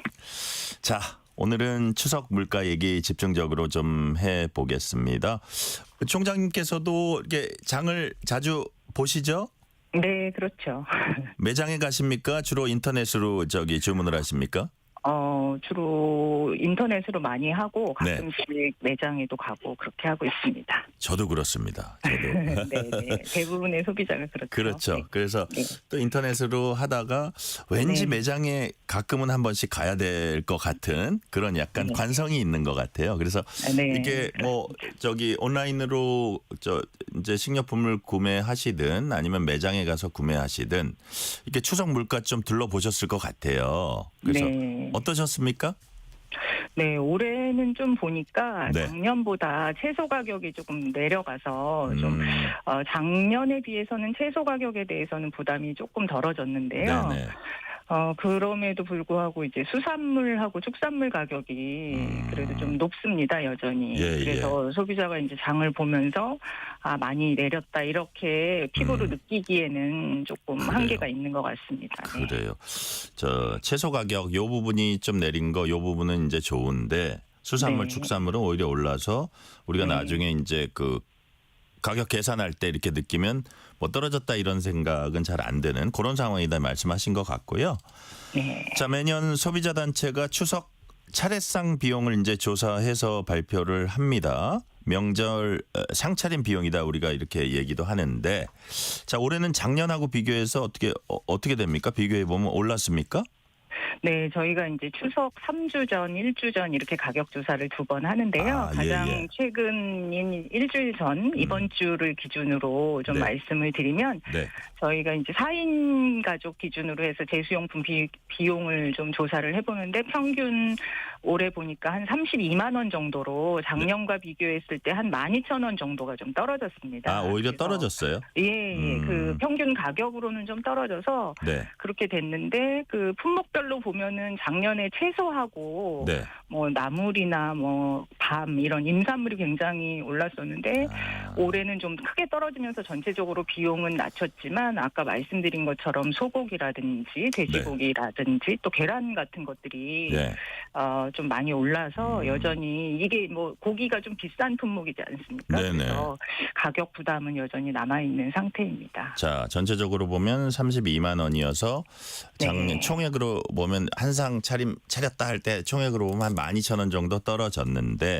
자, 오늘은 추석 물가 얘기 집중적으로 좀 해보겠습니다. 총장님께서도 이렇게 장을 자주 보시죠? 네, 그렇죠. 매장에 가십니까? 주로 인터넷으로 주문을 하십니까? 주로 인터넷으로 많이 하고 네. 가끔씩 매장에도 가고 그렇게 하고 있습니다. 저도 그렇습니다. 저도. 네, 대부분의 소비자가 그렇죠. 그렇죠. 네. 그래서 네. 또 인터넷으로 하다가 왠지 네. 매장에 가끔은 한 번씩 가야 될 것 같은 그런 약간 네. 관성이 있는 것 같아요. 그래서 네. 이게 뭐 온라인으로 이제 식료품을 구매하시든 아니면 매장에 가서 구매하시든 이렇게 추석 물가 좀 둘러보셨을 것 같아요. 그래서 네. 어떠셨습니까? 네, 올해는 좀 보니까 네. 작년보다 채소 가격이 조금 내려가서 좀 작년에 비해서는 채소 가격에 대해서는 부담이 조금 덜어졌는데요. 네네. 그럼에도 불구하고 이제 수산물하고 축산물 가격이 그래도 좀 높습니다, 여전히. 예, 그래서 소비자가 이제 장을 보면서 많이 내렸다 이렇게 피부로 느끼기에는 조금 그래요. 한계가 있는 것 같습니다. 네. 그래요. 채소 가격 요 부분이 좀 내린 거 요 부분은 이제 좋은데 수산물, 네. 축산물은 오히려 올라서 우리가 네. 나중에 이제 그 가격 계산할 때 이렇게 느끼면 뭐 떨어졌다 이런 생각은 잘 안 되는 그런 상황이다 말씀하신 것 같고요. 네. 자, 매년 소비자 단체가 추석 차례상 비용을 이제 조사해서 발표를 합니다. 명절 상차림 비용이다 우리가 이렇게 얘기도 하는데, 자, 올해는 작년하고 비교해서 어떻게 됩니까? 비교해 보면 올랐습니까? 네, 저희가 이제 추석 3주 전, 1주 전 이렇게 가격 조사를 2번 하는데요. 가장 최근인 일주일 전 이번 주를 기준으로 좀 말씀을 드리면 저희가 이제 4인 가족 기준으로 해서 제수용품 비용을 좀 조사를 해보는데 평균 올해 보니까 한 32만 원 정도로 작년과 비교했을 때 한 12,000원 정도가 좀 떨어졌습니다. 아, 오히려 떨어졌어요? 예, 그 평균 가격으로는 좀 떨어져서 그렇게 됐는데 그 품목별로 보면은 작년에 채소하고 뭐 나물이나 뭐 밤 이런 임산물이 굉장히 올랐었는데 올해는 좀 크게 떨어지면서 전체적으로 비용은 낮췄지만 아까 말씀드린 것처럼 소고기라든지 돼지고기라든지 또 계란 같은 것들이 좀 많이 올라서 여전히 이게 뭐 고기가 좀 비싼 품목이지 않습니까? 그래서 가격 부담은 여전히 남아있는 상태입니다. 자, 전체적으로 보면 32만 원이어서 작년 총액으로 보면 한 상 차렸다 할 때 총액으로 보면 한 12,000원 정도 떨어졌는데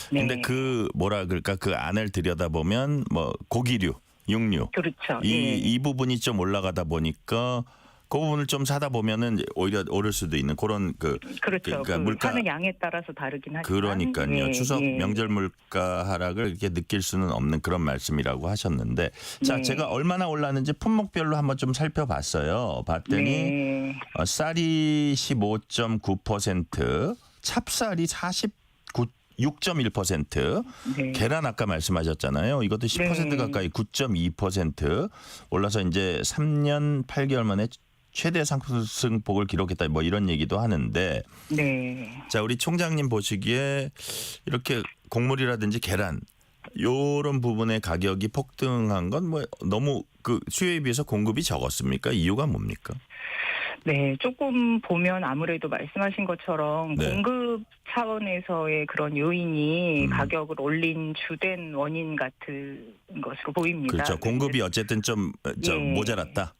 근데 그 뭐라 그럴까 그 안을 들여다보면 뭐 고기류, 육류 그렇죠. 이 부분이 좀 올라가다 보니까 그 부분을 좀 사다 보면은 오히려 오를 수도 있는 그런 그러니까 물가 사는 양에 따라서 다르긴 하지만 그러니까요. 추석 명절 물가 하락을 이렇게 느낄 수는 없는 그런 말씀이라고 하셨는데 자, 제가 얼마나 올랐는지 품목별로 한번 좀 살펴봤어요. 봤더니 쌀이 15.9%, 찹쌀이 6.1%, 계란 아까 말씀하셨잖아요. 이것도 10% 가까이 9.2% 올라서 이제 3년 8개월 만에 최대 상승폭을 기록했다. 뭐 이런 얘기도 하는데. 자, 우리 총장님 보시기에 이렇게 곡물이라든지 계란 요런 부분의 가격이 폭등한 건 뭐 너무 그 수요에 비해서 공급이 적었습니까? 이유가 뭡니까? 네, 조금 보면 아무래도 말씀하신 것처럼 공급 차원에서의 그런 요인이 가격을 올린 주된 원인 같은 것으로 보입니다. 그렇죠. 공급이 어쨌든 좀 모자랐다.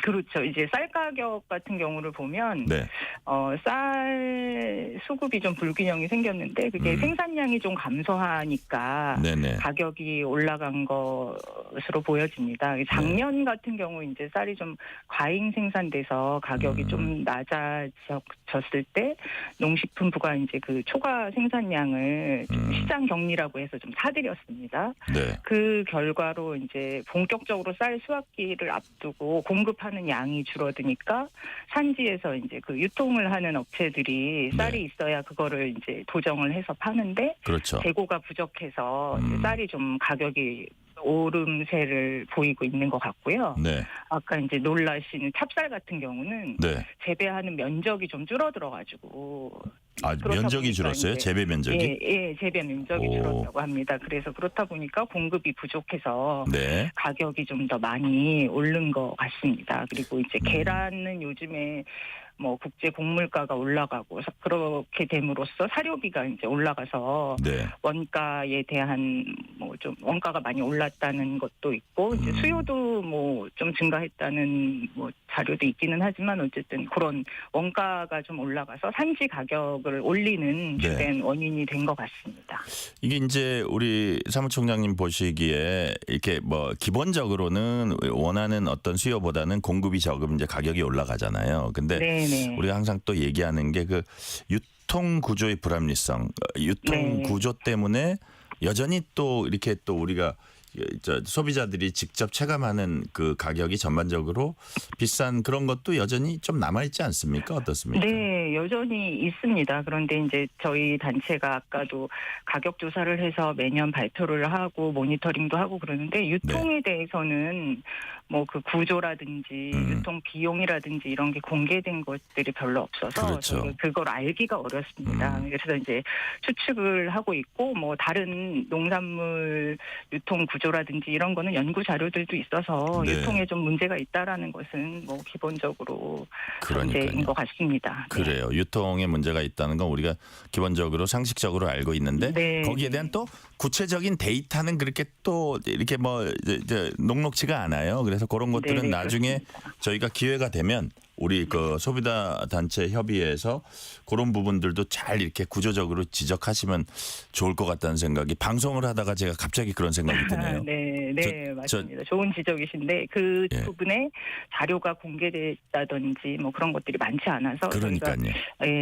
그렇죠. 이제 쌀 가격 같은 경우를 보면 쌀 수급이 좀 불균형이 생겼는데 그게 생산량이 좀 감소하니까 가격이 올라간 것으로 보여집니다. 작년 같은 경우 이제 쌀이 좀 과잉 생산돼서 가격이 좀 낮아졌을 때 농식품부가 이제 그 초과 생산량을 좀 시장 격리라고 해서 좀 사들였습니다. 그 결과로 이제 본격적으로 쌀 수확기를 앞두고 공급하는 양이 줄어드니까 산지에서 이제 그 유통을 하는 업체들이 쌀이 있어야 그거를 이제 도정을 해서 파는데 재고가 부족해서 이제 쌀이 좀 가격이 오름세를 보이고 있는 것 같고요. 아까 이제 놀라신 찹쌀 같은 경우는 재배하는 면적이 좀 줄어들어가지고. 면적이 줄었어요? 재배 면적이? 예, 재배 면적이 줄었다고 합니다. 그래서 그렇다 보니까 공급이 부족해서 가격이 좀 더 많이 오른 것 같습니다. 그리고 이제 계란은 요즘에 뭐 국제 곡물가가 올라가고 그렇게 됨으로써 사료비가 이제 올라가서 원가에 대한 뭐 좀 원가가 많이 올랐다는 것도 있고 이제 수요도 뭐 좀 증가했다는 뭐 자료도 있기는 하지만 어쨌든 그런 원가가 좀 올라가서 산지 가격을 올리는 주된 원인이 된 것 같습니다. 이게 이제 우리 사무총장님 보시기에 이렇게 뭐 기본적으로는 원하는 어떤 수요보다는 공급이 적으면 이제 가격이 올라가잖아요. 근데 우리가 항상 또 얘기하는 게 그 유통 구조의 불합리성, 유통 구조 때문에 여전히 또 이렇게 또 우리가 소비자들이 직접 체감하는 그 가격이 전반적으로 비싼 그런 것도 여전히 좀 남아있지 않습니까? 어떻습니까? 네, 여전히 있습니다. 그런데 이제 저희 단체가 아까도 가격 조사를 해서 매년 발표를 하고 모니터링도 하고 그러는데 유통에 대해서는 뭐 그 구조라든지 유통 비용이라든지 이런 게 공개된 것들이 별로 없어서 그걸 알기가 어렵습니다. 그래서 이제 추측을 하고 있고 뭐 다른 농산물 유통 구조라든지 이런 거는 연구 자료들도 있어서 유통에 좀 문제가 있다라는 것은 뭐 기본적으로 문제인 것 같습니다. 그래요. 유통에 문제가 있다는 건 우리가 기본적으로 상식적으로 알고 있는데 거기에 대한 또 구체적인 데이터는 그렇게 또 이렇게 뭐 이제 녹록지가 않아요. 그래서 그런 것들은 나중에 저희가 기회가 되면 우리 그 소비자 단체 협의회에서 그런 부분들도 잘 이렇게 구조적으로 지적하시면 좋을 것 같다는 생각이 방송을 하다가 제가 갑자기 그런 생각이 드네요. 네, 맞습니다. 좋은 지적이신데 그 부분에 자료가 공개됐다든지 뭐 그런 것들이 많지 않아서 그러니까요. 저희가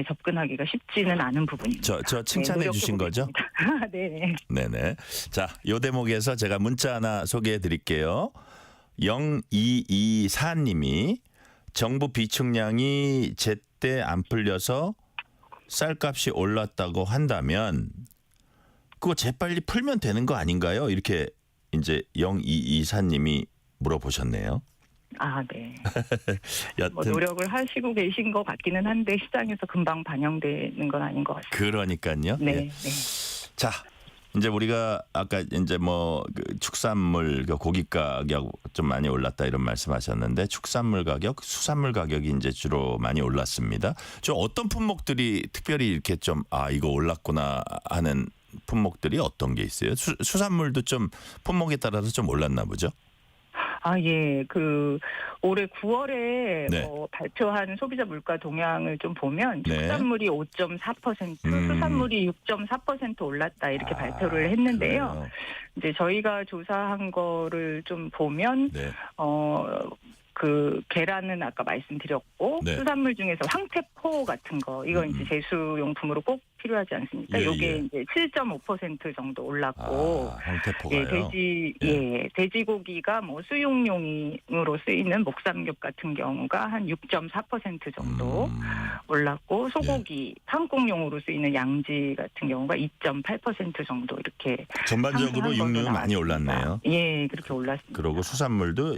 접근하기가 쉽지는 않은 부분입니다. 저 칭찬해 주신 거죠? 네. 네네. 자, 요 대목에서 제가 문자 하나 소개해 드릴게요. 0224님이 정부 비축량이 제때 안 풀려서 쌀값이 올랐다고 한다면 그거 재빨리 풀면 되는 거 아닌가요? 이렇게 이제 0224님이 물어보셨네요. 네. 여튼 뭐 노력을 하시고 계신 것 같기는 한데 시장에서 금방 반영되는 건 아닌 것 같습니다. 그러니까요. 네. 자, 이제 우리가 아까 이제 뭐 그 축산물 고기 가격 좀 많이 올랐다 이런 말씀하셨는데 축산물 가격, 수산물 가격이 이제 주로 많이 올랐습니다. 좀 어떤 품목들이 특별히 이렇게 좀 이거 올랐구나 하는 품목들이 어떤 게 있어요? 수산물도 좀 품목에 따라서 좀 올랐나 보죠? 예. 올해 9월에 발표한 소비자 물가 동향을 좀 보면 축산물이 5.4%, 수산물이 6.4% 올랐다 이렇게 발표를 했는데요. 그래요. 이제 저희가 조사한 거를 좀 보면 계란은 아까 말씀드렸고 수산물 중에서 황태포 같은 거 이거 이제 제수용품으로 꼭 필요하지 않습니까? 요게 이제 7.5% 정도 올랐고 황태포가요. 돼지고기가 뭐 수육용으로 쓰이는 목삼겹 같은 경우가 한 6.4% 정도 올랐고 소고기 한국용으로 쓰이는 양지 같은 경우가 2.8% 정도 이렇게 전반적으로 육류 많이 올랐네요. 예, 그렇게 올랐습니다. 그리고 수산물도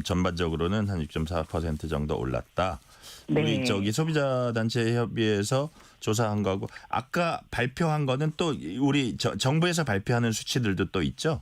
전반적으로는 한 6.4% 정도 올랐다. 우리 소비자 단체 협의회에서 조사한 거하고 아까 발표한 거는 또 우리 정부에서 발표하는 수치들도 또 있죠?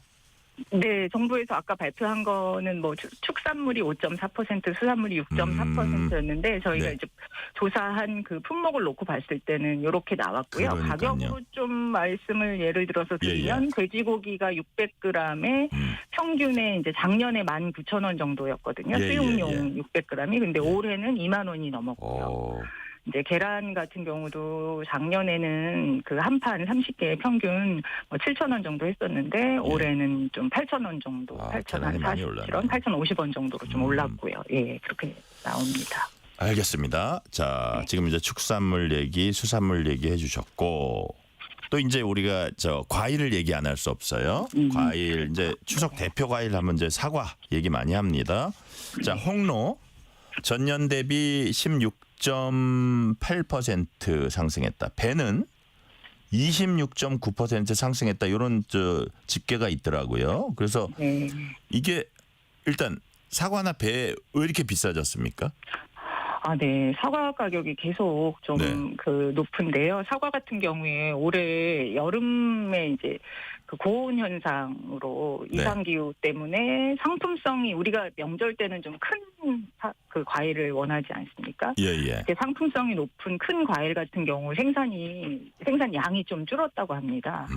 네, 정부에서 아까 발표한 거는 뭐 축산물이 5.4%, 수산물이 6.4%였는데 저희가 이제 조사한 그 품목을 놓고 봤을 때는 이렇게 나왔고요. 가격으로 좀 말씀을 예를 들어서 드리면 돼지고기가 600g에 평균에 이제 작년에 19,000원 정도였거든요. 수육용 600g이. 근데 올해는 2만 원이 넘었고요. 이제 계란 같은 경우도 작년에는 그 한 판 30개에 평균 7,000원 정도 했었는데 올해는 좀 8,000원 정도, 8,047원, 8,050원 정도로 좀 올랐고요. 예, 그렇게 나옵니다. 알겠습니다. 자, 지금 이제 축산물 얘기, 수산물 얘기해 주셨고 또 이제 우리가 과일을 얘기 안 할 수 없어요. 과일 이제 추석 대표 과일 하면 이제 사과 얘기 많이 합니다. 자, 홍로 전년 대비 16.8% 상승했다. 배는 26.9% 상승했다. 이런 집계가 있더라고요. 그래서 이게 일단 사과나 배 왜 이렇게 비싸졌습니까? 네. 사과 가격이 계속 좀 높은데요. 사과 같은 경우에 올해 여름에 이제 그 고온 현상으로 이상 기후 때문에 상품성이 우리가 명절 때는 좀 큰 그 과일을 원하지 않습니까? 상품성이 높은 큰 과일 같은 경우 생산 양이 좀 줄었다고 합니다.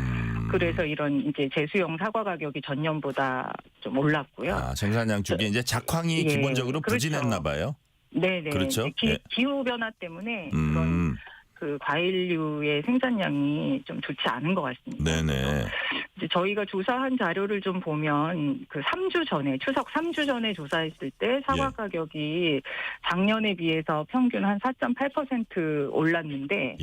그래서 이런 이제 제수용 사과 가격이 전년보다 좀 올랐고요. 생산량 줄기 이제 작황이 기본적으로 부진했나 봐요. 네네. 그렇죠. 기후 변화 때문에 그런 그 과일류의 생산량이 좀 좋지 않은 것 같습니다. 네네. 이제 저희가 조사한 자료를 좀 보면 그 3주 전에 추석 3주 전에 조사했을 때 사과 가격이 작년에 비해서 평균 한 4.8% 올랐는데.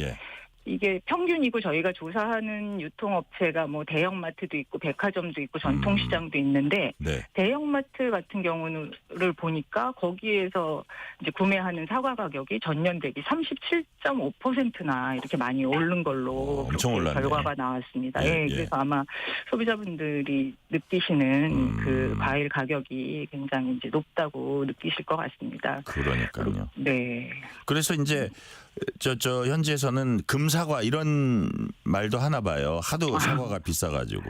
이게 평균이고 저희가 조사하는 유통업체가 뭐 대형마트도 있고 백화점도 있고 전통시장도 있는데 대형마트 같은 경우를 보니까 거기에서 이제 구매하는 사과 가격이 전년 대비 37.5%나 이렇게 많이 오른 걸로 엄청 올랐네. 결과가 나왔습니다. 그래서 아마 소비자분들이 느끼시는 그 과일 가격이 굉장히 이제 높다고 느끼실 것 같습니다. 그러니까요. 네. 그래서 이제 현지에서는 금사과 이런 말도 하나 봐요. 하도 사과가 비싸가지고.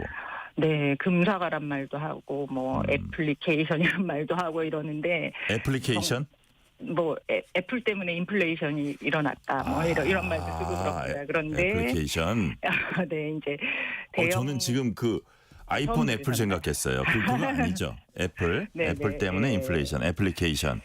네, 금사과란 말도 하고 뭐 애플리케이션 이런 말도 하고 이러는데. 애플리케이션? 애플 때문에 인플레이션이 일어났다. 뭐 이런 말도 쓰고 그럽니다. 그런데 애플리케이션. 네, 이제 저는 지금 그 아이폰 애플 생각했어요. 그거 아니죠? 애플. 애플 때문에 인플레이션. 애플리케이션.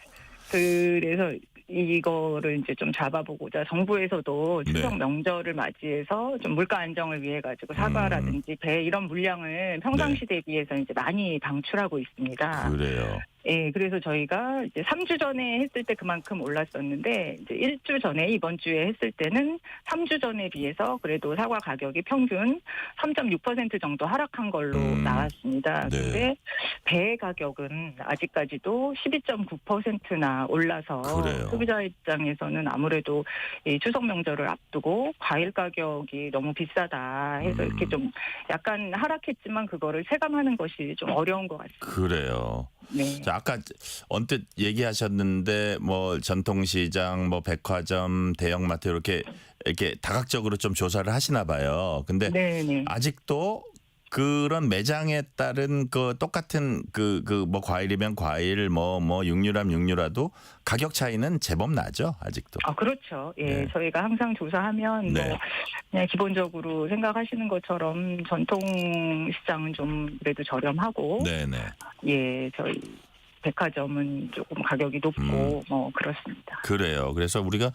그래서 이거를 이제 좀 잡아보고자 정부에서도 추석 네. 명절을 맞이해서 좀 물가 안정을 위해 가지고 사과라든지 배 이런 물량을 평상시 대비해서 이제 많이 방출하고 있습니다. 그래요. 예, 그래서 저희가 이제 3주 전에 했을 때 그만큼 올랐었는데 이제 1주 전에 이번 주에 했을 때는 3주 전에 비해서 그래도 사과 가격이 평균 3.6% 정도 하락한 걸로 나왔습니다. 네. 근데 배 가격은 아직까지도 12.9%나 올라서 그래요. 소비자 입장에서는 아무래도 이 추석 명절을 앞두고 과일 가격이 너무 비싸다 해서 이렇게 좀 약간 하락했지만 그거를 체감하는 것이 좀 어려운 것 같습니다. 그래요. 네. 자, 아까 언뜻 얘기하셨는데 뭐 전통시장, 뭐 백화점, 대형마트 이렇게 다각적으로 좀 조사를 하시나 봐요. 근데 네네. 아직도 그런 매장에 따른 그 똑같은 그 뭐 과일이면 과일, 뭐 육류라면 육류라도 가격 차이는 제법 나죠, 아직도. 아, 그렇죠. 예, 네. 저희가 항상 조사하면 네. 뭐 그냥 기본적으로 생각하시는 것처럼 전통 시장은 좀 그래도 저렴하고, 네네. 예, 저희 백화점은 조금 가격이 높고 뭐 그렇습니다. 그래요. 그래서 우리가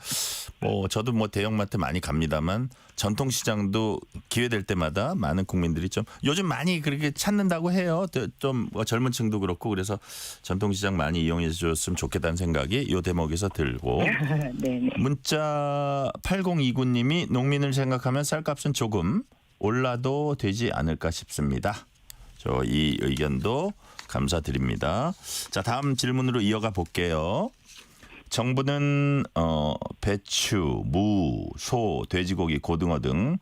뭐 저도 뭐 대형마트 많이 갑니다만 전통시장도 기회 될 때마다 많은 국민들이 좀 요즘 많이 그렇게 찾는다고 해요. 좀 젊은 층도 그렇고 그래서 전통시장 많이 이용해 주셨으면 좋겠다는 생각이 이 대목에서 들고 네네. 문자 8029님이 농민을 생각하면 쌀값은 조금 올라도 되지 않을까 싶습니다. 저 이 의견도 감사드립니다. 자, 다음 질문으로 이어가 볼게요. 정부는 배추, 무, 소, 돼지고기, 고등어 등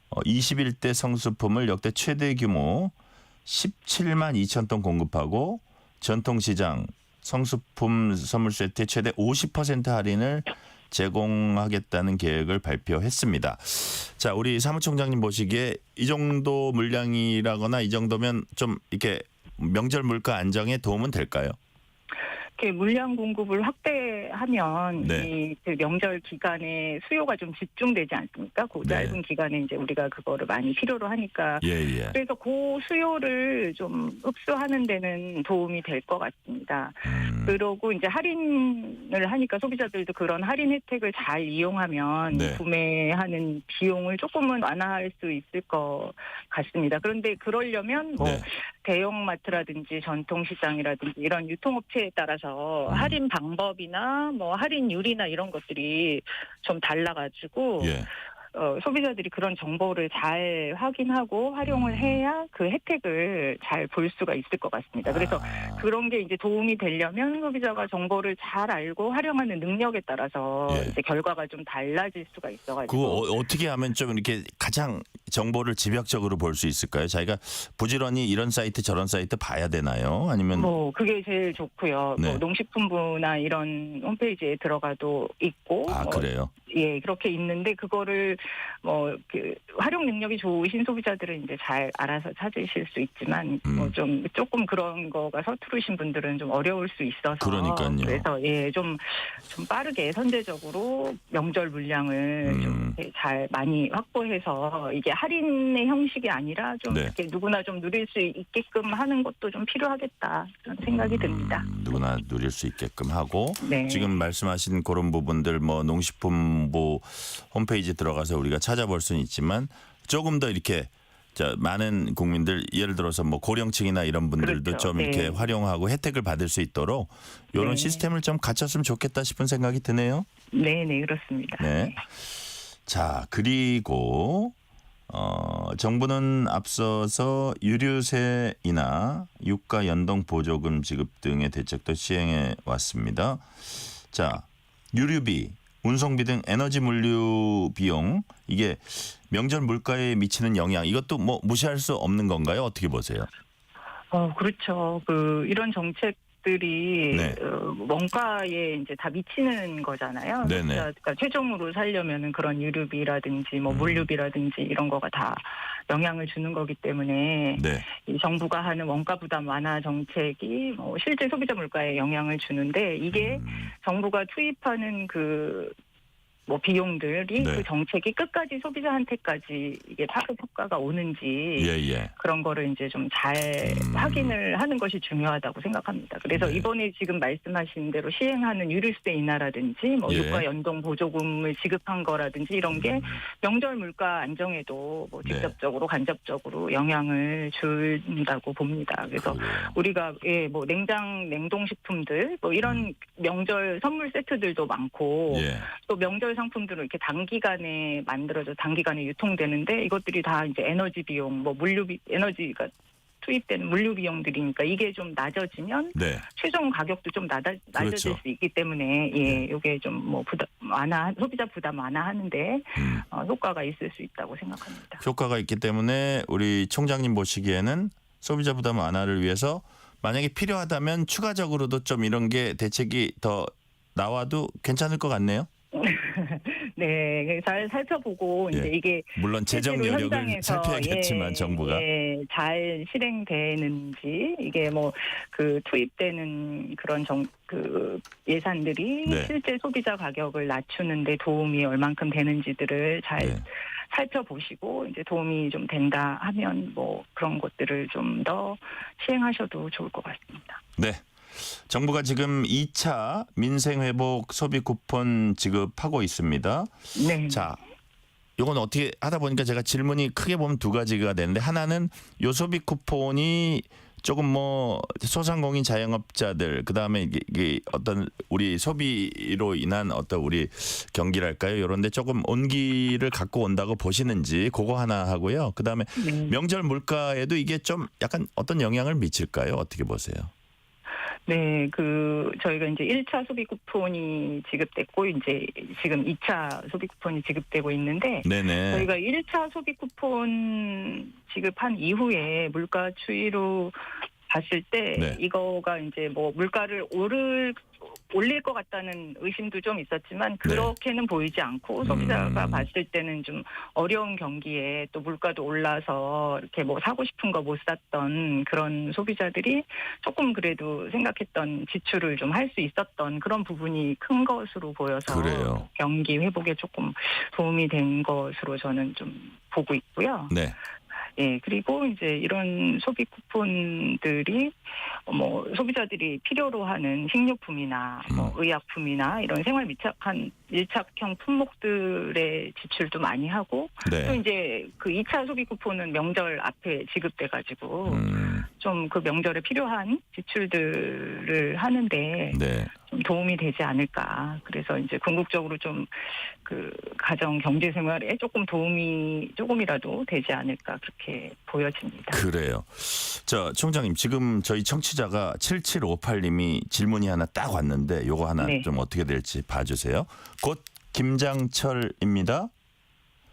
21대 성수품을 역대 최대 규모 17만 2천 톤 공급하고 전통시장 성수품 선물 세트에 최대 50% 할인을 제공하겠다는 계획을 발표했습니다. 자, 우리 사무총장님 보시기에 이 정도 물량이라거나 이 정도면 좀 이렇게 명절 물가 안정에 도움은 될까요? 이렇게 물량 공급을 확대하면 네. 그 명절 기간에 수요가 좀 집중되지 않습니까? 그 네. 짧은 기간에 이제 우리가 그거를 많이 필요로 하니까. 예. 그래서 그 수요를 좀 흡수하는 데는 도움이 될 것 같습니다. 그러고 이제 할인을 하니까 소비자들도 그런 할인 혜택을 잘 이용하면 네. 구매하는 비용을 조금은 완화할 수 있을 것 같습니다. 그런데 그러려면 뭐 네. 대형마트라든지 전통시장이라든지 이런 유통업체에 따라서 할인 방법이나 뭐 할인율이나 이런 것들이 좀 달라가지고 예. 소비자들이 그런 정보를 잘 확인하고 활용을 해야 그 혜택을 잘 볼 수가 있을 것 같습니다. 그래서 그런 게 이제 도움이 되려면 소비자가 정보를 잘 알고 활용하는 능력에 따라서 예. 이제 결과가 좀 달라질 수가 있어가지고. 그거 어떻게 하면 좀 이렇게 가장 정보를 집약적으로 볼 수 있을까요? 자기가 부지런히 이런 사이트 저런 사이트 봐야 되나요? 아니면 뭐 그게 제일 좋고요. 네. 뭐 농식품부나 이런 홈페이지에 들어가도 있고. 아, 그래요? 예, 그렇게 있는데 그거를 뭐 그 활용 능력이 좋으신 소비자들은 이제 잘 알아서 찾으실 수 있지만 뭐 좀 조금 그런 거가 서투르신 분들은 좀 어려울 수 있어서. 그러니까요. 그래서 예, 좀 빠르게 선제적으로 명절 물량을 좀 이렇게 잘 많이 확보해서 이게 할인의 형식이 아니라 좀 네. 이렇게 누구나 좀 누릴 수 있게끔 하는 것도 좀 필요하겠다 그런 생각이 듭니다. 누구나 누릴 수 있게끔 하고 네. 지금 말씀하신 그런 부분들 뭐 농식품부 홈페이지 들어가서 우리가 찾아볼 수는 있지만 조금 더 이렇게 많은 국민들 예를 들어서 뭐 고령층이나 이런 분들도 그렇죠. 좀 이렇게 네. 활용하고 혜택을 받을 수 있도록 이런 네. 시스템을 좀 갖췄으면 좋겠다 싶은 생각이 드네요. 네, 그렇습니다. 네. 자, 그리고 정부는 앞서서 유류세이나 유가 연동 보조금 지급 등의 대책도 시행해 왔습니다. 자, 유류비, 운송비 등 에너지 물류 비용 이게 명절 물가에 미치는 영향 이것도 뭐 무시할 수 없는 건가요? 어떻게 보세요? 그렇죠. 이런 정책들이 네. 원가에 이제 다 미치는 거잖아요. 네네. 그러니까 최종으로 살려면은 그런 유류비라든지 뭐 물류비라든지 이런 거가 다 영향을 주는 거기 때문에 네. 이 정부가 하는 원가 부담 완화 정책이 뭐 실제 소비자 물가에 영향을 주는데 이게 정부가 투입하는 그 뭐 비용들이 네. 그 정책이 끝까지 소비자한테까지 이게 파급 효과가 오는지 예. 그런 거를 이제 좀 잘 확인을 하는 것이 중요하다고 생각합니다. 그래서 네. 이번에 지금 말씀하신 대로 시행하는 유류세 인하라든지 뭐 예. 유가 연동 보조금을 지급한 거라든지 이런 게 명절 물가 안정에도 뭐 네. 직접적으로 간접적으로 영향을 준다고 봅니다. 그래서 그래요. 우리가 뭐 냉동식품들 뭐 이런 명절 선물 세트들도 많고 예. 또 명절 상품들은 이렇게 단기간에 만들어져 단기간에 유통되는데 이것들이 다 이제 에너지 비용, 뭐 에너지가 투입되는 물류 비용들이니까 이게 좀 낮아지면 네. 최종 가격도 좀 낮아질 그렇죠. 수 있기 때문에 이게 좀 뭐 소비자 부담 완화하는데 효과가 있을 수 있다고 생각합니다. 효과가 있기 때문에 우리 총장님 보시기에는 소비자 부담 완화를 위해서 만약에 필요하다면 추가적으로도 좀 이런 게 대책이 더 나와도 괜찮을 것 같네요. 네, 잘 살펴보고 예. 이제 이게 물론 재정 실제로 여력을 현장에서 살펴야겠지만 정부가 잘 실행되는지 이게 뭐 그 투입되는 그런 그 예산들이 네. 실제 소비자 가격을 낮추는데 도움이 얼만큼 되는지들을 잘 네. 살펴보시고 이제 도움이 좀 된다 하면 뭐 그런 것들을 좀 더 시행하셔도 좋을 것 같습니다. 네. 정부가 지금 2차 민생회복 소비 쿠폰 지급하고 있습니다. 네. 자, 이건 어떻게 하다 보니까 제가 질문이 크게 보면 두 가지가 되는데 하나는 요 소비 쿠폰이 조금 뭐 소상공인 자영업자들 그다음에 이게 어떤 우리 소비로 인한 어떤 우리 경기랄까요? 이런데 조금 온기를 갖고 온다고 보시는지 그거 하나 하고요. 그다음에 명절 물가에도 이게 좀 약간 어떤 영향을 미칠까요? 어떻게 보세요? 네, 저희가 이제 1차 소비 쿠폰이 지급됐고, 이제 지금 2차 소비 쿠폰이 지급되고 있는데, 네네. 저희가 1차 소비 쿠폰 지급한 이후에 물가 추이로 봤을 때, 네. 이거가 이제 뭐 물가를 올릴 것 같다는 의심도 좀 있었지만 그렇게는 보이지 않고 소비자가 봤을 때는 좀 어려운 경기에 또 물가도 올라서 이렇게 뭐 사고 싶은 거 못 샀던 그런 소비자들이 조금 그래도 생각했던 지출을 좀 할 수 있었던 그런 부분이 큰 것으로 보여서 그래요. 경기 회복에 조금 도움이 된 것으로 저는 좀 보고 있고요. 네. 예, 그리고 이제 이런 소비 쿠폰들이 뭐 소비자들이 필요로 하는 식료품이나 뭐 의약품이나 이런 생활 밀착형 품목들의 지출도 많이 하고 네. 또 이제 그 2차 소비 쿠폰은 명절 앞에 지급돼 가지고 좀 그 명절에 필요한 지출들을 하는데 네. 좀 도움이 되지 않을까. 그래서 이제 궁극적으로 좀 그 가정 경제 생활에 조금이라도 되지 않을까 그렇게 보여집니다. 그래요. 자, 총장님 지금 저희 청취자가 7758님이 질문이 하나 딱 왔는데 요거 하나 네. 좀 어떻게 될지 봐주세요. 곧 김장철입니다.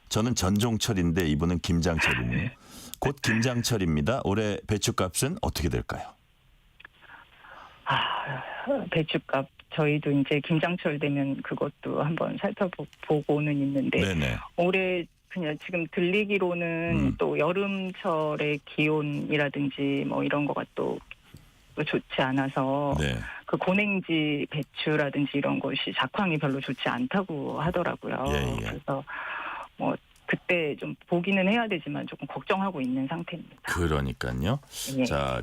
저는 전종철인데 이분은 김장철이네요. 곧 김장철입니다. 올해 배추값은 어떻게 될까요? 배추값 저희도 이제 김장철 되면 그것도 한번 살펴보고는 있는데 네네. 올해 그냥 지금 들리기로는 또 여름철의 기온이라든지 뭐 이런 거가 또 좋지 않아서 네. 그 고냉지 배추라든지 이런 것이 작황이 별로 좋지 않다고 하더라고요. 예. 그래서 뭐 그때 좀 보기는 해야 되지만 조금 걱정하고 있는 상태입니다. 그러니까요. 예. 자,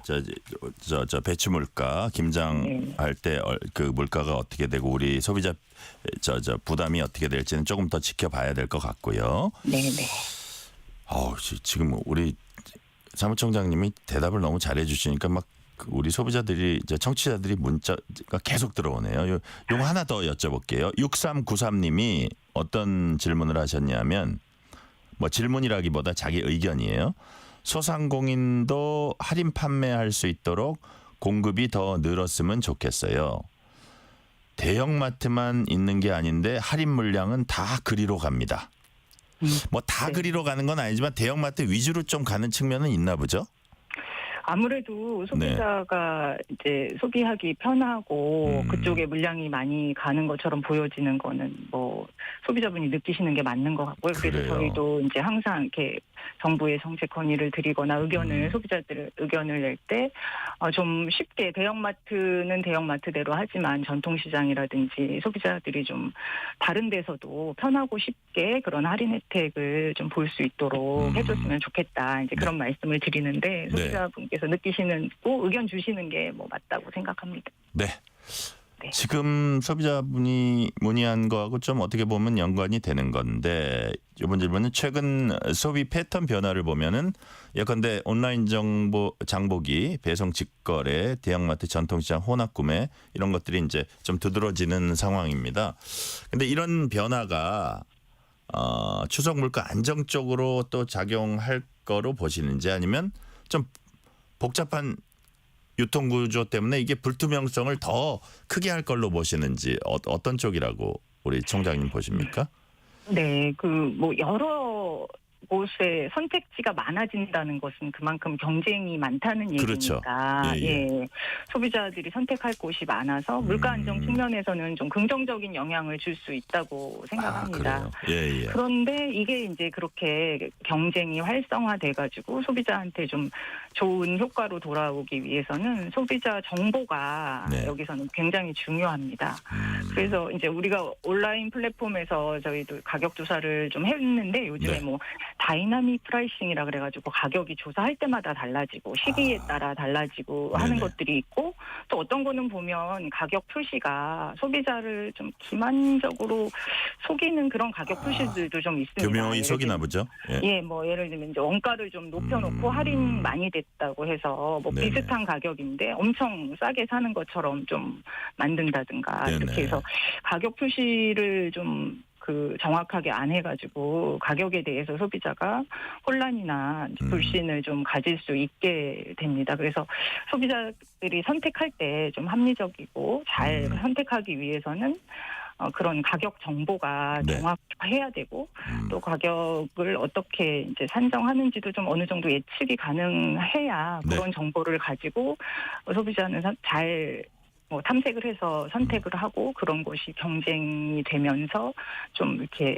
저 배추 물가 김장할 때 그 물가가 어떻게 되고 우리 소비자 부담이 어떻게 될지는 조금 더 지켜봐야 될 것 같고요. 네네. 지금 우리 사무총장님이 대답을 너무 잘해주시니까 막 우리 소비자들이 이제 청취자들이 문자가 계속 들어오네요. 요거 하나 더 여쭤볼게요. 6393님이 어떤 질문을 하셨냐면 뭐 질문이라기보다 자기 의견이에요. 소상공인도 할인 판매할 수 있도록 공급이 더 늘었으면 좋겠어요. 대형마트만 있는 게 아닌데 할인 물량은 다 그리로 갑니다. 뭐 다 그리로 가는 건 아니지만 대형마트 위주로 좀 가는 측면은 있나 보죠? 아무래도 소비자가 이제 소비하기 편하고 그쪽에 물량이 많이 가는 것처럼 보여지는 거는 뭐 소비자분이 느끼시는 게 맞는 것 같고요. 그래서 그래요. 저희도 이제 항상 이렇게 정부에 정책 건의를 드리거나 소비자들 의견을 낼 때 좀 쉽게 대형마트는 대형마트대로 하지만 전통시장이라든지 소비자들이 좀 다른 데서도 편하고 쉽게 그런 할인 혜택을 좀 볼 수 있도록 해줬으면 좋겠다. 이제 그런 말씀을 드리는데 소비자분께서 느끼시는 고 의견 주시는 게 뭐 맞다고 생각합니다. 네. 지금 소비자분이 문의한 거하고 좀 어떻게 보면 연관이 되는 건데 이번 질문은 최근 소비 패턴 변화를 보면은 예컨대 온라인 장보기, 배송 직거래, 대형마트 전통시장 혼합 구매 이런 것들이 이제 좀 두드러지는 상황입니다. 근데 이런 변화가 추석 물가 안정 쪽으로 또 작용할 거로 보시는지 아니면 좀 복잡한 유통구조 때문에 이게 불투명성을 더 크게 할 걸로 보시는지 어떤 쪽이라고 우리 총장님 보십니까? 네, 뭐 여러 곳에 선택지가 많아진다는 것은 그만큼 경쟁이 많다는 얘기니까 그렇죠. 예. 소비자들이 선택할 곳이 많아서 물가 안정 측면에서는 좀 긍정적인 영향을 줄 수 있다고 생각합니다. 예. 그런데 이게 이제 그렇게 경쟁이 활성화돼가지고 소비자한테 좀 좋은 효과로 돌아오기 위해서는 소비자 정보가 여기서는 굉장히 중요합니다. 그래서 이제 우리가 온라인 플랫폼에서 저희도 가격 조사를 좀 했는데 요즘에 뭐 다이나믹 프라이싱이라 그래가지고 가격이 조사할 때마다 달라지고 시기에 따라 달라지고 하는 것들이 있고 또 어떤 거는 보면 가격 표시가 소비자를 좀 기만적으로 속이는 그런 가격 표시들도 좀 있습니다. 교묘히 속이나 보죠. 뭐 예를 들면 이제 원가를 좀 높여놓고 할인 많이 됐다고 해서 뭐 비슷한 가격인데 엄청 싸게 사는 것처럼 좀 만든다든가 이렇게 해서 가격 표시를 좀 정확하게 안 해가지고 가격에 대해서 소비자가 혼란이나 불신을 좀 가질 수 있게 됩니다. 그래서 소비자들이 선택할 때 좀 합리적이고 잘 선택하기 위해서는 그런 가격 정보가 정확해야 되고 또 가격을 어떻게 이제 산정하는지도 좀 어느 정도 예측이 가능해야 그런 정보를 가지고 소비자는 잘 탐색을 해서 선택을 하고 그런 것이 경쟁이 되면서 좀 이렇게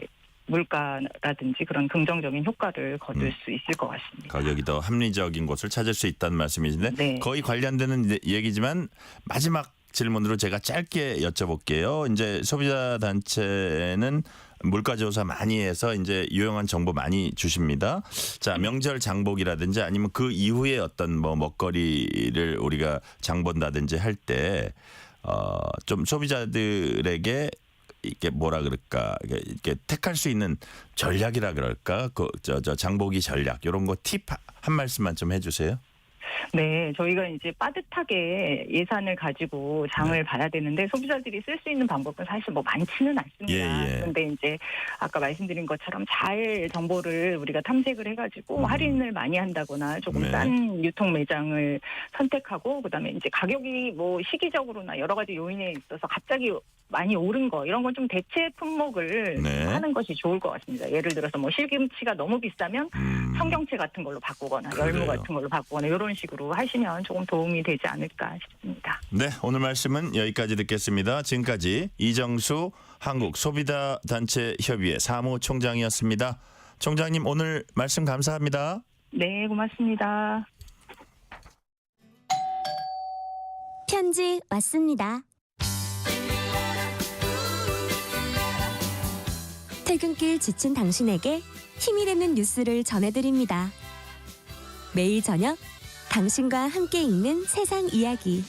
물가라든지 그런 긍정적인 효과를 거둘 수 있을 것 같습니다. 가격이 더 합리적인 곳을 찾을 수 있다는 말씀이신데 거의 관련되는 얘기지만 마지막 질문으로 제가 짧게 여쭤볼게요. 이제 소비자 단체는 물가조사 많이 해서 이제 유용한 정보 많이 주십니다. 자, 명절 장보기라든지 아니면 그 이후에 어떤 뭐 먹거리를 우리가 장본다든지 할 때 좀 소비자들에게 이게 뭐라 그럴까 이렇게 택할 수 있는 전략이라 그럴까 저 장보기 전략 이런 거 팁 한 말씀만 좀 해주세요. 네, 저희가 이제 빠듯하게 예산을 가지고 장을 봐야 되는데 소비자들이 쓸 수 있는 방법은 사실 뭐 많지는 않습니다. 그런데 이제 아까 말씀드린 것처럼 잘 정보를 우리가 탐색을 해가지고 할인을 많이 한다거나 조금 싼 유통 매장을 선택하고 그다음에 이제 가격이 뭐 시기적으로나 여러 가지 요인에 있어서 갑자기 많이 오른 거 이런 건 좀 대체 품목을 하는 것이 좋을 것 같습니다. 예를 들어서 뭐 실김치가 너무 비싸면 청경채 같은 걸로 바꾸거나 열무 같은 걸로 바꾸거나 이런 식으로 하시면 조금 도움이 되지 않을까 싶습니다. 네, 오늘 말씀은 여기까지 듣겠습니다. 지금까지 이정수 한국소비자단체협의회 사무총장이었습니다. 총장님 오늘 말씀 감사합니다. 네, 고맙습니다. 편지 왔습니다. 퇴근길 지친 당신에게 힘이 되는 뉴스를 전해드립니다. 매일 저녁 당신과 함께 읽는 세상 이야기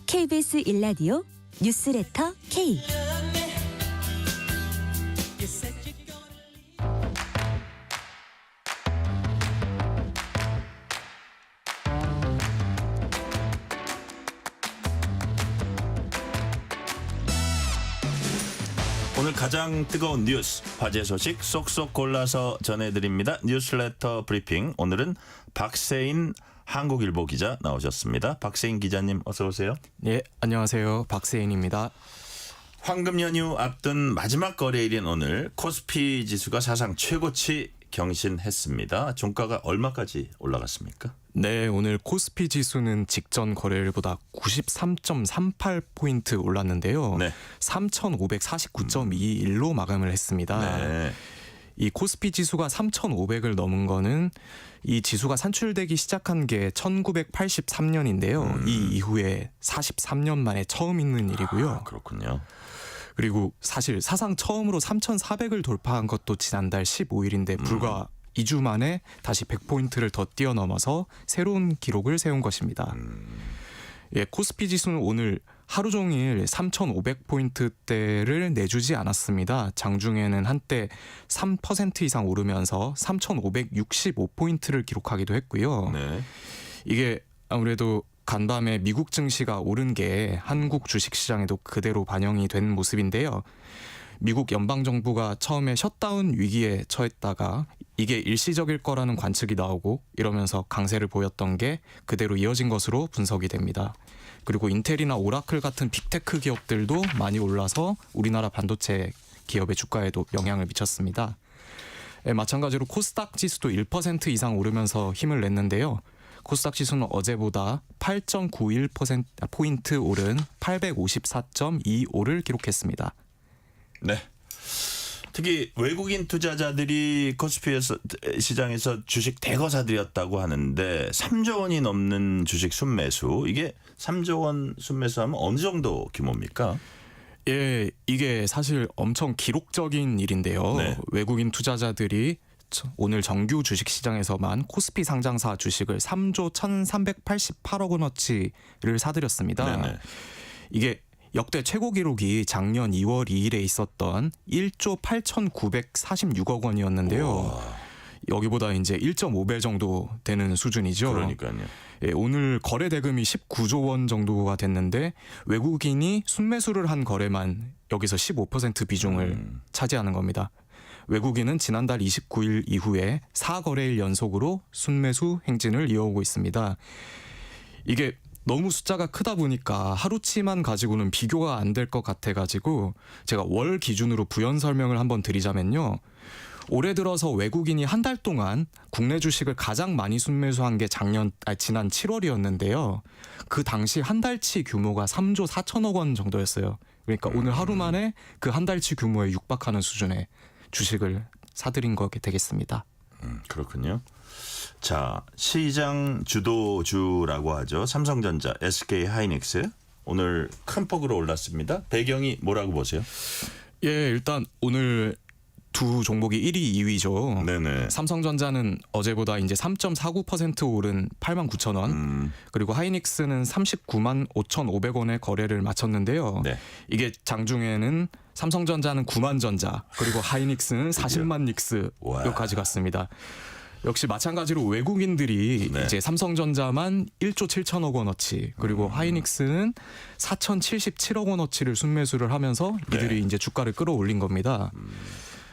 KBS 1라디오 뉴스레터 K 오늘 가장 뜨거운 뉴스, 화제 소식 쏙쏙 골라서 전해드립니다. 뉴스레터 브리핑. 오늘은 박세인 한국일보 기자 나오셨습니다. 박세인 기자님 어서 오세요. 네, 안녕하세요. 박세인입니다. 황금 연휴 앞둔 마지막 거래일인 오늘 코스피 지수가 사상 최고치 경신했습니다. 종가가 얼마까지 올라갔습니까? 네, 오늘 코스피 지수는 직전 거래일보다 93.38포인트 올랐는데요. 네. 3,549.21로 마감을 했습니다. 네. 이 코스피 지수가 3,500을 넘은 거는 이 지수가 산출되기 시작한 게 1983년인데요. 이 이후에 43년 만에 처음 있는 일이고요. 그렇군요. 그리고 사실 사상 처음으로 3,400을 돌파한 것도 지난달 15일인데 불과 2주 만에 다시 100포인트를 더 뛰어넘어서 새로운 기록을 세운 것입니다. 예, 코스피 지수는 오늘 하루 종일 3,500포인트대를 내주지 않았습니다. 장중에는 한때 3% 이상 오르면서 3,565포인트를 기록하기도 했고요. 네. 이게 아무래도 간밤에 미국 증시가 오른 게 한국 주식시장에도 그대로 반영이 된 모습인데요. 미국 연방정부가 처음에 셧다운 위기에 처했다가 이게 일시적일 거라는 관측이 나오고 이러면서 강세를 보였던 게 그대로 이어진 것으로 분석이 됩니다. 그리고 인텔이나 오라클 같은 빅테크 기업들도 많이 올라서 우리나라 반도체 기업의 주가에도 영향을 미쳤습니다. 마찬가지로 코스닥 지수도 1% 이상 오르면서 힘을 냈는데요. 코스닥 지수는 어제보다 8.91%포인트 오른 854.25를 기록했습니다. 네. 특히 외국인 투자자들이 코스피 시장에서 주식 대거사들이었다고 하는데 3조 원이 넘는 주식 순매수, 이게 3조 원 순매수하면 어느 정도 규모입니까? 예, 이게 사실 엄청 기록적인 일인데요. 네. 외국인 투자자들이 오늘 정규 주식시장에서만 코스피 상장사 주식을 3조 1,388억 원어치를 사들였습니다. 네네. 이게 역대 최고 기록이 작년 2월 2일에 있었던 1조 8,946억 원이었는데요. 우와. 여기보다 이제 1.5배 정도 되는 수준이죠. 그러니까요. 예, 오늘 거래 대금이 19조 원 정도가 됐는데 외국인이 순매수를 한 거래만 여기서 15% 비중을 차지하는 겁니다. 외국인은 지난달 29일 이후에 4거래일 연속으로 순매수 행진을 이어오고 있습니다. 이게 너무 숫자가 크다 보니까 하루치만 가지고는 비교가 안 될 것 같아가지고 제가 월 기준으로 부연 설명을 한번 드리자면요. 올해 들어서 외국인이 한 달 동안 국내 주식을 가장 많이 순매수한 게 지난 7월이었는데요. 그 당시 한 달치 규모가 3조 4천억 원 정도였어요. 그러니까 오늘 하루 만에 그 한 달치 규모에 육박하는 수준의 주식을 사들인 거게 되겠습니다. 그렇군요. 자, 시장 주도주라고 하죠. 삼성전자, SK 하이닉스 오늘 큰 폭으로 올랐습니다. 배경이 뭐라고 보세요? 예, 일단 오늘 두 종목이 1위, 2위죠. 네네. 삼성전자는 어제보다 이제 3.49% 오른 89,000원, 그리고 하이닉스는 39만 5,500원에 거래를 마쳤는데요. 네. 이게 장중에는 삼성전자는 9만 전자, 그리고 하이닉스는 40만 닉스까지 갔습니다. 역시 마찬가지로 외국인들이 네. 이제 삼성전자만 1조 7천억 원어치, 그리고 하이닉스는 4,077억 원어치를 순매수를 하면서 이들이 이제 주가를 끌어올린 겁니다.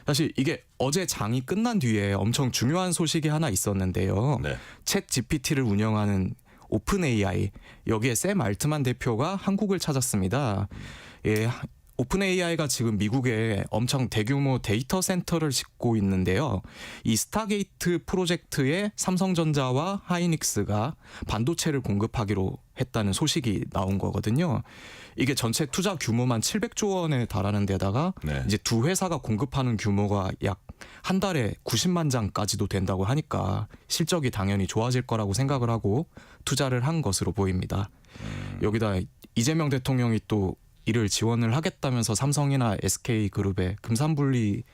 사실 이게 어제 장이 끝난 뒤에 엄청 중요한 소식이 하나 있었는데요. 네. 챗 GPT를 운영하는 오픈 AI, 여기에 샘 알트만 대표가 한국을 찾았습니다. 예, 오픈 AI가 지금 미국에 엄청 대규모 데이터 센터를 짓고 있는데요. 이 스타게이트 프로젝트에 삼성전자와 하이닉스가 반도체를 공급하기로 했다는 소식이 나온 거거든요. 이게 전체 투자 규모만 700조 원에 달하는 데다가 네. 이제 두 회사가 공급하는 규모가 약 한 달에 90만 장까지도 된다고 하니까 실적이 당연히 좋아질 거라고 생각을 하고 투자를 한 것으로 보입니다. 여기다 이재명 대통령이 또 이를 지원을 하겠다면서 삼성이나 SK그룹의 금산분리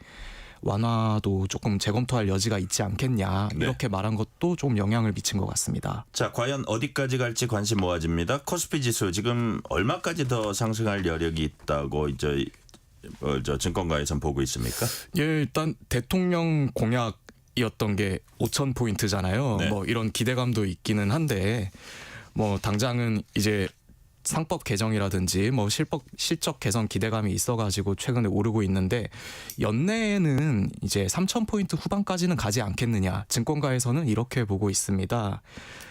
완화도 조금 재검토할 여지가 있지 않겠냐, 네. 이렇게 말한 것도 좀 영향을 미친 것 같습니다. 자, 과연 어디까지 갈지 관심 모아집니다. 코스피 지수 지금 얼마까지 더 상승할 여력이 있다고 이제 증권가에선 보고 있습니까? 예, 일단 대통령 공약이었던 게 5,000포인트잖아요. 네. 뭐 이런 기대감도 있기는 한데 뭐 당장은 이제 상법 개정이라든지 뭐 실적 개선 기대감이 있어가지고 최근에 오르고 있는데 연내에는 이제 3,000포인트 후반까지는 가지 않겠느냐, 증권가에서는 이렇게 보고 있습니다.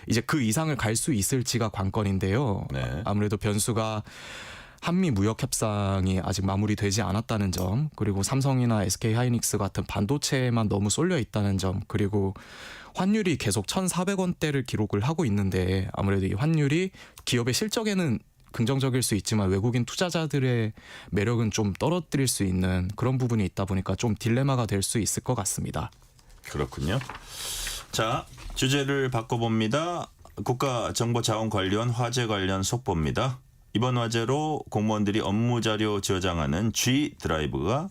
이제 그 이상을 갈 수 있을지가 관건인데요. 네. 아무래도 변수가 한미 무역 협상이 아직 마무리되지 않았다는 점, 그리고 삼성이나 SK 하이닉스 같은 반도체에만 너무 쏠려 있다는 점, 그리고 환율이 계속 1,400원대를 기록을 하고 있는데 아무래도 이 환율이 기업의 실적에는 긍정적일 수 있지만 외국인 투자자들의 매력은 좀 떨어뜨릴 수 있는 그런 부분이 있다 보니까 좀 딜레마가 될 수 있을 것 같습니다. 그렇군요. 자, 주제를 바꿔봅니다. 국가정보자원관리원 화재 관련 속보입니다. 이번 화재로 공무원들이 업무 자료 저장하는 G 드라이브가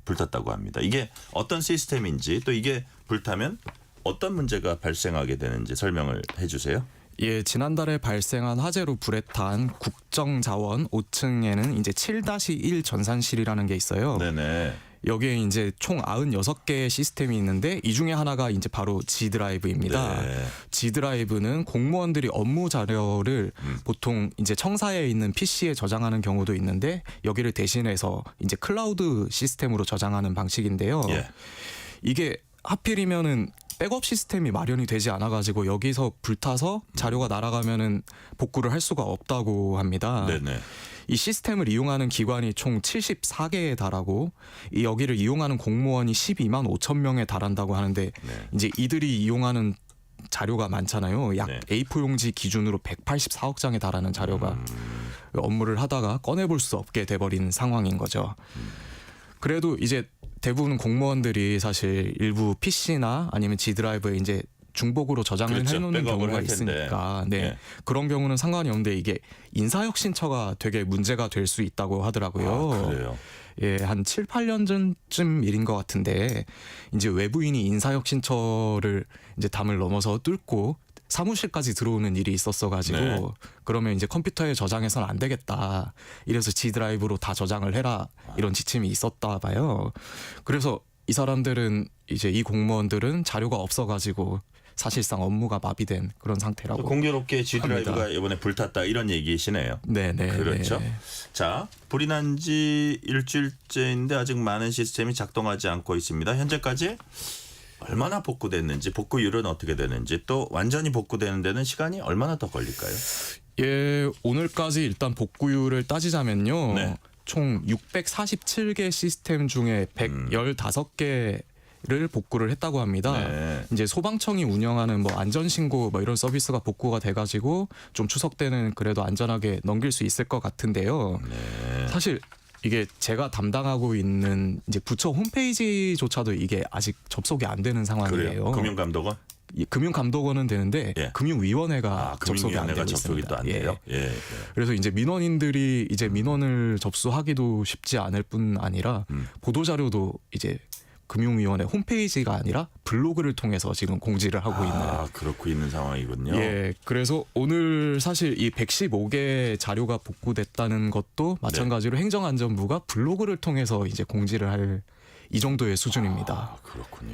불탔다고 합니다. 이게 어떤 시스템인지 또 이게 불타면 어떤 문제가 발생하게 되는지 설명을 해주세요. 예, 지난달에 발생한 화재로 불에 탄 국정자원 5층에는 이제 7-1 전산실이라는 게 있어요. 네네. 여기에 이제 총 96개의 시스템이 있는데 이 중에 하나가 이제 바로 G 드라이브입니다. 네. G 드라이브는 공무원들이 업무 자료를 보통 이제 청사에 있는 PC에 저장하는 경우도 있는데 여기를 대신해서 이제 클라우드 시스템으로 저장하는 방식인데요. 예. 이게 하필이면은 백업 시스템이 마련이 되지 않아가지고 여기서 불타서 자료가 날아가면은 복구를 할 수가 없다고 합니다. 네네. 이 시스템을 이용하는 기관이 총 74개에 달하고 이 여기를 이용하는 공무원이 12만 5천 명에 달한다고 하는데 이제 이들이 이용하는 자료가 많잖아요. 약 A4 용지 기준으로 184억 장에 달하는 자료가 업무를 하다가 꺼내볼 수 없게 돼버린 상황인 거죠. 그래도 이제 대부분 공무원들이 사실 일부 PC나 아니면 G 드라이브에 이제 중복으로 저장을 그렇죠. 해놓는 백업을 경우가 할 텐데. 있으니까 네. 예. 그런 경우는 상관이 없는데 이게 인사혁신처가 되게 문제가 될 수 있다고 하더라고요. 아, 그래요? 예, 한 7, 8년 전쯤 일인 것 같은데 이제 외부인이 인사혁신처를 이제 담을 넘어서 뚫고 사무실까지 들어오는 일이 있었어가지고 네. 그러면 이제 컴퓨터에 저장해서는 안 되겠다. 이래서 G 드라이브로 다 저장을 해라 이런 지침이 있었다 봐요. 그래서 이 사람들은 이제 이 공무원들은 자료가 없어가지고 사실상 업무가 마비된 그런 상태라고 공교롭게 G 드라이브가 합니다. 이번에 불탔다 이런 얘기시네요. 네네. 그렇죠. 네. 자, 불이 난 지 일주일째인데 아직 많은 시스템이 작동하지 않고 있습니다. 현재까지 얼마나 복구됐는지, 복구율은 어떻게 되는지, 또 완전히 복구되는 데는 시간이 얼마나 더 걸릴까요? 예, 오늘까지 일단 복구율을 따지자면요. 네. 총 647개 시스템 중에 115개를 복구를 했다고 합니다. 네. 이제 소방청이 운영하는 뭐 안전신고 뭐 이런 서비스가 복구가 돼가지고 좀 추석 때는 그래도 안전하게 넘길 수 있을 것 같은데요. 네. 사실 이게 제가 담당하고 있는 이제 부처 홈페이지조차도 이게 아직 접속이 안 되는 상황이에요. 그래요? 금융감독원? 금융감독원은 되는데 금융위원회가 접속이 안 되고 접속이 있습니다. 또 안 돼요. 예. 그래서 이제 민원인들이 이제 민원을 접수하기도 쉽지 않을 뿐 아니라 보도 자료도 이제 금융위원회 홈페이지가 아니라 블로그를 통해서 지금 공지를 하고 있는 그렇고 있는 상황이군요. 예, 그래서 오늘 사실 이 115개 자료가 복구됐다는 것도 마찬가지로 행정안전부가 블로그를 통해서 이제 공지를 할 이 정도의 수준입니다. 그렇군요.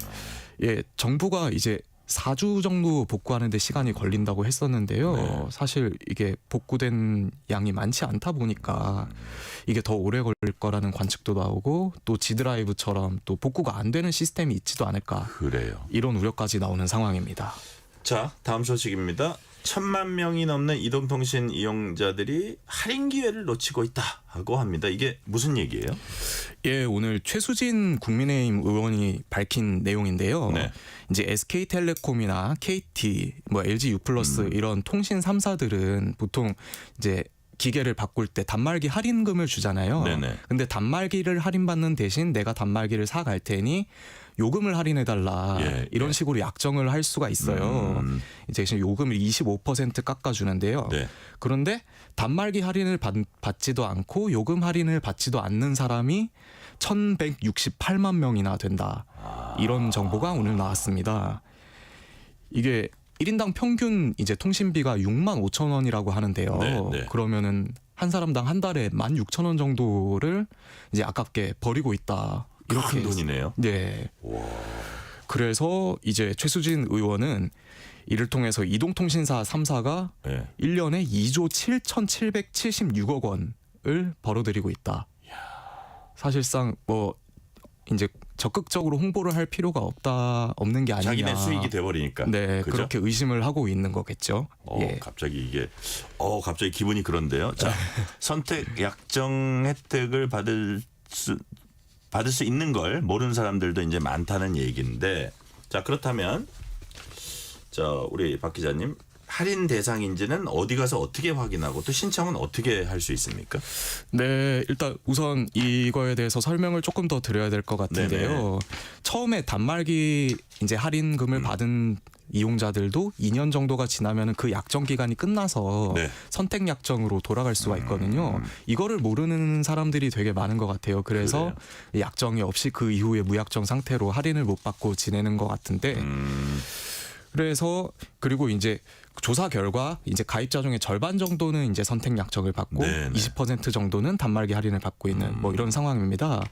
예, 정부가 이제 4주 정도 복구하는데 시간이 걸린다고 했었는데요. 사실 이게 복구된 양이 많지 않다 보니까 이게 더 오래 걸릴 거라는 관측도 나오고 또 G 드라이브처럼 또 복구가 안 되는 시스템이 있지도 않을까. 그래요. 이런 우려까지 나오는 상황입니다. 자, 다음 소식입니다. 1,000만 명이 넘는 이동통신 이용자들이 할인 기회를 놓치고 있다고 합니다. 이게 무슨 얘기예요? 예, 오늘 최수진 국민의힘 의원이 밝힌 내용인데요. 이제 SK텔레콤이나 KT, 뭐 LG U+ 이런 통신 3사들은 보통 이제 기계를 바꿀 때 단말기 할인금을 주잖아요. 네네. 근데 단말기를 할인받는 대신 내가 단말기를 사갈 테니 요금을 할인해달라 이런 식으로 약정을 할 수가 있어요. 이제 요금을 25% 깎아주는데요. 그런데 단말기 할인을 받지도 않고 요금 할인을 받지도 않는 사람이 1,168만 명이나 된다. 이런 정보가 오늘 나왔습니다. 이게 1인당 평균 이제 통신비가 6만 5천 원이라고 하는데요. 그러면은 한 사람당 한 달에 16,000원 정도를 이제 아깝게 버리고 있다. 이렇게 큰 돈이네요. 네. 그래서 이제 최수진 의원은 이를 통해서 이동통신사 3사가 1년에 2조 7,776억 원을 벌어들이고 있다. 사실상 뭐 이제 적극적으로 홍보를 할 필요가 없는 게 아니냐. 자기네 수익이 돼버리니까. 네, 그죠? 그렇게 의심을 하고 있는 거겠죠. 예. 갑자기 기분이 그런데요. 자, 선택 약정 혜택을 받을 수 있는 걸 모르는 사람들도 이제 많다는 얘기인데, 자 그렇다면 우리 박 기자님, 할인 대상인지는 어디 가서 어떻게 확인하고 또 신청은 어떻게 할 수 있습니까? 네, 일단 우선 이거에 대해서 설명을 조금 더 드려야 될 것 같은데요. 네네. 처음에 단말기 이제 할인금을 받은 이용자들도 2년 정도가 지나면 그 약정 기간이 끝나서 네. 선택 약정으로 돌아갈 수가 있거든요. 이거를 모르는 사람들이 되게 많은 것 같아요. 그래서 약정이 없이 그 이후에 무약정 상태로 할인을 못 받고 지내는 것 같은데, 그래서 그리고 이제 조사 결과 이제 가입자 중에 절반 정도는 이제 선택 약정을 받고 20% 정도는 단말기 할인을 받고 있는 뭐 이런 상황입니다.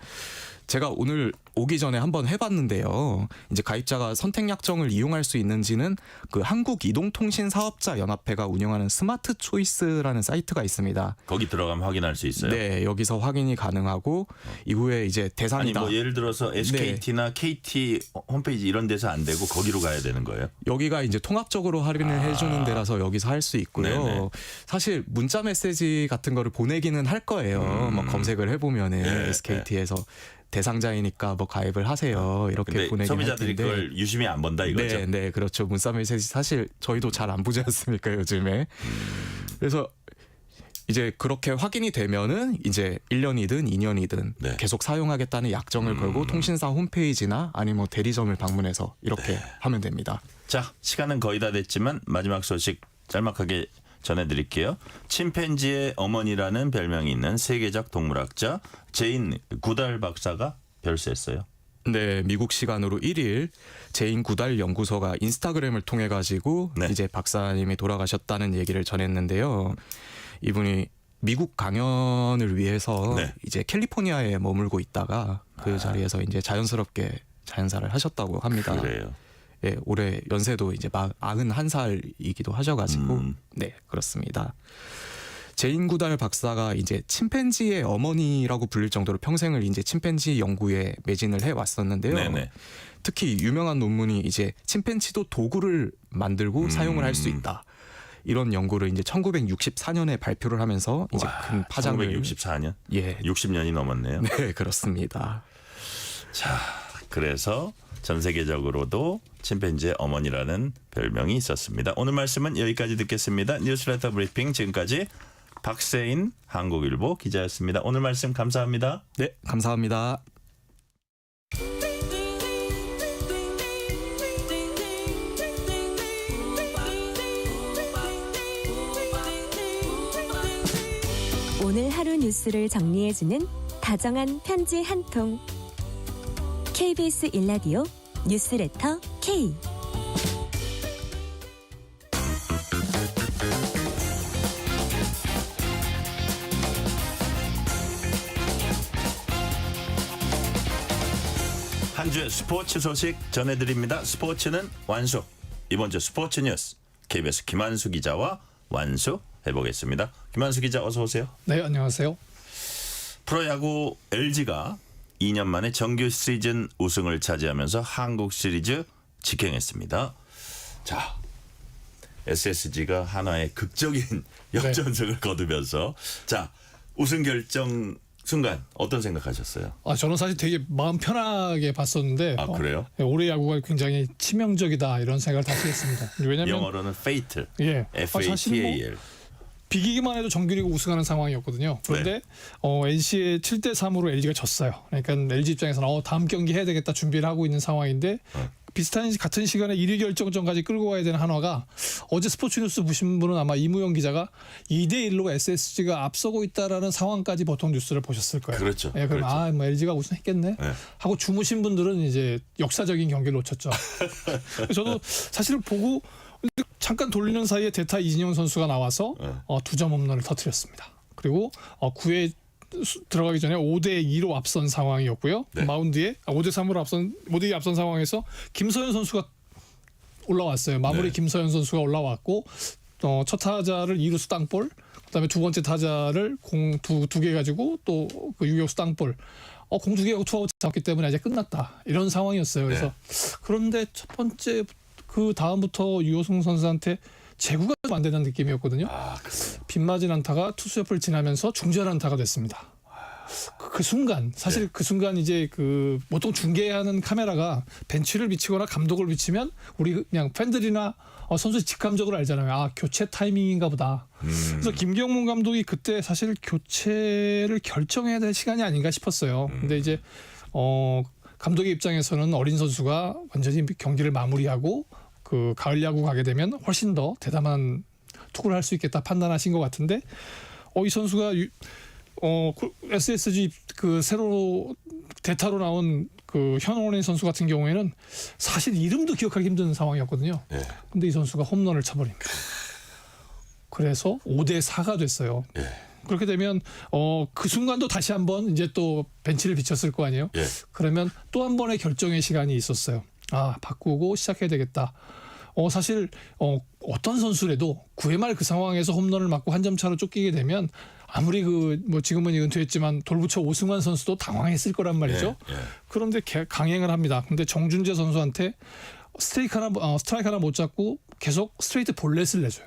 제가 오늘 오기 전에 한번 해봤는데요. 이제 가입자가 선택 약정을 이용할 수 있는지는 그 한국이동통신사업자연합회가 운영하는 스마트 초이스라는 사이트가 있습니다. 거기 들어가면 확인할 수 있어요? 네, 여기서 확인이 가능하고 이후에 이제 대상이다. 아니 뭐 예를 들어서 SKT나 KT 홈페이지 이런 데서 안 되고 거기로 가야 되는 거예요? 여기가 이제 통합적으로 할인을 해주는 데라서 여기서 할 수 있고요. 네네. 사실 문자 메시지 같은 거를 보내기는 할 거예요. 뭐 검색을 해보면은 SKT에서 대상자이니까 뭐 가입을 하세요. 이렇게 보내긴 할 텐데. 소비자들이 그걸 유심히 안 본다 이거죠? 네, 그렇죠. 문자 메시지 사실 저희도 잘 안 보지 않습니까 요즘에. 그래서 이제 그렇게 확인이 되면은 이제 1년이든 2년이든 계속 사용하겠다는 약정을 걸고 통신사 홈페이지나 아니면 뭐 대리점을 방문해서 이렇게 하면 됩니다. 자, 시간은 거의 다 됐지만 마지막 소식 짤막하게 전해드릴게요. 침팬지의 어머니라는 별명이 있는 세계적 동물학자 제인 구달 박사가 별세했어요. 네, 미국 시간으로 1일 제인 구달 연구소가 인스타그램을 통해 가지고 이제 박사님이 돌아가셨다는 얘기를 전했는데요. 이분이 미국 강연을 위해서 이제 캘리포니아에 머물고 있다가 그 자리에서 이제 자연스럽게 자연사를 하셨다고 합니다. 그래요. 예, 올해 연세도 이제 91살이기도 하셔가지고 네, 그렇습니다. 제인 구달 박사가 이제 침팬지의 어머니라고 불릴 정도로 평생을 이제 침팬지 연구에 매진을 해 왔었는데요. 특히 유명한 논문이 이제 침팬지도 도구를 만들고 사용을 할 수 있다. 이런 연구를 이제 1964년에 발표를 하면서 이제 큰 파장을 1964년? 예. 60년이 넘었네요. 네, 그렇습니다. 자, 그래서 전 세계적으로도 침팬지의 어머니라는 별명이 있었습니다. 오늘 말씀은 여기까지 듣겠습니다. 뉴스레터 브리핑 지금까지 박세인 한국일보 기자였습니다. 오늘 말씀 감사합니다. 네, 감사합니다. 오늘 하루 뉴스를 정리해주는 다정한 편지 한 통. KBS 1라디오 뉴스레터 K. 한 주의 스포츠 소식 전해드립니다. 스포츠는 완수. 이번 주 스포츠 뉴스 KBS 김한수 기자와 완수해보겠습니다. 김한수 기자 어서 오세요. 네, 안녕하세요. 프로야구 LG가 2년 만에 정규 시즌 우승을 차지하면서 한국 시리즈 직행했습니다. 자, SSG가 하나의 극적인 역전승을 거두면서 자, 우승 결정 순간 어떤 생각하셨어요? 저는 사실 되게 마음 편하게 봤었는데 그래요? 올해 야구가 굉장히 치명적이다 이런 생각을 다시 했습니다. 왜냐하면 영어로는 fatal, 예, FATAL. 비기기만 해도 정규리그 우승하는 상황이었거든요. 그런데 NC의 7대3으로 LG가 졌어요. 그러니까 LG 입장에서는 다음 경기 해야 되겠다 준비를 하고 있는 상황인데 같은 시간에 1위 결정전까지 끌고 가야 되는 한화가 어제 스포츠뉴스 보신 분은 아마 이무영 기자가 2대1로 SSG가 앞서고 있다라는 상황까지 보통 뉴스를 보셨을 거예요. 그렇죠. 예, 그럼 그렇죠. 뭐 LG가 우승했겠네 하고 주무신 분들은 이제 역사적인 경기를 놓쳤죠. 저도 사실 보고 잠깐 돌리는 사이에 대타 이진영 선수가 나와서 2점 홈런을 터뜨렸습니다. 그리고 9회 들어가기 전에 5대2로 앞선 상황이었고요. 마운드에 5대2 앞선 상황에서 김서현 선수가 올라왔어요. 마무리 김서현 선수가 올라왔고 첫 타자를 2루수 땅볼, 그다음에 두 번째 타자를 공 두 개 가지고 또 그 유격수 땅볼. 공 2개하고 투아웃 잡기 때문에 이제 끝났다. 이런 상황이었어요. 그래서 그런데 첫 번째 그 다음부터 유호승 선수한테 제구가 좀 안 되는 느낌이었거든요. 빗맞은 안타가 투수 옆을 지나면서 중전 안타가 됐습니다. 그 순간 사실 그 순간 이제 그 보통 중계하는 카메라가 벤치를 비치거나 감독을 비치면 우리 그냥 팬들이나 선수 직감적으로 알잖아요. 아, 교체 타이밍인가 보다. 그래서 김경문 감독이 그때 사실 교체를 결정해야 될 시간이 아닌가 싶었어요. 근데 이제 감독의 입장에서는 어린 선수가 완전히 경기를 마무리하고 그 가을 야구 가게 되면 훨씬 더 대담한 투구를 할 수 있겠다 판단하신 것 같은데 이 선수가 SSG 그 새로 대타로 나온 그 현원의 선수 같은 경우에는 사실 이름도 기억하기 힘든 상황이었거든요. 근데 이 선수가 홈런을 쳐버립니다. 그래서 5대4가 됐어요. 그렇게 되면 그 순간도 다시 한번 이제 또 벤치를 비쳤을 거 아니에요. 그러면 또 한 번의 결정의 시간이 있었어요. 아, 바꾸고 시작해야 되겠다. 사실 어떤 선수라도 9회 말 그 상황에서 홈런을 맞고 한 점 차로 쫓기게 되면 아무리 뭐 지금은 은퇴했지만 돌부처 오승환 선수도 당황했을 거란 말이죠. 그런데 강행을 합니다. 근데 정준재 선수한테 스트라이크 하나 못 잡고 계속 스트레이트 볼넷을 내줘요.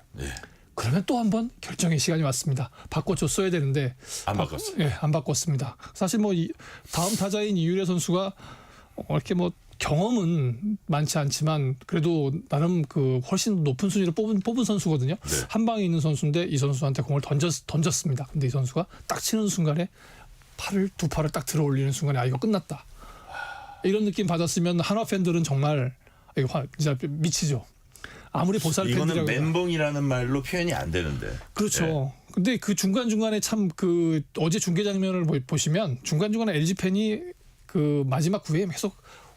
그러면 또 한 번 결정의 시간이 왔습니다. 바꿔줬어야 되는데 안 바꿨어요. 안 바꿨습니다. 사실 뭐 다음 타자인 이유래 선수가 이렇게 뭐 경험은 많지 않지만 그래도 나름 그 훨씬 높은 순위로 뽑은 선수거든요. 한 방에 있는 선수인데 이 선수한테 공을 던졌습니다. 근데 이 선수가 딱 치는 순간에 두 팔을 딱 들어 올리는 순간에 이거 끝났다. 이런 느낌 받았으면 한화 팬들은 정말 이거 진짜 미치죠. 아무리 보살 팬들이라고 이거는 멘붕이라는 말로 표현이 안 되는데. 그렇죠. 근데 그 중간중간에 참 그 어제 중계 장면을 보시면 중간중간에 LG 팬이 그 마지막 9회에 계속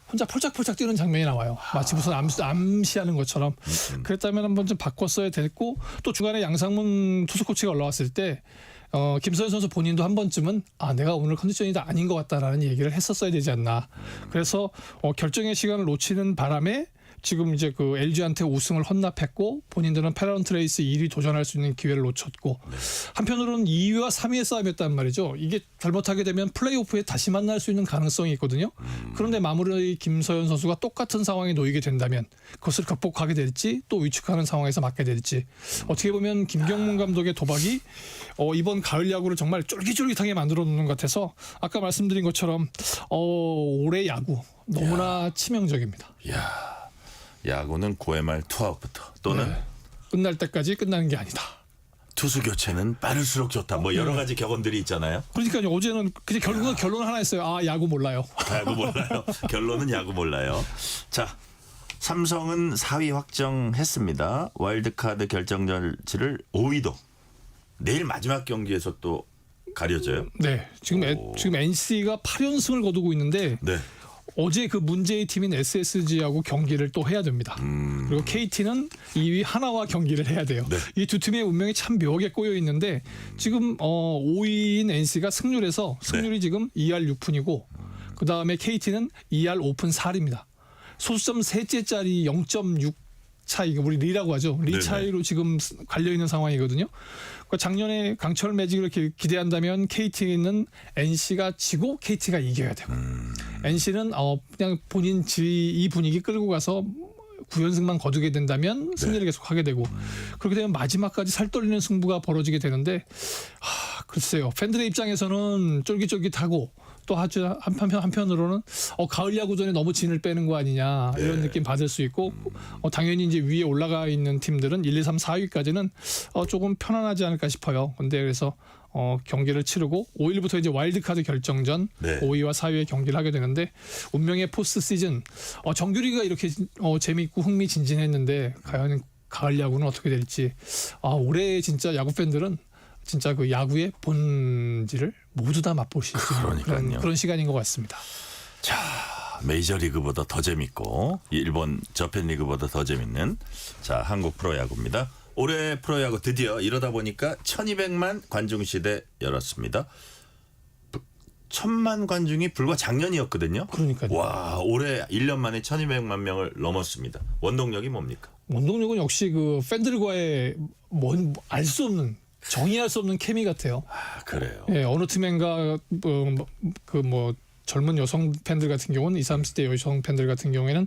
혼자 펄짝펄짝 뛰는 장면이 나와요. 마치 무슨 암시하는 것처럼. 그랬다면 한번 좀 바꿨어야 됐고 또 중간에 양상문 투수 코치가 올라왔을 때 김서현 선수 본인도 한 번쯤은 내가 오늘 컨디션이 아닌 것 같다라는 얘기를 했었어야 되지 않나. 그래서 결정의 시간을 놓치는 바람에 지금 이제 그 LG한테 우승을 헌납했고 본인들은 페넌트 레이스 1위 도전할 수 있는 기회를 놓쳤고 한편으로는 2위와 3위의 싸움이었단 말이죠. 이게 잘못하게 되면 플레이오프에 다시 만날 수 있는 가능성이 있거든요. 그런데 마무리 김서현 선수가 똑같은 상황에 놓이게 된다면 그것을 극복하게 될지 또 위축하는 상황에서 맞게 될지 어떻게 보면 김경문 감독의 도박이 이번 가을 야구를 정말 쫄깃쫄깃하게 만들어 놓는 것 같아서 아까 말씀드린 것처럼 올해 야구 너무나 치명적입니다. 야구는 9회 말 투아웃부터 또는 끝날 때까지 끝나는 게 아니다. 투수 교체는 빠를수록 좋다. 뭐 여러 가지 격언들이 있잖아요. 그러니까요. 어제는 그냥 결론 하나 했어요. 야구 몰라요. 야구 몰라요. 결론은 야구 몰라요. 자, 삼성은 4위 확정했습니다. 와일드카드 결정전치를 5위도 내일 마지막 경기에서 또 가려져요. 네. 지금 NC가 8연승을 거두고 있는데 어제 그 문제의 팀인 SSG하고 경기를 또 해야 됩니다. 그리고 KT는 2위 하나와 경기를 해야 돼요. 이 두 팀의 운명이 참 묘하게 꼬여 있는데 지금 5위인 NC가 승률이 지금 2할 6푼이고 그 다음에 KT는 2할 5푼 4리입니다. 소수점 셋째짜리 0.6 차이, 우리 리라고 하죠. 리 차이로 지금 갈려 있는 상황이거든요. 그러니까 작년에 강철 매직을 기대한다면 KT는 NC가 지고 KT가 이겨야 되고 NC는 그냥 본인 이 분위기 끌고 가서 9연승만 거두게 된다면 승리를 계속하게 되고 그렇게 되면 마지막까지 살 떨리는 승부가 벌어지게 되는데 글쎄요. 팬들의 입장에서는 쫄깃쫄깃하고 또 한편으로는 가을 야구전에 너무 진을 빼는 거 아니냐 이런 느낌 받을 수 있고 당연히 이제 위에 올라가 있는 팀들은 1, 2, 3, 4위까지는 조금 편안하지 않을까 싶어요. 근데 그래서 경기를 치르고 5일부터 이제 와일드카드 결정전 5위와 4위의 경기를 하게 되는데 운명의 포스트 시즌 정규리가 이렇게 재미있고 흥미진진했는데 과연 가을 야구는 어떻게 될지 올해 진짜 야구 팬들은 진짜 그 야구의 본질을 모두 다 맛볼 수 있는 그런 시간인 것 같습니다. 자, 메이저리그보다 더 재밌고 일본 저팬리그보다 더 재밌는 한국 프로야구입니다. 올해 프로야구 드디어 이러다 보니까 1200만 관중시대 열었습니다. 1000만 관중이 불과 작년이었거든요. 그러니까요. 와, 올해 1년 만에 1200만 명을 넘었습니다. 원동력이 뭡니까? 원동력은 역시 그 팬들과의 알 수 없는 정의할 수 없는 케미 같아요. 아, 그래요. 예, 어느 팀인가 젊은 여성 팬들 같은 경우는 20, 30대 여성 팬들 같은 경우에는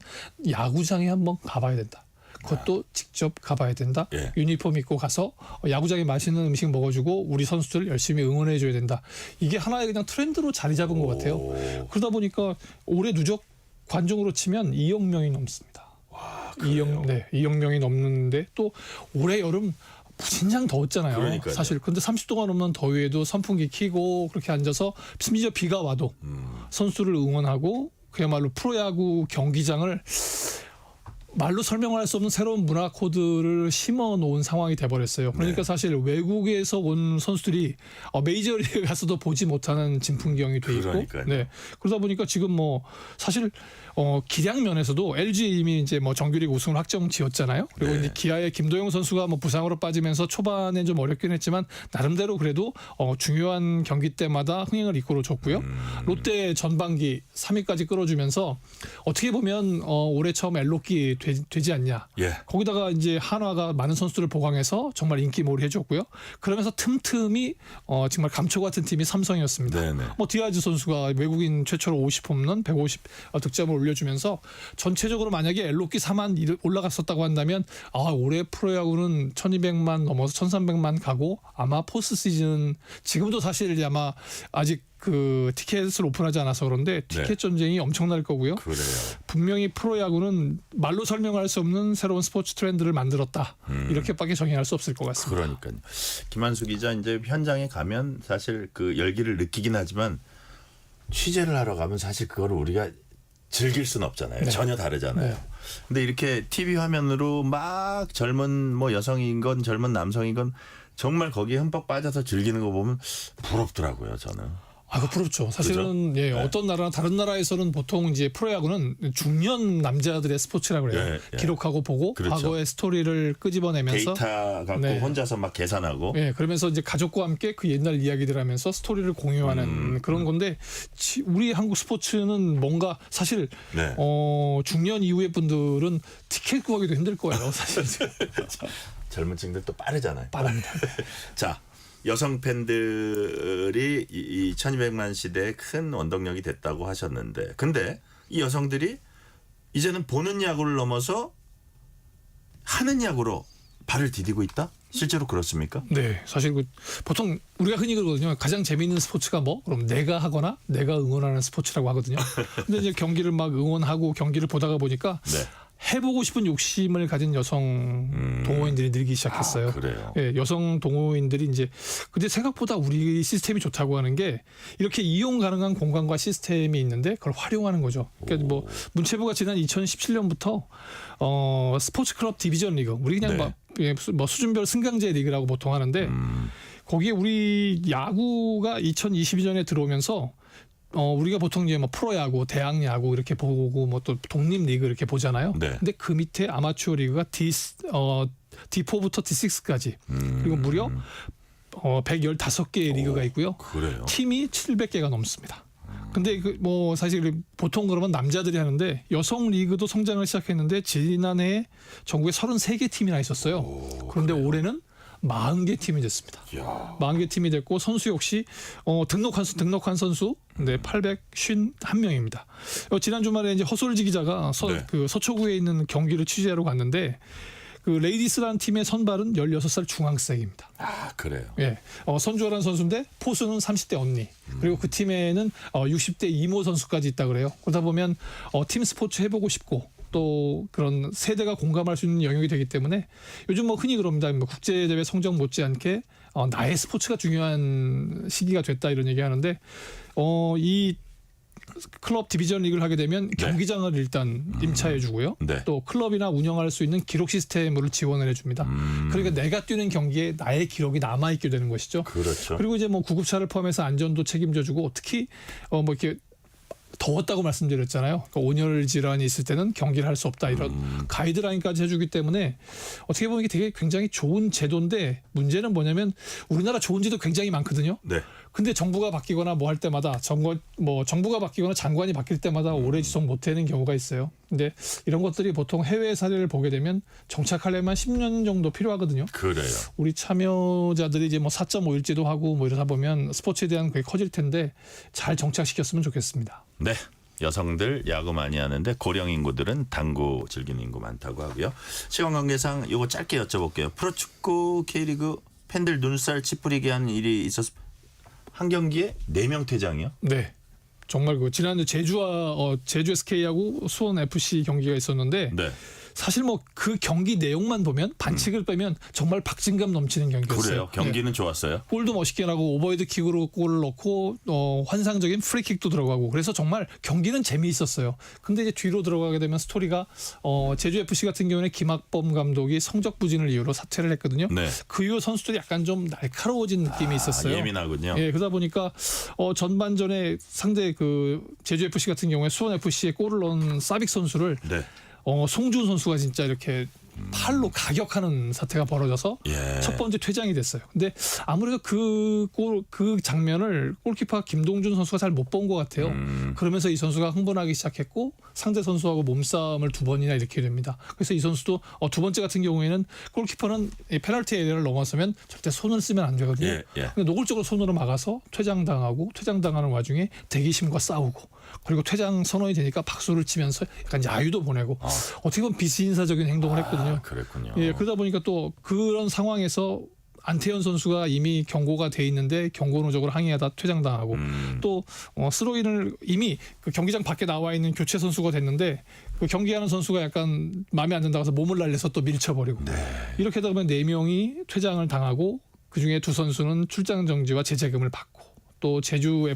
야구장에 한번 가봐야 된다. 그것도 직접 가봐야 된다. 예. 유니폼 입고 가서 야구장에 맛있는 음식 먹어주고 우리 선수들 열심히 응원해줘야 된다. 이게 하나의 그냥 트렌드로 자리 잡은 것 같아요. 그러다 보니까 올해 누적 관중으로 치면 2억 명이 넘습니다. 와, 2억 명이 넘는데 또 올해 여름 무진장 더웠잖아요. 그러니까요. 사실 근데 30도가 넘는 더위에도 선풍기 켜고 그렇게 앉아서 심지어 비가 와도 선수를 응원하고 그야말로 프로야구 경기장을 말로 설명할 수 없는 새로운 문화 코드를 심어 놓은 상황이 돼버렸어요. 그러니까 사실 외국에서 온 선수들이 메이저리그 가서도 보지 못하는 진풍경이 돼 있고, 네. 그러다 보니까 지금 뭐 사실 기량 면에서도 LG 이미 이제 뭐 정규리그 우승을 확정 지었잖아요. 그리고 이제 기아의 김도영 선수가 뭐 부상으로 빠지면서 초반에 좀 어렵긴 했지만 나름대로 그래도 중요한 경기 때마다 흥행을 이끌어줬고요. 롯데 전반기 3위까지 끌어주면서 어떻게 보면 올해 처음 엘로끼 되지 않냐. 예. 거기다가 이제 한화가 많은 선수들을 보강해서 정말 인기몰이 해줬고요. 그러면서 틈틈이 정말 감초 같은 팀이 삼성이었습니다. 네네. 뭐 디아즈 선수가 외국인 최초로 50홈런, 150 득점을 올려주면서 전체적으로 만약에 엘로끼 4만 올라갔었다고 한다면 올해 프로야구는 1200만 넘어서 1300만 가고 아마 포스트 시즌 지금도 사실 아마 아직 그 티켓을 오픈하지 않아서 그런데 티켓 전쟁이 엄청날 거고요. 그래요. 분명히 프로야구는 말로 설명할 수 없는 새로운 스포츠 트렌드를 만들었다. 이렇게밖에 정의할 수 없을 것 같습니다. 그러니까요. 김한수 기자 이제 현장에 가면 사실 그 열기를 느끼긴 하지만 취재를 하러 가면 사실 그거를 우리가 즐길 수는 없잖아요. 네. 전혀 다르잖아요. 네. 근데 이렇게 TV 화면으로 막 젊은 뭐 여성이건 젊은 남성이건 정말 거기에 흠뻑 빠져서 즐기는 거 보면 부럽더라고요, 저는. 부럽죠. 사실은 예, 어떤 나라나 다른 나라에서는 보통 이제 프로야구는 중년 남자들의 스포츠라고 그래요. 예. 기록하고 보고 그렇죠. 과거의 스토리를 끄집어내면서 데이터 갖고 혼자서 막 계산하고. 예, 그러면서 이제 가족과 함께 그 옛날 이야기들 하면서 스토리를 공유하는 그런 건데 우리 한국 스포츠는 뭔가 사실 중년 이후의 분들은 티켓 구하기도 힘들 거예요. 사실. 젊은 층들 또 빠르잖아요. 빠릅니다. 자. 여성 팬들이 이 1200만 시대에 큰 원동력이 됐다고 하셨는데 근데 이 여성들이 이제는 보는 야구를 넘어서 하는 야구로 발을 디디고 있다? 실제로 그렇습니까? 네, 사실 보통 우리가 흔히 그러거든요. 가장 재미있는 스포츠가 뭐? 그럼 내가 하거나 내가 응원하는 스포츠라고 하거든요. 근데 이제 경기를 막 응원하고 경기를 보다가 보니까 해보고 싶은 욕심을 가진 여성 동호인들이 늘기 시작했어요. 그래요. 예, 여성 동호인들이 이제 근데 생각보다 우리 시스템이 좋다고 하는 게 이렇게 이용 가능한 공간과 시스템이 있는데 그걸 활용하는 거죠. 그러니까 뭐 문체부가 지난 2017년부터 스포츠 클럽 디비전 리그 우리 그냥 뭐 수준별 승강제 리그라고 보통 하는데 거기에 우리 야구가 2022년에 들어오면서 우리가 보통 이제 뭐 프로야구, 대학야구 이렇게 보고 뭐 또 독립리그 이렇게 보잖아요. 근데 그 밑에 아마추어 리그가 D4부터 D6까지 그리고 무려 115개의 리그가 있고요. 그래요. 팀이 700개가 넘습니다. 근데 뭐 사실 보통 그러면 남자들이 하는데 여성 리그도 성장을 시작했는데 지난해 전국에 33개 팀이나 있었어요. 그런데 올해는 40개 팀이 됐습니다. 40개 팀이 됐고 선수 역시 등록한 선수 851명입니다. 지난 주말에 이제 허솔지 기자가 그 서초구에 있는 경기를 취재하러 갔는데 그 레이디스라는 팀의 선발은 16살 중학생입니다. 그래요. 예, 선주라는 선수인데 포수는 30대 언니 그리고 그 팀에는 60대 이모 선수까지 있다 그래요. 그러다 보면 팀 스포츠 해보고 싶고 또 그런 세대가 공감할 수 있는 영역이 되기 때문에 요즘 뭐 흔히 그럽니다. 뭐 국제대회 성적 못지않게 나의 스포츠가 중요한 시기가 됐다 이런 얘기하는데 이 클럽 디비전 리그를 하게 되면 경기장을 일단 임차해 주고요. 또 클럽이나 운영할 수 있는 기록 시스템을 지원을 해줍니다. 그러니까 내가 뛰는 경기에 나의 기록이 남아있게 되는 것이죠. 그렇죠. 그리고 이제 뭐 구급차를 포함해서 안전도 책임져주고 특히 뭐 이렇게 더웠다고 말씀드렸잖아요. 그러니까 온열 질환이 있을 때는 경기를 할 수 없다 이런 가이드라인까지 해주기 때문에 어떻게 보면 이게 되게 굉장히 좋은 제도인데 문제는 뭐냐면 우리나라 좋은 제도 굉장히 많거든요. 근데 정부가 바뀌거나 뭐 할 때마다 정부가 바뀌거나 장관이 바뀔 때마다 오래 지속 못하는 경우가 있어요. 근데 이런 것들이 보통 해외 사례를 보게 되면 정착하려면 10년 정도 필요하거든요. 그래요. 우리 참여자들이 이제 뭐 4.5일제도 하고 뭐 이러다 보면 스포츠에 대한 그게 커질 텐데 잘 정착시켰으면 좋겠습니다. 네. 여성들 야구 많이 하는데 고령 인구들은 당구 즐기는 인구 많다고 하고요. 시간 관계상 이거 짧게 여쭤볼게요. 프로축구 K리그 팬들 눈살 찌푸리게 한 일이 있어서 한 경기에 4명 퇴장이요? 네. 정말 그 지난주 제주 SK하고 수원 FC 경기가 있었는데 네. 사실 뭐 그 경기 내용만 보면 반칙을 빼면 정말 박진감 넘치는 경기였어요. 그래요. 경기는 네. 좋았어요. 골도 멋있게 나고 오버헤드 킥으로 골을 넣고 환상적인 프리킥도 들어가고 그래서 정말 경기는 재미있었어요. 근데 이제 뒤로 들어가게 되면 스토리가 제주 FC 같은 경우는 김학범 감독이 성적 부진을 이유로 사퇴를 했거든요. 네. 그 이후 선수들이 약간 좀 날카로워진 느낌이 있었어요. 예민하군요. 예, 그러다 보니까 전반전에 상대 그 제주 FC 같은 경우에 수원 FC에 골을 넣은 사빅 선수를 네. 송준 선수가 진짜 이렇게 팔로 가격하는 사태가 벌어져서 예. 첫 번째 퇴장이 됐어요. 근데 아무래도 그 장면을 골키퍼 김동준 선수가 잘 못 본 것 같아요. 그러면서 이 선수가 흥분하기 시작했고 상대 선수하고 몸싸움을 2번이나 일으키게 됩니다. 그래서 이 선수도 두 번째 같은 경우에는 골키퍼는 페널티 에리어를 넘어서면 절대 손을 쓰면 안 되거든요. 예. 예. 근데 노골적으로 손으로 막아서 퇴장당하고 퇴장당하는 와중에 대기심과 싸우고 그리고 퇴장 선언이 되니까 박수를 치면서 약간 야유도 보내고 어떻게 보면 비인사적인 행동을 했거든요. 그랬군요. 예, 그러다 보니까 또 그런 상황에서 안태현 선수가 이미 경고가 돼 있는데 경고 누적으로 항의하다 퇴장당하고 또 스로인을 이미 그 경기장 밖에 나와 있는 교체 선수가 됐는데 그 경기하는 선수가 약간 마음에 안 든다고 해서 몸을 날려서 또 밀쳐버리고 이렇게 하다 보면 4명이 퇴장을 당하고 그중에 2선수는 출장 정지와 제재금을 받고 또 제주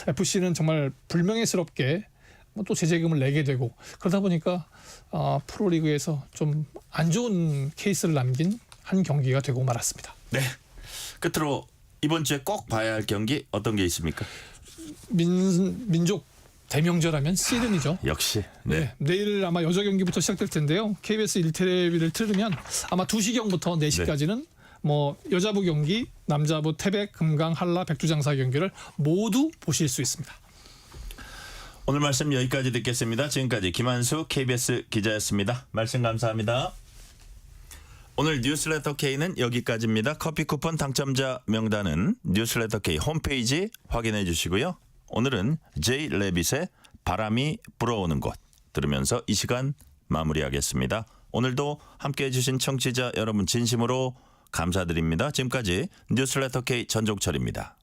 FC는 정말 불명예스럽게 또 제재금을 내게 되고 그러다 보니까 프로리그에서 좀 안 좋은 케이스를 남긴 한 경기가 되고 말았습니다. 네. 끝으로 이번 주에 꼭 봐야 할 경기 어떤 게 있습니까? 민족 대명절하면 씨름이죠. 역시. 네. 내일 아마 여자 경기부터 시작될 텐데요. KBS 1테레비를 틀으면 아마 2시경부터 4시까지는 뭐 여자부 경기, 남자부 태백, 금강, 한라, 백두장사 경기를 모두 보실 수 있습니다. 오늘 말씀 여기까지 듣겠습니다. 지금까지 김한수 KBS 기자였습니다. 말씀 감사합니다. 오늘 뉴스레터 K는 여기까지입니다. 커피 쿠폰 당첨자 명단은 뉴스레터 K 홈페이지 확인해 주시고요. 오늘은 제이 레빗의 바람이 불어오는 곳 들으면서 이 시간 마무리하겠습니다. 오늘도 함께해 주신 청취자 여러분 진심으로 감사드립니다. 지금까지 뉴스레터 K 전종철입니다.